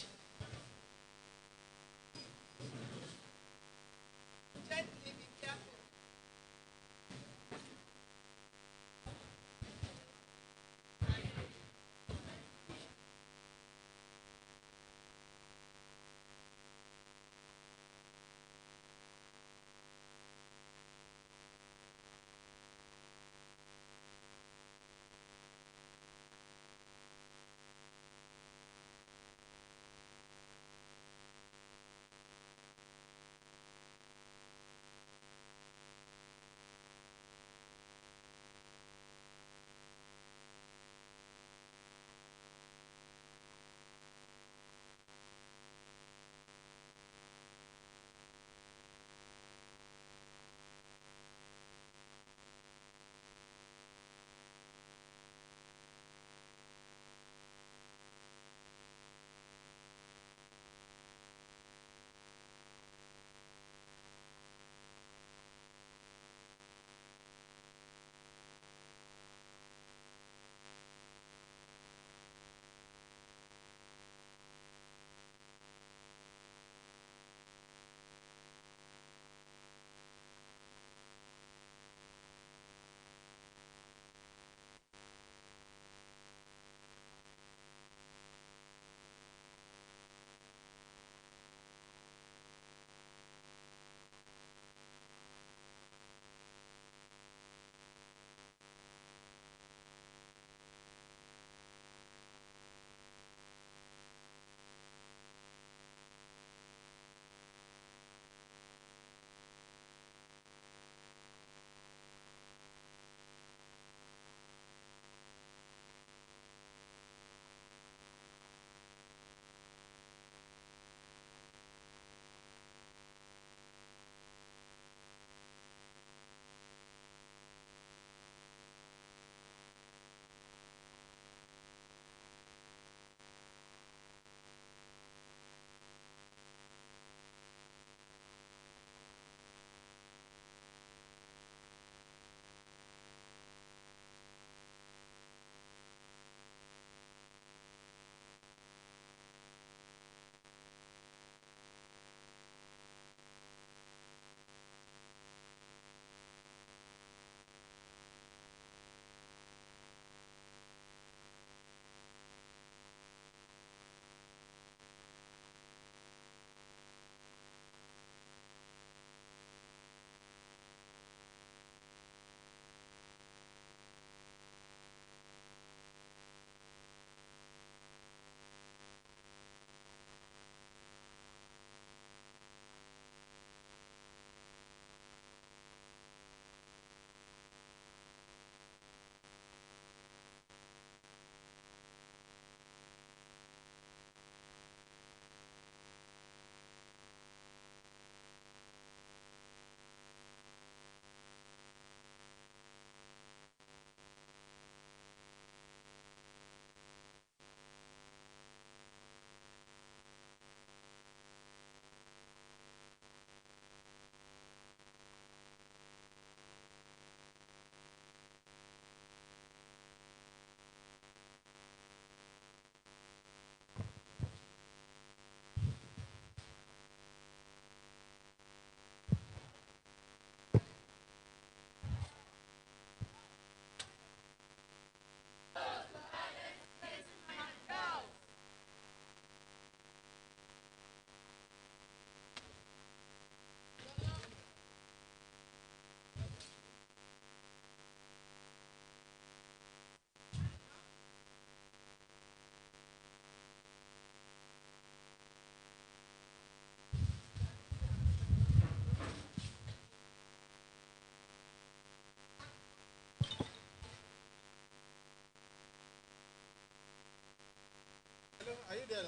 Are you there?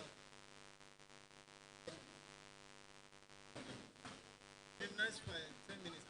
In the next 10 minutes.